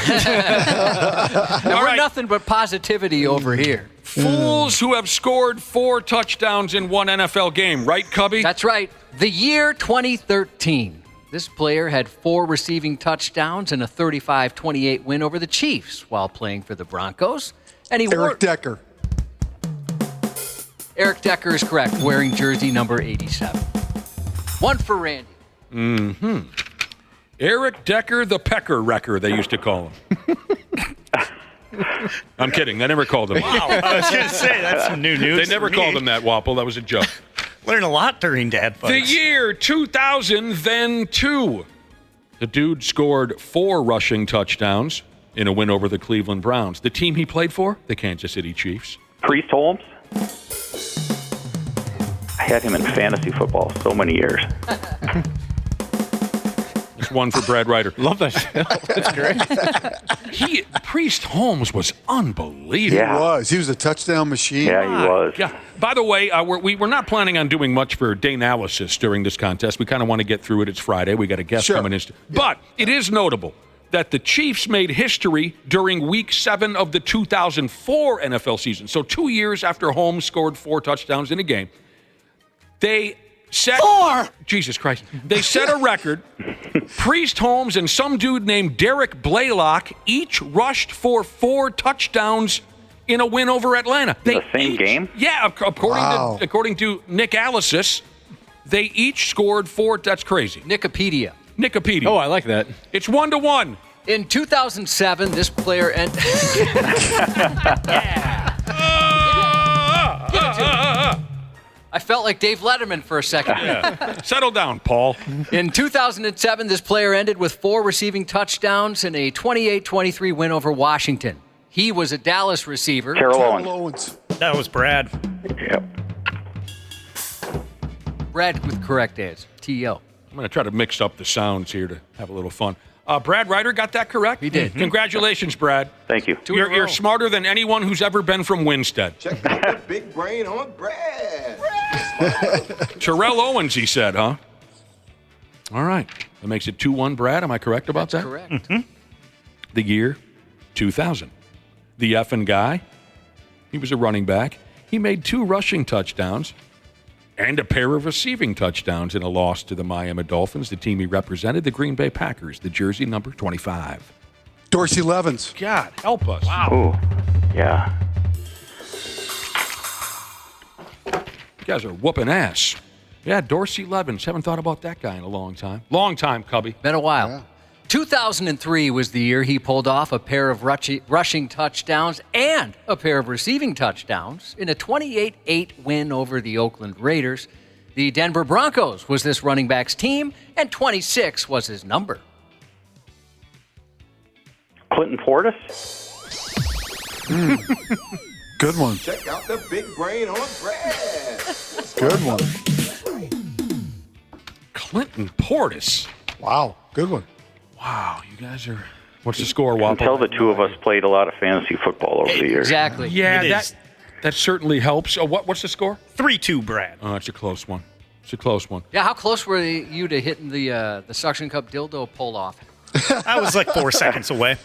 nothing but positivity over here. Fools who have scored 4 touchdowns in one NFL game, right, Cubby? That's right. The year 2013. This player had 4 receiving touchdowns and a 35-28 win over the Chiefs while playing for the Broncos. And Eric Decker. Eric Decker is correct, wearing jersey number 87. 1 for Randy. Mm-hmm. Eric Decker, the Pecker Wrecker, they used to call him. I'm kidding. They never called him. Wow, I was going to say, that's some new news. They never called him that, Wapple. That was a joke. Learn a lot during Dad Fights. The year 2000, then 2. The dude scored 4 rushing touchdowns in a win over the Cleveland Browns. The team he played for, the Kansas City Chiefs. Priest Holmes? I had him in fantasy football so many years. That's 1 for Brad Ryder. Love that show. That's great. Priest Holmes was unbelievable. He was. He was a touchdown machine. Yeah, he was. Yeah. By the way, we're not planning on doing much for Danalysis during this contest. We kind of want to get through it. It's Friday. We got a guest coming in. But it is notable that the Chiefs made history during Week 7 of the 2004 NFL season. So 2 years after Holmes scored 4 touchdowns in a game, they set 4. Jesus Christ. They set a record. Priest Holmes and some dude named Derek Blaylock each rushed for 4 touchdowns in a win over Atlanta. The same game? Yeah, according to Nick Alisis, they each scored 4. That's crazy. Nicopedia. Oh, I like that. It's 1-1. In 2007, this player I felt like Dave Letterman for a second. Yeah. Settle down, Paul. In 2007, this player ended with 4 receiving touchdowns and a 28-23 win over Washington. He was a Dallas receiver. Terrell Owens. That was Brad. Yep. Brad with correct answer. T.O. I'm going to try to mix up the sounds here to have a little fun. Brad Ryder got that correct? He did. Congratulations, Brad. Thank you. You're smarter than anyone who's ever been from Winstead. Check out the big brain on Brad. Terrell Owens, he said, huh? All right. That makes it 2-1, Brad. Am I correct about that? Correct. Mm-hmm. The year 2000. The effing guy, he was a running back. He made 2 rushing touchdowns and a pair of receiving touchdowns in a loss to the Miami Dolphins, the team he represented, the Green Bay Packers, the jersey number 25. Dorsey Levens. God, help us. Wow. Ooh, yeah. You guys are whooping ass. Yeah, Dorsey Levens. Haven't thought about that guy in a long time. Long time, Cubby. Been a while. Yeah. 2003 was the year he pulled off a pair of rushing touchdowns and a pair of receiving touchdowns in a 28-8 win over the Oakland Raiders. The Denver Broncos was this running back's team, and 26 was his number. Clinton Portis? Good one. Check out the big brain on Brad. Good one. Clinton Portis. Wow. Good one. Wow, you guys are... What's the score, Wapple? Until the two of us played a lot of fantasy football over the years. Exactly. Yeah, that certainly helps. Oh, what's the score? 3-2, Brad. Oh, it's a close one. It's a close one. Yeah, how close were you to hitting the suction cup dildo pull off? I was like 4 seconds away.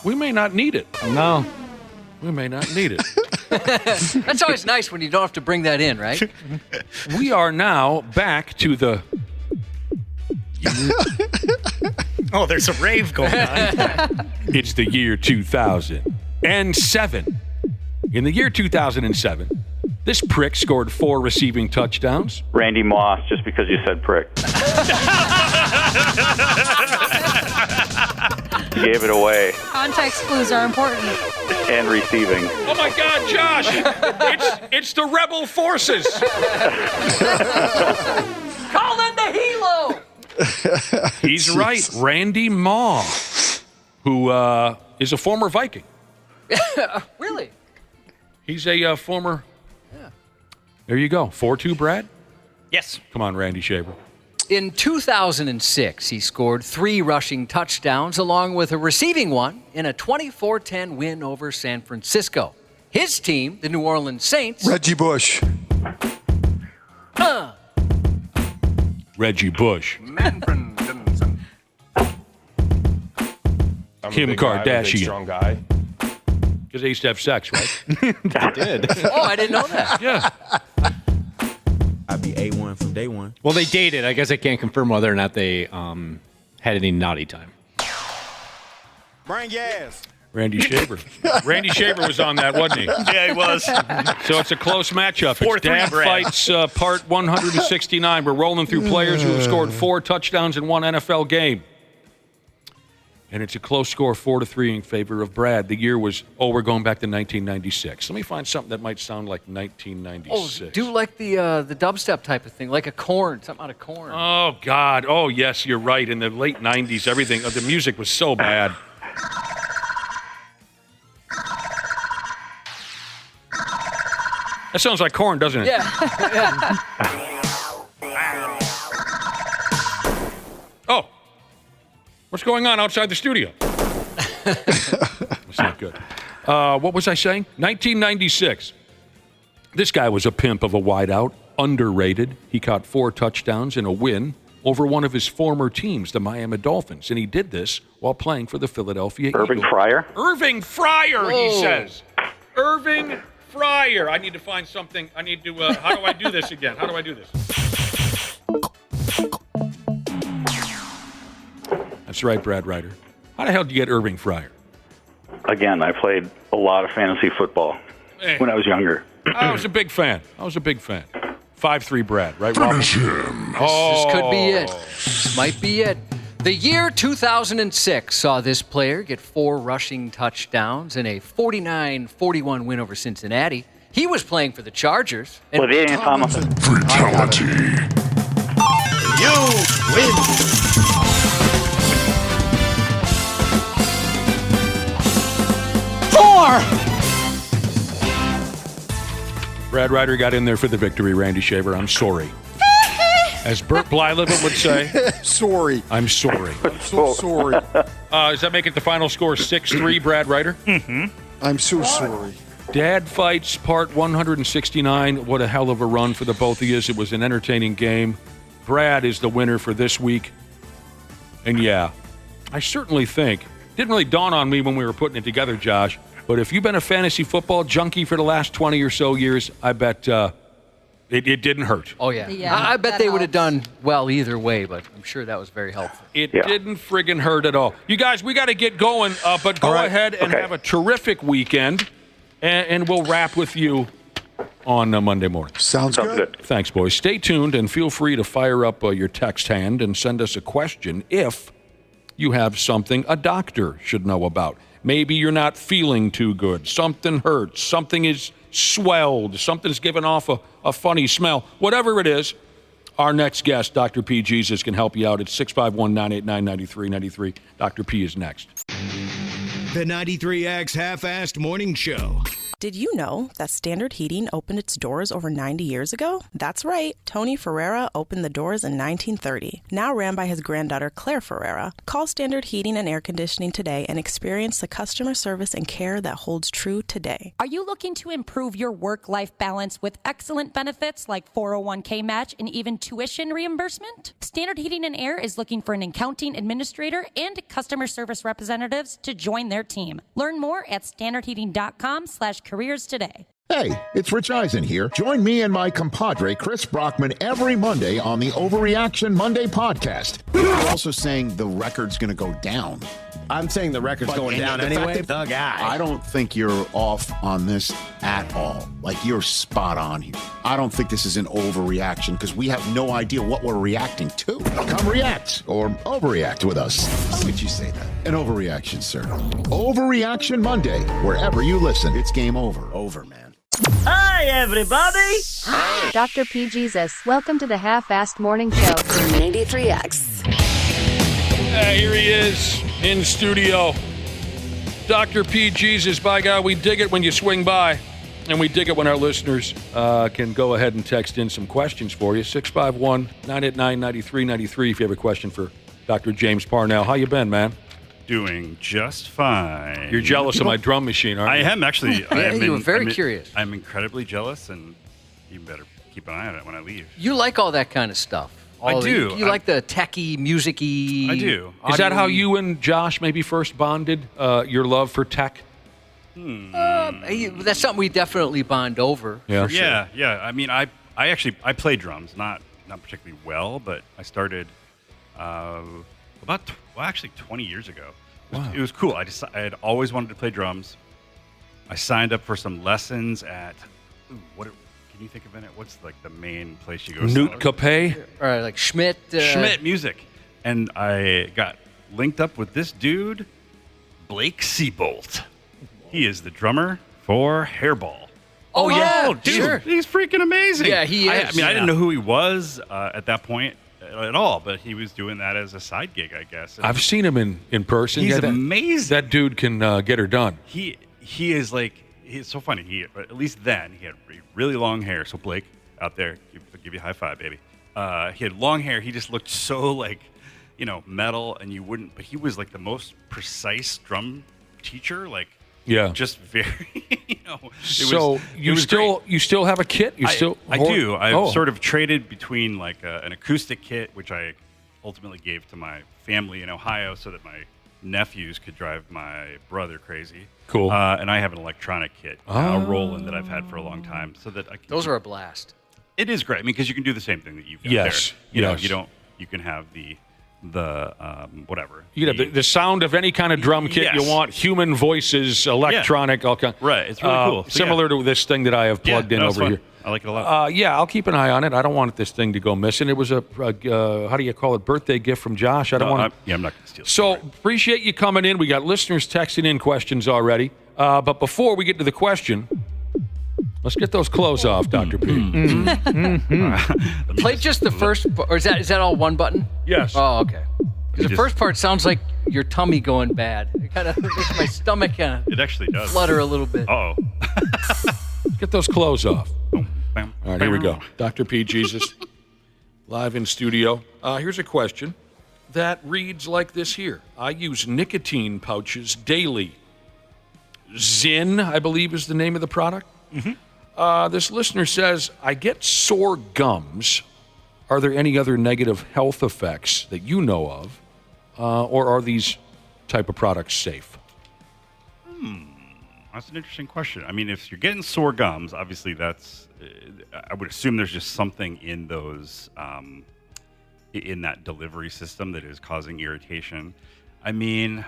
We may not need it. No. We may not need it. That's always nice when you don't have to bring that in, right? We are now back to the Oh, there's a rave going on. It's the year 2007. In the year 2007, this prick scored 4 receiving touchdowns. Randy Moss, just because you said prick. You gave it away. Context clues are important. And receiving. Oh my God, Josh! It's the rebel forces. Call in the helo. He's right, Randy Moss, who is a former Viking. Really? He's a former. Yeah. There you go. 4-2, Brad? Yes. Come on, Randy Shaver. In 2006, he scored 3 rushing touchdowns along with a receiving one in a 24-10 win over San Francisco. His team, the New Orleans Saints. Reggie Bush. Reggie Bush. Kim Kardashian. Strong guy. Because they used to have sex, right? They did. Oh, I didn't know that. Yeah. I'd be A1 from day one. Well, they dated. I guess I can't confirm whether or not they had any naughty time. Bring your ass. Randy Shaver. Randy Shaver was on that, wasn't he? Yeah, he was. So it's a close matchup. 4-3, It's Dad Brad. Fights Part 169. We're rolling through players who have scored 4 touchdowns in one NFL game. And it's a close score, 4-3 in favor of Brad. The year was, we're going back to 1996. Let me find something that might sound like 1996. Oh, do like the dubstep type of thing, like a corn, something out of corn. Oh, God. Oh, yes, you're right. In the late 90s, everything, the music was so bad. That sounds like corn, doesn't it? Yeah. Oh. What's going on outside the studio? That's not good. What was I saying? 1996. This guy was a pimp of a wideout, underrated. He caught 4 touchdowns in a win over one of his former teams, the Miami Dolphins, and he did this while playing for the Philadelphia Eagles. Irving Fryer? Irving Fryer, he says. Irving Fryer. I need to find something. I need to, how do I do this again? How do I do this? That's right, Brad Ryder. How the hell did you get Irving Fryer? Again, I played a lot of fantasy football when I was younger. I was a big fan. 5-3 Brad, right? Finish him. This could be it. This might be it. The year 2006 saw this player get 4 rushing touchdowns in a 49-41 win over Cincinnati. He was playing for the Chargers. LaDainian Tomlinson. Fatality. You win. Brad Ryder got in there for the victory, Randy Shaver. I'm sorry. As Burt Blyleven would say. Sorry. I'm sorry. I'm so sorry. Does that make it the final score 6-3, Brad Ryder? Mm-hmm. I'm so sorry. Dad Fights Part 169. What a hell of a run for the both of you. It was an entertaining game. Brad is the winner for this week. And yeah, I certainly think, didn't really dawn on me when we were putting it together, Josh, but if you've been a fantasy football junkie for the last 20 or so years, I bet it didn't hurt. Oh, yeah. Yeah, I bet that they would have helps. done well either way, but I'm sure that was very helpful. It didn't friggin' hurt at all. You guys, we got to get going, but go ahead and have a terrific weekend, and we'll wrap with you on Monday morning. Sounds good. Thanks, boys. Stay tuned and feel free to fire up your text hand and send us a question if you have something a doctor should know about. Maybe you're not feeling too good. Something hurts. Something is swelled. Something's giving off a funny smell. Whatever it is, our next guest, Dr. P. Jesus, can help you out at 651-989-9393. Dr. P is next. The 93X Half-Assed Morning Show. Did you know that Standard Heating opened its doors over 90 years ago? That's right. Tony Ferreira opened the doors in 1930, now ran by his granddaughter Claire Ferreira. Call Standard Heating and Air Conditioning today and experience the customer service and care that holds true today. Are you looking to improve your work-life balance with excellent benefits like 401k match and even tuition reimbursement? Standard Heating and Air is looking for an accounting administrator and customer service representatives to join their team. Learn more at standardheating.com/careers today. Hey, it's Rich Eisen here. Join me and my compadre, Chris Brockman, every Monday on the Overreaction Monday podcast. You're also saying the record's going to go down. I'm saying the record's going down anyway. The guy. I don't think you're off on this at all. Like, you're spot on here. I don't think this is an overreaction because we have no idea what we're reacting to. Come react or overreact with us. How would you say that? An overreaction, sir. Overreaction Monday. Wherever you listen, it's game over. Over, man. Hi, everybody. Dr. P. Jesus, welcome to the Half-Assed Morning Show. 93X. Here he is in studio. Dr. P. Jesus, by God, we dig it when you swing by. And we dig it when our listeners can go ahead and text in some questions for you. 651-989-9393 if you have a question for Dr. James Parnell. How you been, man? Doing just fine. You're jealous of my drum machine, aren't you? I am, actually. You were very curious. I'm incredibly jealous, and you better keep an eye on it when I leave. You like all that kind of stuff. I do. You like the techie, music-y. I do. Is that how you and Josh maybe first bonded, your love for tech? That's something we definitely bond over. Yeah, for sure. Yeah. I mean, I play drums, not particularly well, but I started actually 20 years ago. Wow. It was cool. I had always wanted to play drums. I signed up for some lessons at can you think of it? What's like the main place you go? Newt Capet? Or like Schmidt. Schmidt Music. And I got linked up with this dude, Blake Seabolt. He is the drummer for Hairball. Oh yeah, dude, sure. He's freaking amazing. Yeah, he is. I mean, I didn't know who he was at that point at all, but he was doing that as a side gig, I guess. And I've seen him in person. He's amazing. That dude can get her done. He is like, he's so funny. At least then, he had really long hair. So Blake, out there, give you a high five, baby. He had long hair. He just looked so like, metal, and you wouldn't. But he was like the most precise drum teacher. Like, yeah, just very. You still have a kit? I do. I've sort of traded between like an acoustic kit, which I ultimately gave to my family in Ohio, so that my nephews could drive my brother crazy. Cool. And I have an electronic kit, a Roland that I've had for a long time, so that I can. Those are a blast. It is great. I mean, because you can do the same thing that you've got Yes. there. Yes. You can have the whatever. You can have the sound of any kind of drum kit you want, human voices, electronic, all kind. Right. It's really cool. So, similar to this thing that I have plugged in over here. I like it a lot. I'll keep an eye on it. I don't want this thing to go missing. It was a how do you call it, birthday gift from Josh. I don't want to. I'm not going to steal it. So appreciate you coming in. We got listeners texting in questions already. But before we get to the question, let's get those clothes off, Dr. P. Play just the first, or is that all one button? Yes. Oh, okay. Because the first part sounds like your tummy going bad. It kind of makes my stomach kind of. It actually does. Flutter a little bit. Uh-oh. Get those clothes off. All right, here we go. Dr. P. Jesus, live in studio. Here's a question that reads like this here. I use nicotine pouches daily. Zyn, I believe, is the name of the product. Mm-hmm. This listener says, I get sore gums. Are there any other negative health effects that you know of? Or are these type of products safe? That's an interesting question. I mean, if you're getting sore gums, obviously that's, I would assume there's just something in those, in that delivery system that is causing irritation. I mean,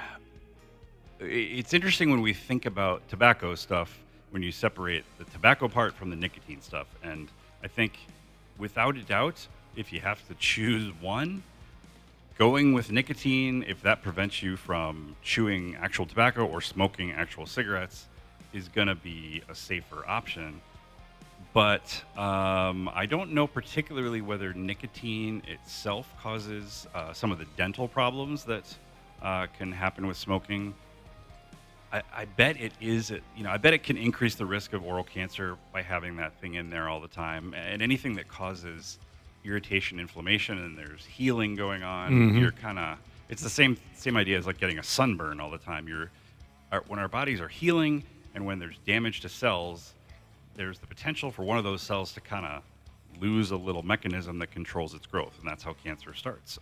it's interesting when we think about tobacco stuff, when you separate the tobacco part from the nicotine stuff. And I think, without a doubt, if you have to choose one, going with nicotine, if that prevents you from chewing actual tobacco or smoking actual cigarettes, is going to be a safer option. But I don't know particularly whether nicotine itself causes some of the dental problems that can happen with smoking. I bet it is, I bet it can increase the risk of oral cancer by having that thing in there all the time. And anything that causes irritation, inflammation, and there's healing going on, you're kind of, it's the same idea as like getting a sunburn all the time. When our bodies are healing and when there's damage to cells, there's the potential for one of those cells to kind of lose a little mechanism that controls its growth, and that's how cancer starts.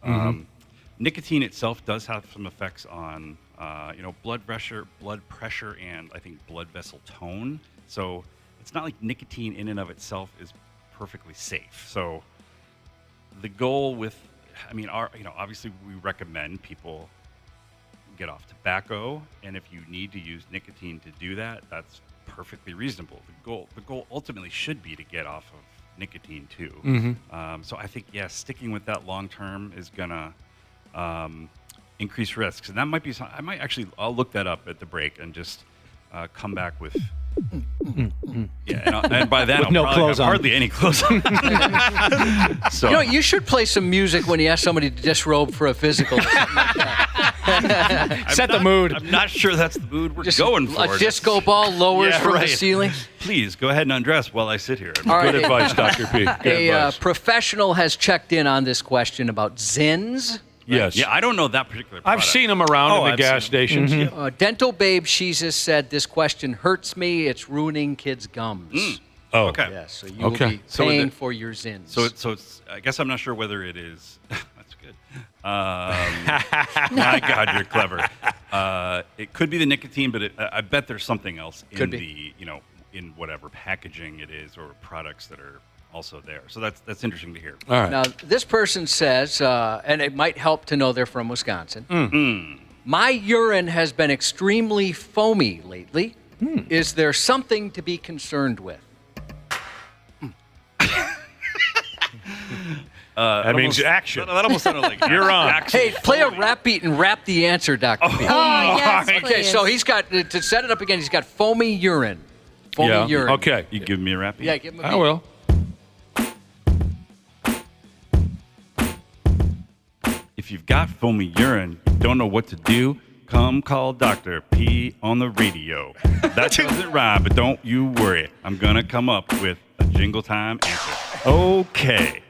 Nicotine itself does have some effects on, blood pressure, and I think blood vessel tone. So it's not like nicotine in and of itself is perfectly safe. So the goal with, obviously we recommend people get off tobacco, and if you need to use nicotine to do that, that's perfectly reasonable. The goal ultimately should be to get off of nicotine too. Mm-hmm. So I think sticking with that long term is gonna increase risks, and that might be. I'll look that up at the break and just come back with. And by then With I'll no probably clothes have on. hardly any clothes on. So You should play some music when you ask somebody to disrobe for a physical. Set the mood. I'm not sure that's the mood we're going for. A disco ball lowers Yeah, from right. the ceiling. Please go ahead and undress while I sit here. All Good right. advice, Dr. P. Good A advice. professional has checked in on this question about Zins. Yes. Yeah, I don't know that particular I've product. seen them around in the I've gas seen 'em. stations. Mm-hmm. Yeah. Dental Babe Sheezus said this question hurts me. It's ruining kids' gums. Oh, Okay. Yes, so you will be So paying it- for your Zins. So it's. I guess I'm not sure whether it is. That's good. My God, you're clever. It could be the nicotine, but I bet there's something else in in whatever packaging it is or products that are also there. So that's interesting to hear. All right. Now, this person says, and it might help to know they're from Wisconsin. My urine has been extremely foamy lately. Is there something to be concerned with? That means action. That almost sounded like You're on. action. Hey, play a rap beat and rap the answer, Dr. P. yes, Okay, please. so he's got, to set it up again, he's got foamy urine. Foamy urine. Okay. You give me a rap? Yeah, give him a beat. I will. If you've got foamy urine, you don't know what to do, come call Dr. P on the radio. That doesn't rhyme, but don't you worry. I'm going to come up with a jingle time answer. Okay.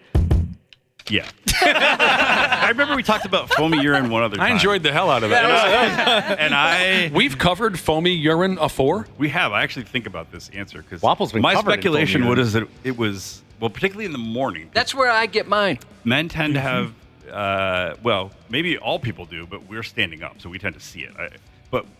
Yeah. I remember we talked about foamy urine one other time. I enjoyed the hell out of that. We've covered foamy urine afore. We have. I actually think about this answer because Waffle's been my covered in speculation foamy urine. was that it was, well, particularly in the morning. That's where I get mine. Men tend to have, maybe all people do, but we're standing up, so we tend to see it.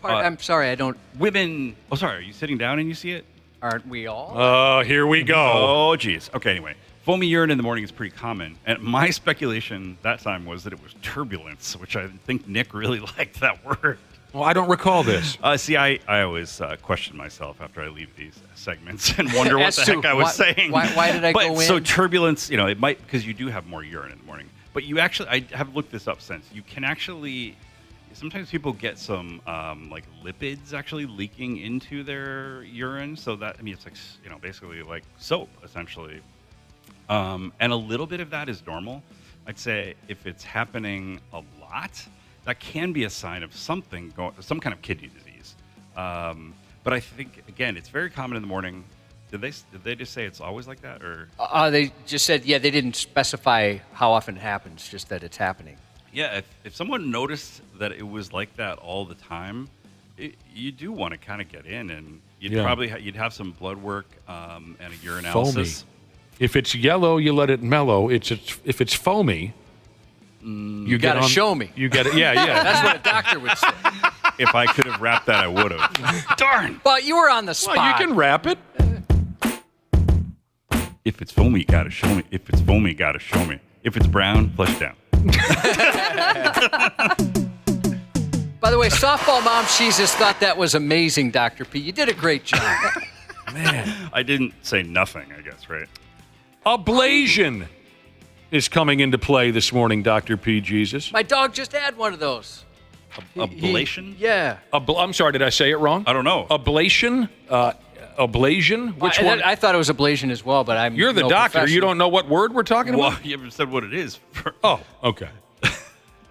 I'm sorry, I don't. Women, are you sitting down and you see it? Aren't we all? Oh, here we go. Oh, geez. Okay, anyway. Foamy urine in the morning is pretty common. And my speculation that time was that it was turbulence, which I think Nick really liked that word. Well, I don't recall this. I always question myself after I leave these segments and wonder what the heck I was saying. Why did I go in? So turbulence, it might, because you do have more urine in the morning. But you actually, I have looked this up since. You can actually, sometimes people get some like lipids actually leaking into their urine. So that, it's like, basically like soap, essentially. And a little bit of that is normal. I'd say if it's happening a lot, that can be a sign of something some kind of kidney disease. But I think, again, it's very common in the morning. Did they just say it's always like that, or? They just said, they didn't specify how often it happens, just that it's happening. Yeah, if someone noticed that it was like that all the time, you do want to kind of get in, and you'd probably you'd have some blood work and a urinalysis. Foamy. If it's yellow, you let it mellow. If it's foamy, you gotta show me. You got it. Yeah. That's what a doctor would say. If I could have wrapped that, I would have. Darn. But you were on the spot. Well, you can wrap it. If it's foamy, gotta show me. If it's foamy, gotta show me. If it's brown, flush down. By the way, softball mom Jesus thought that was amazing, Dr. P. You did a great job. Man, I didn't say nothing, I guess, right? Ablation is coming into play this morning, Dr. P. Jesus. My dog just had one of those. Ablation? Yeah. I'm sorry, did I say it wrong? I don't know. Ablation? Ablation? Which one? I thought it was ablation as well, but You're the no doctor. You professional. don't know what word we're talking about? Well, you haven't said what it is. Oh, okay.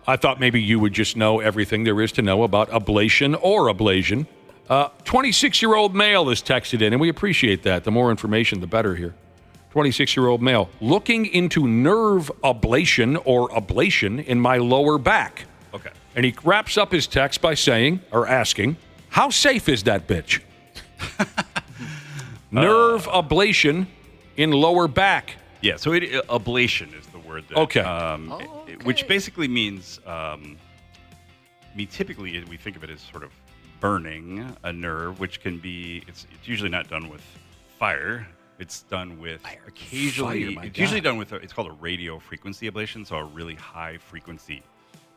I thought maybe you would just know everything there is to know about ablation or ablation. 26-year-old male is texted in, and we appreciate that. The more information, the better here. 26-year-old male, looking into nerve ablation or ablation in my lower back. Okay. And he wraps up his text by saying, or asking, how safe is that bitch? Nerve ablation in lower back. Yeah, so ablation is the word. That, Okay. Which basically means, typically we think of it as sort of burning a nerve, which can be, it's usually not done with fire. It's done with occasionally. Fire, it's usually done with it's called a radio frequency ablation, so a really high frequency,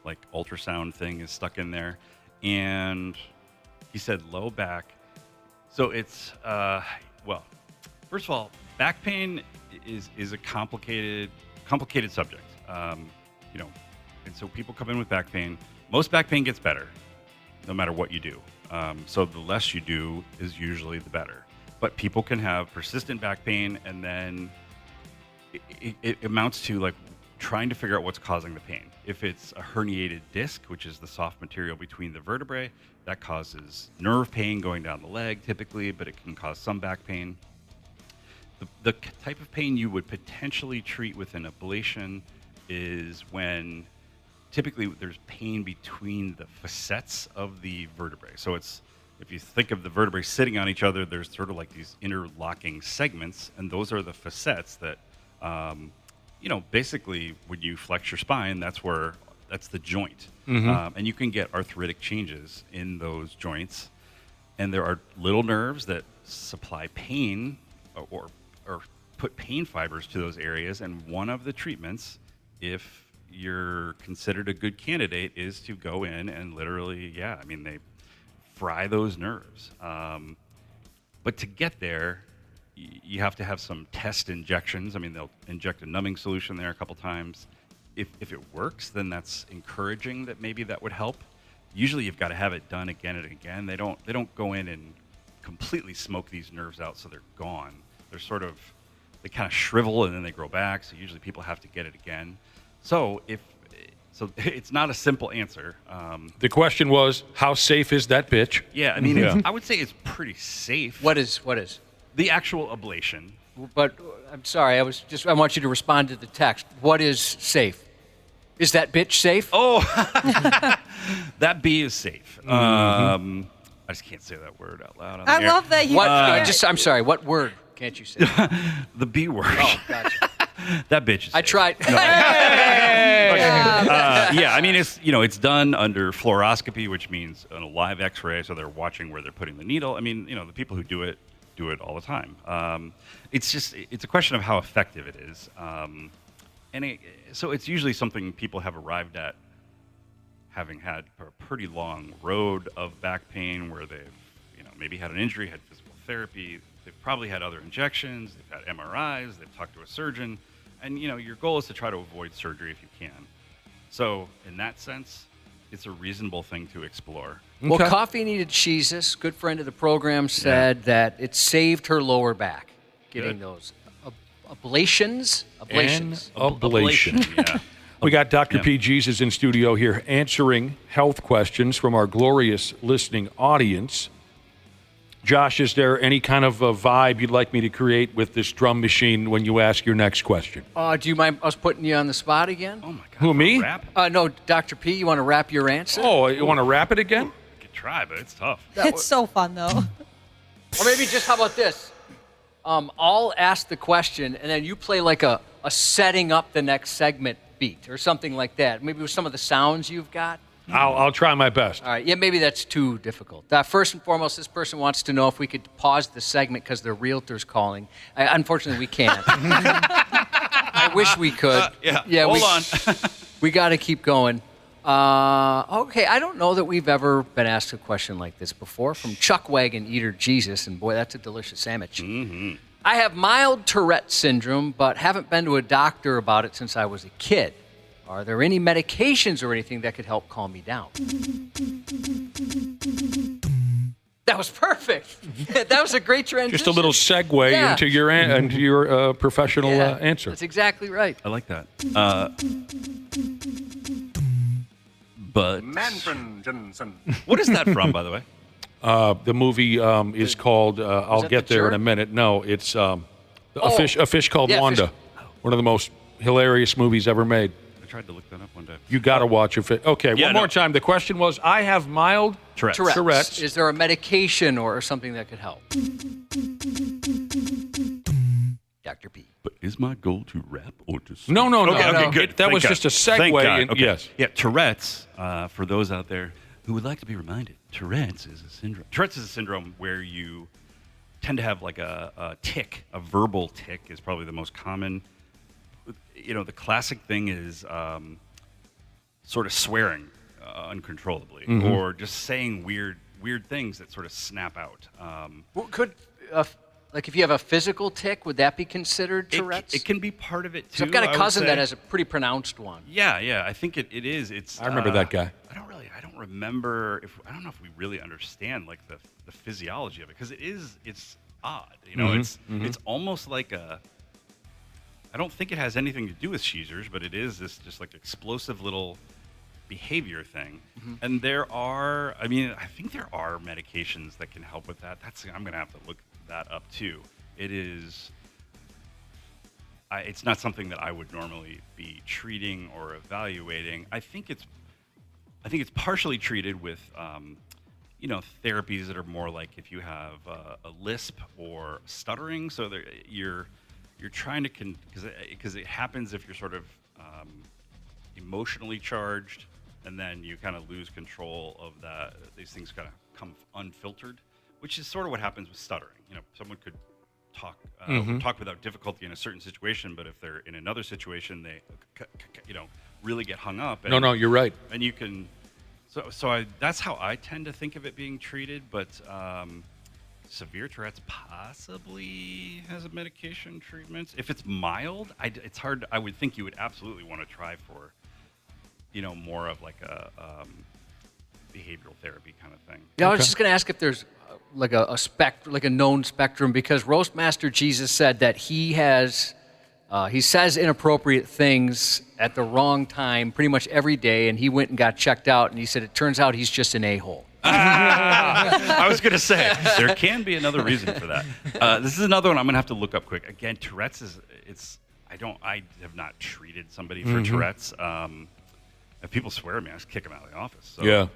like ultrasound thing is stuck in there. And he said low back. So it's well, first of all, back pain is a complicated subject. You know, and so people come in with back pain. Most back pain gets better, no matter what you do. So the less you do is usually the better. But people can have persistent back pain, and then it amounts to like trying to figure out what's causing the pain. If it's a herniated disc, which is the soft material between the vertebrae, that causes nerve pain going down the leg typically, but it can cause some back pain. The type of pain you would potentially treat with an ablation is when typically there's pain between the facets of the vertebrae. So it's, if you think of the vertebrae sitting on each other, there's sort of like these interlocking segments, and those are the facets that, you know, basically when you flex your spine, that's the joint. Mhm. And you can get arthritic changes in those joints. And there are little nerves that supply pain or put pain fibers to those areas. And one of the treatments, if you're considered a good candidate, is to go in and literally, they fry those nerves. But to get there, you have to have some test injections. I mean, they'll inject a numbing solution there a couple times. If it works, then that's encouraging that maybe that would help. Usually you've got to have it done again and again. They don't go in and completely smoke these nerves out so they're gone. They kind of shrivel and then they grow back. So usually people have to get it again. So it's not a simple answer. The question was, how safe is that bitch? Yeah, I mean, I would say it's pretty safe. What is? The actual ablation. But I'm sorry, I want you to respond to the text. What is safe? Is that bitch safe? Oh, that bee is safe. Mm-hmm. I just can't say that word out loud on the I air. love that you. I'm sorry. What word can't you say? The B word. Oh, gotcha. That bitch is I safe. tried. No. Yeah, I mean, it's done under fluoroscopy, which means a live X-ray, so they're watching where they're putting the needle. I mean, the people who do it all the time. It's a question of how effective it is. So it's usually something people have arrived at having had a pretty long road of back pain where they've, maybe had an injury, had physical therapy, they've probably had other injections, they've had MRIs, they've talked to a surgeon, and your goal is to try to avoid surgery if you can. So in that sense, it's a reasonable thing to explore. Well, Coffee Needed Jesus, good friend of the program, said that it saved her lower back, getting those ablations. Ablation. Yeah. We got Dr. P. Jesus in studio here answering health questions from our glorious listening audience. Josh, is there any kind of a vibe you'd like me to create with this drum machine when you ask your next question? Do you mind us putting you on the spot again? Oh, my God. Who, me? Rap? No, Dr. P, you want to wrap your answer? Oh, you want to wrap it again? I could try, but it's tough. It's so fun though. Or maybe just, how about this? I'll ask the question, and then you play like a setting up the next segment beat or something like that. Maybe with some of the sounds you've got. I'll try my best. All right. Yeah, maybe that's too difficult. First and foremost, this person wants to know if we could pause the segment because their realtor's calling. Unfortunately, we can't. I wish we could. Hold on. We got to keep going. Okay, I don't know that we've ever been asked a question like this before from Chuck Wagon Eater Jesus, and boy, that's a delicious sandwich. Mm-hmm. I have mild Tourette syndrome, but haven't been to a doctor about it since I was a kid. Are there any medications or anything that could help calm me down? That was perfect. That was a great transition. Just a little segue into your professional answer. That's exactly right. I like that. But Manfred Johnson. What is that from, by the way? The movie is called, I'll get there in a minute. No, it's A Fish Called Wanda. One of the most hilarious movies ever made. I tried to look that up one day. You got to watch A Fish. Okay, one more time. The question was, I have mild Tourette's. Is there a medication or something that could help? Dr. P. But is my goal to rap or just... No. Okay, good. That was God. just a Thank God. segue. Okay. Yes. Yeah, Tourette's, for those out there who would like to be reminded, Tourette's is a syndrome. Tourette's is a syndrome where you tend to have like a tick, a verbal tick is probably the most common. You know, the classic thing is sort of swearing uncontrollably, or just saying weird things that sort of snap out. Well, could like if you have a physical tick, would that be considered Tourette's? It can be part of it too. So I've got a cousin that has a pretty pronounced one. Yeah, I think it is. I remember that guy. I don't remember I don't know if we really understand like the physiology of it, because it's odd. You know, it's almost like I don't think it has anything to do with seizures, but it is this just like explosive little behavior thing. And I think there are medications that can help with that. I'm going to have to look that up too. It's not something that I would normally be treating or evaluating. I think it's partially treated with, therapies that are more like if you have a lisp or stuttering. So you're trying to because it happens if you're sort of emotionally charged, and then you kind of lose control of that. These things kind of come unfiltered, which is sort of what happens with stuttering. You know, someone could talk without difficulty in a certain situation, but if they're in another situation, they really get hung up. And, No, you're right. And you can. So that's how I tend to think of it being treated, but severe Tourette's possibly has a medication treatment. If it's mild, it's hard. I would think you would absolutely want to try for, more of like a behavioral therapy kind of thing. Yeah, I was just going to ask if there's like a known spectrum, because Roastmaster Jesus said that he says inappropriate things at the wrong time pretty much every day, and he went and got checked out, and he said it turns out he's just an a-hole. I was going to say, there can be another reason for that. This is another one I'm going to have to look up quick. Again, Tourette's I have not treated somebody for Tourette's. If people swear at me, I just kick them out of the office. So,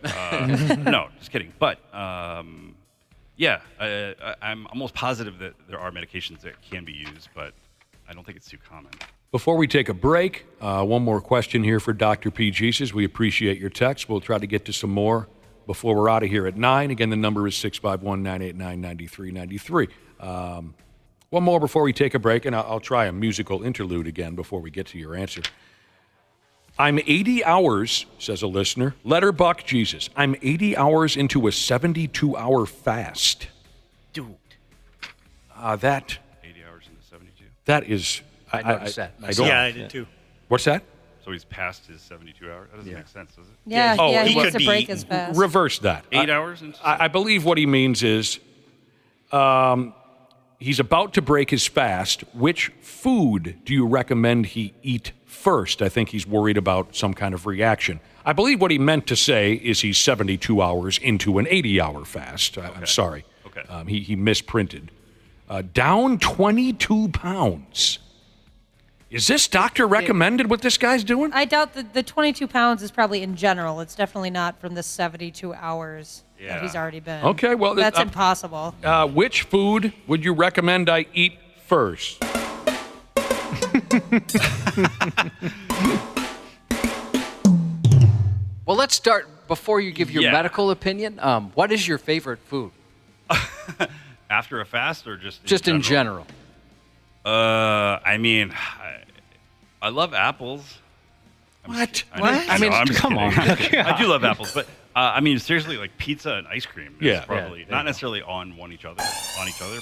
no, just kidding. But, I'm almost positive that there are medications that can be used, but I don't think it's too common. Before we take a break, one more question here for Dr. P. Jesus. We appreciate your text. We'll try to get to some more before we're out of here at 9. Again, the number is 651-989-9393. One more before we take a break, and I'll try a musical interlude again before we get to your answer. I'm 80 hours, says a listener. Letterbuck Jesus. I'm 80 hours into a 72-hour fast. Dude. That 80 hours into 72? That is... I noticed that. I did too. What's that? So he's past his 72 hours? That doesn't make sense, does it? Yeah, he needs to break his fast. Reverse that. 8 hours into I believe what he means is he's about to break his fast. Which food do you recommend he eat first? I think he's worried about some kind of reaction. I believe what he meant to say is he's 72 hours into an 80-hour fast. I'm sorry. Okay. He misprinted. Down 22 pounds. Is this doctor recommended what this guy's doing? I doubt that the 22 pounds is probably in general. It's definitely not from the 72 hours that he's already been. Okay, well... That's impossible. Which food would you recommend I eat first? Well, let's start before you give your medical opinion. What is your favorite food? After a fast or just in general? I love apples. What? Come on. I do love apples, but seriously, like pizza and ice cream is probably not necessarily on each other,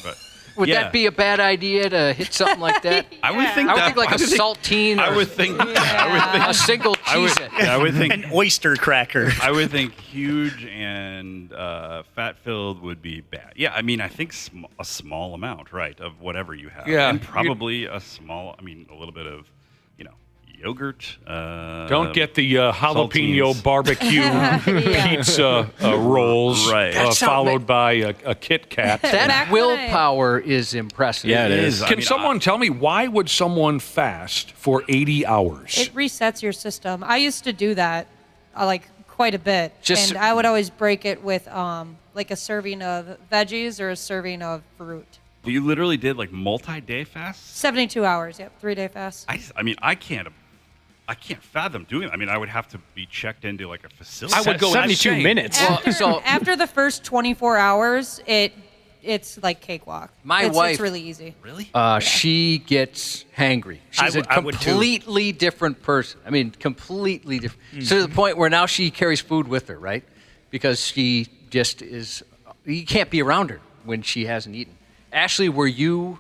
but would that be a bad idea to hit something like that? I would think like a saltine. I would think a single cheese. I would think an oyster cracker. I would think huge and fat-filled would be bad. Yeah, I think a small amount, right, of whatever you have. Yeah, and probably a little bit of, yogurt. Don't get the jalapeno barbecue pizza rolls, followed by a Kit Kat. That willpower is impressive. Yeah, it is. Can someone tell me, why would someone fast for 80 hours? It resets your system. I used to do that quite a bit. And I would always break it with like a serving of veggies or a serving of fruit. You literally did multi-day fasts? 72 hours, 3-day fast. I can't fathom doing that. I would have to be checked into a facility. I would go 72 minutes. After the first 24 hours, it it's like cakewalk. My it's wife, it's really easy. Really? She gets hangry. She's a completely different person. I mean, completely different. To the point where now she carries food with her, right? Because she just is. You can't be around her when she hasn't eaten. Ashley, were you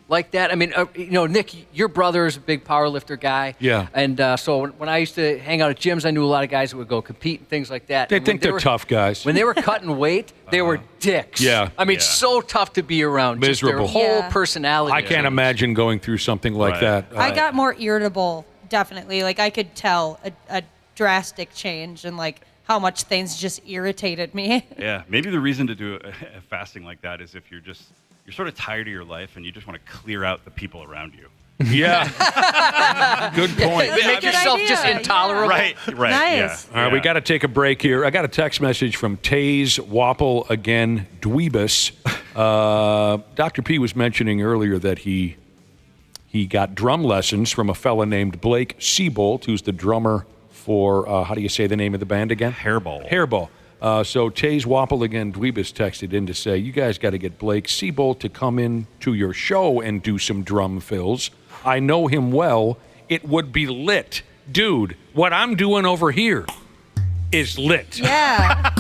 like that? I mean, Nick, your brother is a big powerlifter guy. Yeah. And so when I used to hang out at gyms, I knew a lot of guys that would go compete and things like that. They think they're tough guys. When they were cutting weight, they were dicks. Yeah. I mean, so tough to be around. Miserable. Just their whole personality. I can't imagine going through something like that. I got more irritable, definitely. Like, I could tell a drastic change in, like, how much things just irritated me. Yeah, maybe the reason to do a fasting like that is if you're sort of tired of your life and you just want to clear out the people around you. Yeah. Good point. Make yourself just intolerable. Right, Nice. yeah. All right, we got to take a break here. I got a text message from Taze Wapple again, Dweebus. Dr. P was mentioning earlier that he got drum lessons from a fella named Blake Seabolt, who's the drummer for, how do you say the name of the band again? Hairball. So Taze Wapple again, Dweebus texted in to say, you guys got to get Blake Seabolt to come in to your show and do some drum fills. I know him well. It would be lit. Dude, what I'm doing over here is lit. Yeah.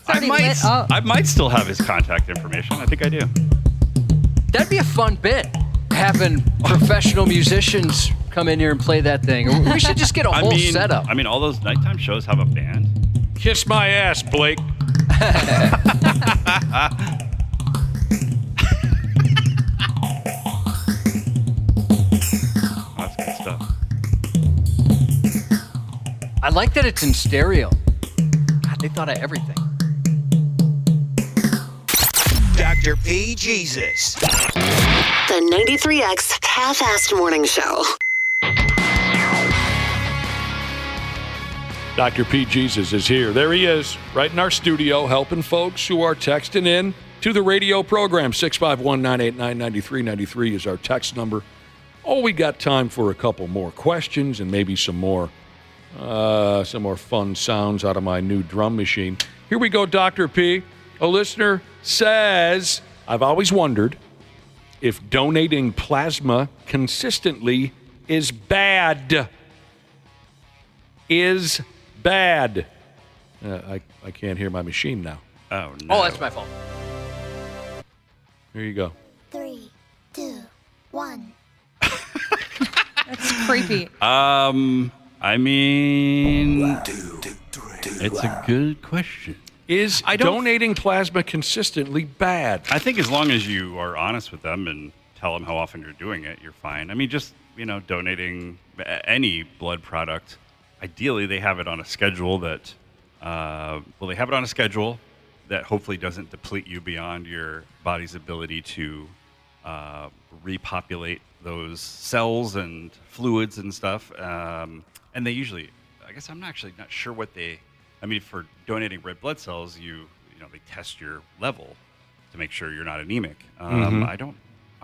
I might still have his contact information. I think I do. That'd be a fun bit, having professional musicians come in here and play that thing. We should just get a whole setup. I mean, all those nighttime shows have a band. Kiss my ass, Blake. That's good stuff. I like that it's in stereo. God, they thought of everything. Dr. P. Jesus. The 93X Half-Assed Morning Show. Dr. P. Jesus is here. There he is, right in our studio, helping folks who are texting in to the radio program. 651-989-9393 is our text number. Oh, we got time for a couple more questions and maybe some more fun sounds out of my new drum machine. Here we go, Dr. P. A listener says, I've always wondered if donating plasma consistently is bad. Is bad. I can't hear my machine now. Oh, no. Oh, that's my fault. Here you go. 3, 2, 1. That's creepy. I mean, 1, 2, 3. It's a good question. Is donating plasma consistently bad? I think as long as you are honest with them and tell them how often you're doing it, you're fine. I mean, just, donating any blood product, ideally they have it on a schedule that, they have it on a schedule that hopefully doesn't deplete you beyond your body's ability to repopulate those cells and fluids and stuff. And they usually, I guess I'm actually not sure what for donating red blood cells, they test your level to make sure you're not anemic. I'm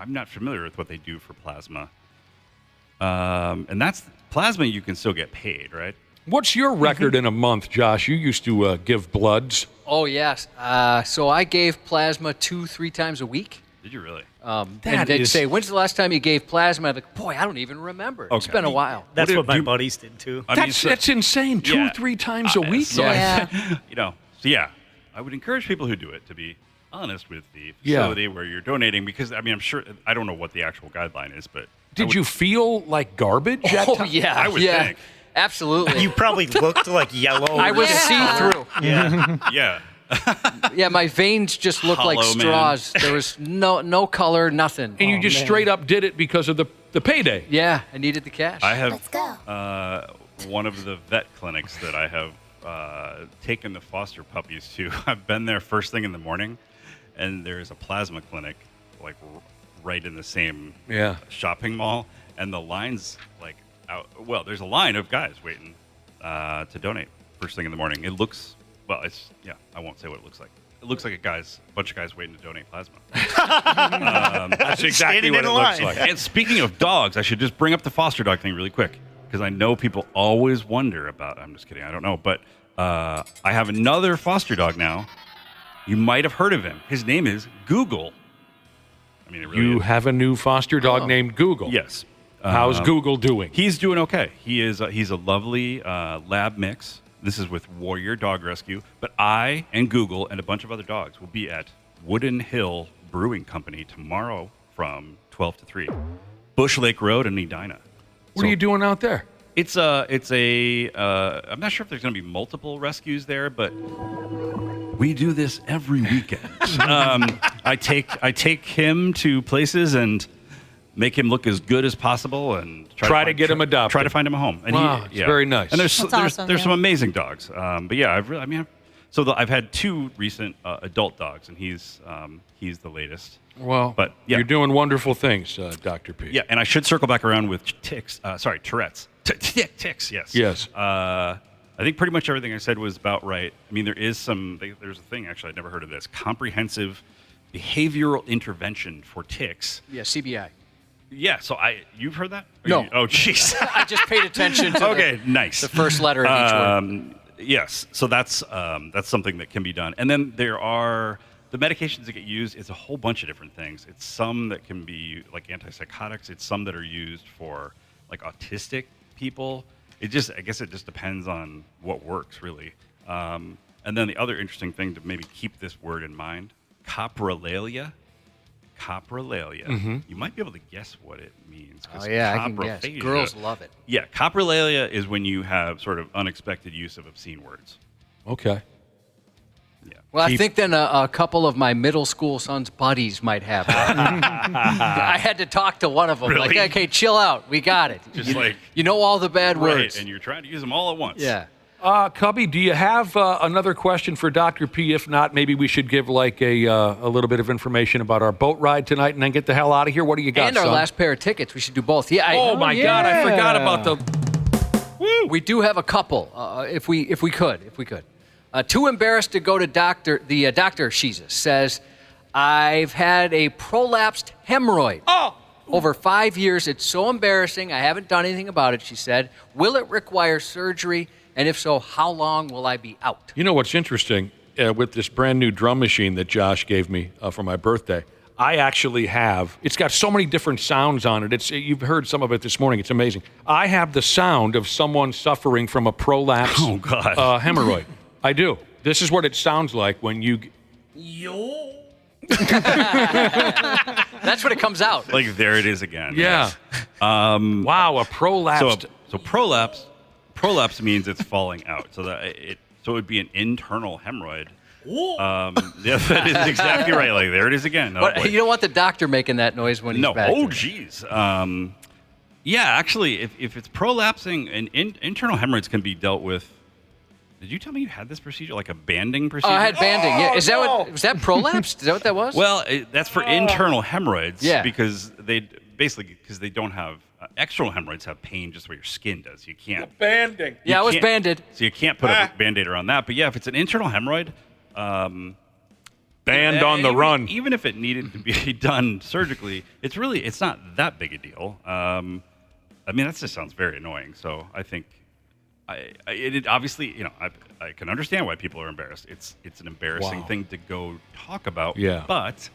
not familiar with what they do for plasma. And that's plasma you can still get paid, right? What's your record in a month, Josh? You used to give bloods. Oh, yes. So I gave plasma 2-3 times a week. Did you really? And they'd say, when's the last time you gave plasma? I'm like, boy, I don't even remember. Okay. It's been a while. That's what my buddies did, too. That's insane. 2 or 3 times a week. So I would encourage people who do it to be honest with the facility where you're donating, because, I'm sure, I don't know what the actual guideline is, but... Did you feel like garbage? Oh, yeah. I would think. Absolutely. You probably looked like yellow. I was see-through. Yeah. Yeah. Yeah, my veins just looked like straws. There was no color, nothing. And you just straight up did it because of the payday. Yeah, I needed the cash. I have one of the vet clinics that I have taken the foster puppies to. I've been there first thing in the morning, and there's a plasma clinic like right in the same shopping mall, and the line's like out. Well, there's a line of guys waiting to donate first thing in the morning. It looks... Well, I won't say what it looks like. It looks like a bunch of guys waiting to donate plasma. That's exactly what it looks like. And speaking of dogs, I should just bring up the foster dog thing really quick, because I know people always wonder about, I'm just kidding, I don't know, but I have another foster dog now You might have heard of him. His name is Google. I mean, it really You is. have a new foster dog named Google. Yes. How's Google doing? He's doing okay. He's a lovely lab mix. This is with Warrior Dog Rescue. But I and Google and a bunch of other dogs will be at Wooden Hill Brewing Company tomorrow from 12 to 3. Bush Lake Road in Edina. What are you doing out there? I'm not sure if there's going to be multiple rescues there, but we do this every weekend. I take him to places and make him look as good as possible, and try to get him adopted. Try to find him a home. And Wow, it's very nice. And there's That's awesome, there's yeah. some amazing dogs. But yeah, I've had 2 recent adult dogs, and he's the latest. Well, but yeah. You're doing wonderful things, Dr. P. Yeah, and I should circle back around with Tourette's. Ticks, yes. Yes. I think pretty much everything I said was about right. I mean, there's a thing, actually, I'd never heard of this. Comprehensive Behavioral Intervention for Ticks. Yeah, CBI. Yeah, so you've heard that? No. Oh, jeez. I just paid attention to nice. the first letter of each word. Yes, so that's something that can be done. And then there are the medications that get used. It's a whole bunch of different things. It's some that can be like antipsychotics. It's some that are used for like autistic people. I guess it just depends on what works, really. And then the other interesting thing to maybe keep this word in mind, coprolalia. Mhm. You might be able to guess what it means. 'cause Oh, yeah, I can guess. coprophagia- Girls love it. Yeah, coprolalia is when you have sort of unexpected use of obscene words. Okay. Well, I think then a couple of my middle school son's buddies might have that. I had to talk to one of them. Really? Like, okay, chill out. We got it. Just like- you know all the bad Right, words. and you're trying to use them all at once. Yeah. Cubby, do you have another question for Dr. P? If not, maybe we should give like a little bit of information about our boat ride tonight and then get the hell out of here. What do you got, And our son? last pair of tickets. We should do both. Yeah. Oh, my God, I forgot about the... We do have a couple, if we could. Too embarrassed to go to doctor. The doctor, Jesus, says, I've had a prolapsed hemorrhoid. Oh! Over 5 years. It's so embarrassing. I haven't done anything about it, she said. Will it require surgery? And if so, how long will I be out? You know what's interesting? With this brand new drum machine that Josh gave me for my birthday, I actually have, it's got so many different sounds on it. You've heard some of it this morning. It's amazing. I have the sound of someone suffering from a prolapse hemorrhoid. I do. This is what it sounds like when you... Yo. That's what it comes out. Like, there it is again. Yeah. Yes. Wow, a prolapsed... So prolapse means it's falling out. So it would be an internal hemorrhoid. Yeah, that is exactly right. Like, there it is again. Oh, But you don't want the doctor making that noise when he's no. back. Oh, geez. Yeah, actually, if it's prolapsing, and internal hemorrhoids can be dealt with. Did you tell me you had this procedure, like a banding procedure? Oh, I had banding. Yeah, was that prolapsed? Is that what that was? Well, that's for internal hemorrhoids. Yeah. Because they don't have external hemorrhoids have pain just where your skin does. You can't. Banding. Yeah, I was can't- banded. So you can't put a Band-Aid around that. But yeah, if it's an internal hemorrhoid, Band on the run. Even if it needed to be done surgically, it's not that big a deal. I mean, that just sounds very annoying. So I think it obviously, I can understand why people are embarrassed. It's an embarrassing thing to go talk about. Yeah. But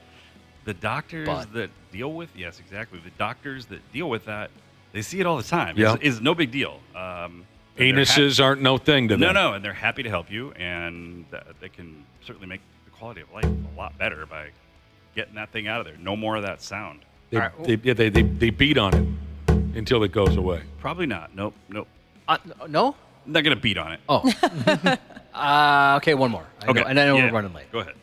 the doctors that deal with, yes, exactly. The doctors that deal with that, they see it all the time. Yeah. It's no big deal. And they're Anuses aren't no thing to them. No, and they're happy to help you, and they can certainly make the quality of life a lot better by getting that thing out of there. No more of that sound. They beat on it until it goes away. Probably not. Nope. No? I'm not going to beat on it. Oh. Okay, one more. Okay. And I know Yeah. we're running late. Go ahead.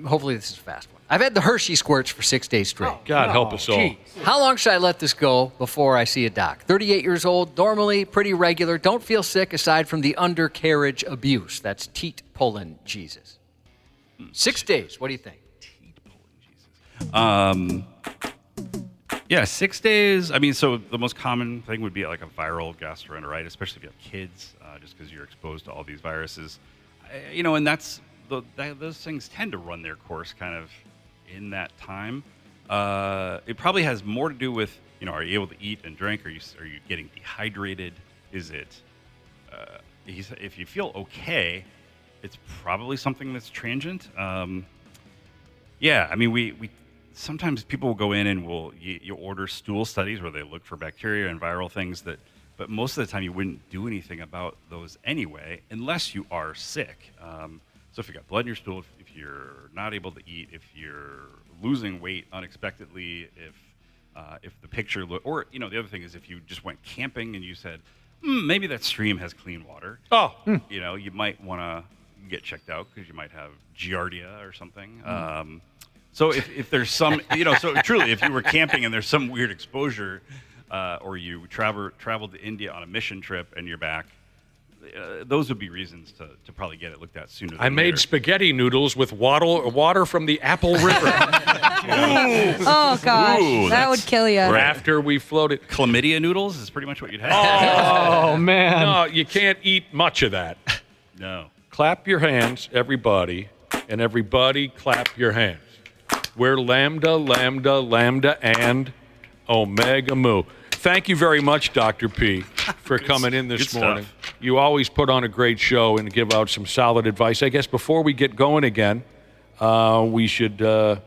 Hopefully this is a fast one. I've had the Hershey squirts for 6 days straight. God help us all. How long should I let this go before I see a doc? 38 years old, normally pretty regular, don't feel sick aside from the undercarriage abuse. That's teat pulling Jesus. 6 days. What do you think? Yeah, 6 days. I mean, so the most common thing would be like a viral gastroenteritis, especially if you have kids, just because you're exposed to all these viruses. And that's those things tend to run their course kind of in that time. It probably has more to do with, are you able to eat and drink? Are you getting dehydrated? Is it, if you feel okay, it's probably something that's transient. Yeah, I mean, we sometimes people will go in and you order stool studies where they look for bacteria and viral things but most of the time you wouldn't do anything about those anyway, unless you are sick. So if you got blood in your stool, if you're not able to eat, if you're losing weight unexpectedly, if the picture or the other thing is if you just went camping and you said, maybe that stream has clean water. You might want to get checked out because you might have giardia or something. So if there's some, so truly, if you were camping and there's some weird exposure, or you traveled to India on a mission trip and you're back, those would be reasons to probably get it looked at sooner than I made later. spaghetti noodles with water from the Apple River. Oh, gosh. That would kill you. After we floated. Chlamydia noodles is pretty much what you'd have. Oh, man. No, you can't eat much of that. No. Clap your hands, everybody, and everybody clap your hands. We're lambda, lambda, lambda, and omega mu. Thank you very much, Dr. P, for coming in this morning. Stuff. You always put on a great show and give out some solid advice. I guess before we get going again, we should go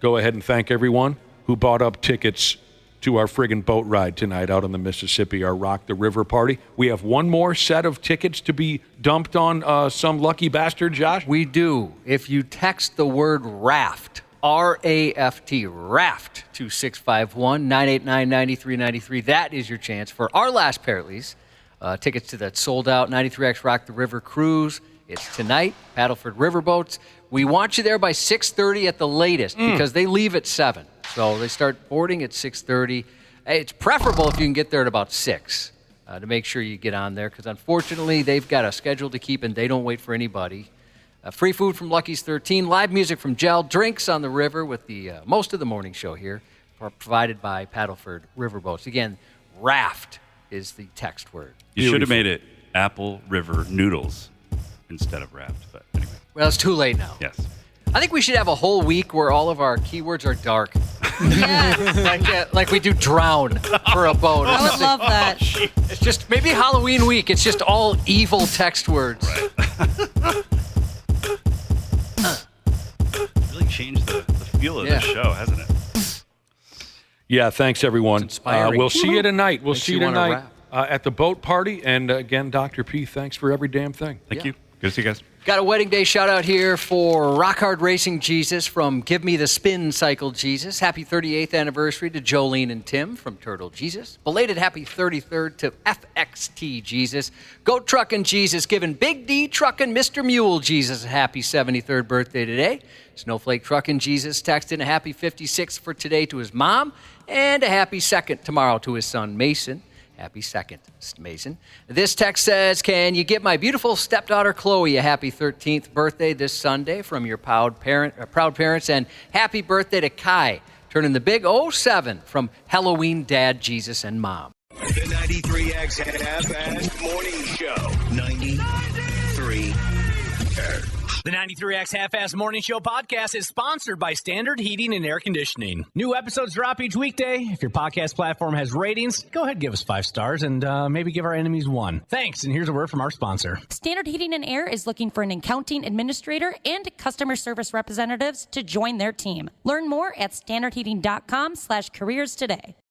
ahead and thank everyone who bought up tickets to our friggin' boat ride tonight out on the Mississippi, our Rock the River party. We have one more set of tickets to be dumped on some lucky bastard, Josh? We do. If you text the word RAFT, R-A-F-T, RAFT, to 651-989-9393, that is your chance for our last pair, at least. Tickets to that sold-out 93X Rock the River cruise. It's tonight, Paddleford Riverboats. We want you there by 6:30 at the latest because they leave at 7. So they start boarding at 6:30. It's preferable if you can get there at about 6 to make sure you get on there because, unfortunately, they've got a schedule to keep and they don't wait for anybody. Free food from Lucky's 13, live music from Gel, drinks on the river with the most of the morning show here, provided by Paddleford Riverboats. Again, RAFT is the text word. You should have made it Apple River Noodles instead of Raft, but anyway. Well, it's too late now. Yes. I think we should have a whole week where all of our keywords are dark. Yes. Like we do drown for a boat. I would love that. It's just maybe Halloween week. It's just all evil text words. Right. Really changed the feel of the show, hasn't it? Yeah, thanks, everyone. We'll see you tonight. We'll Makes see you you wanna tonight at the boat party. And again, Dr. P, thanks for every damn thing. Thank you. Good to see you guys. Got a wedding day shout out here for Rock Hard Racing Jesus from Give Me the Spin Cycle Jesus. Happy 38th anniversary to Jolene and Tim from Turtle Jesus. Belated happy 33rd to FXT Jesus. Goat Truckin' Jesus giving Big D Truckin' Mr. Mule Jesus a happy 73rd birthday today. Snowflake Truckin' Jesus texted a happy 56th for today to his mom and a happy 2nd tomorrow to his son Mason. Happy 2nd, Mason. This text says, can you give my beautiful stepdaughter Chloe a happy 13th birthday this Sunday from your proud parents, and happy birthday to Kai, turning the big 07 from Halloween Dad, Jesus, and Mom. The 93X Half-Assed Morning Show. 93. The 93X Half-Assed Morning Show podcast is sponsored by Standard Heating and Air Conditioning. New episodes drop each weekday. If your podcast platform has ratings, go ahead and give us 5 stars and maybe give our enemies 1. Thanks, and here's a word from our sponsor. Standard Heating and Air is looking for an accounting administrator and customer service representatives to join their team. Learn more at standardheating.com/careers today.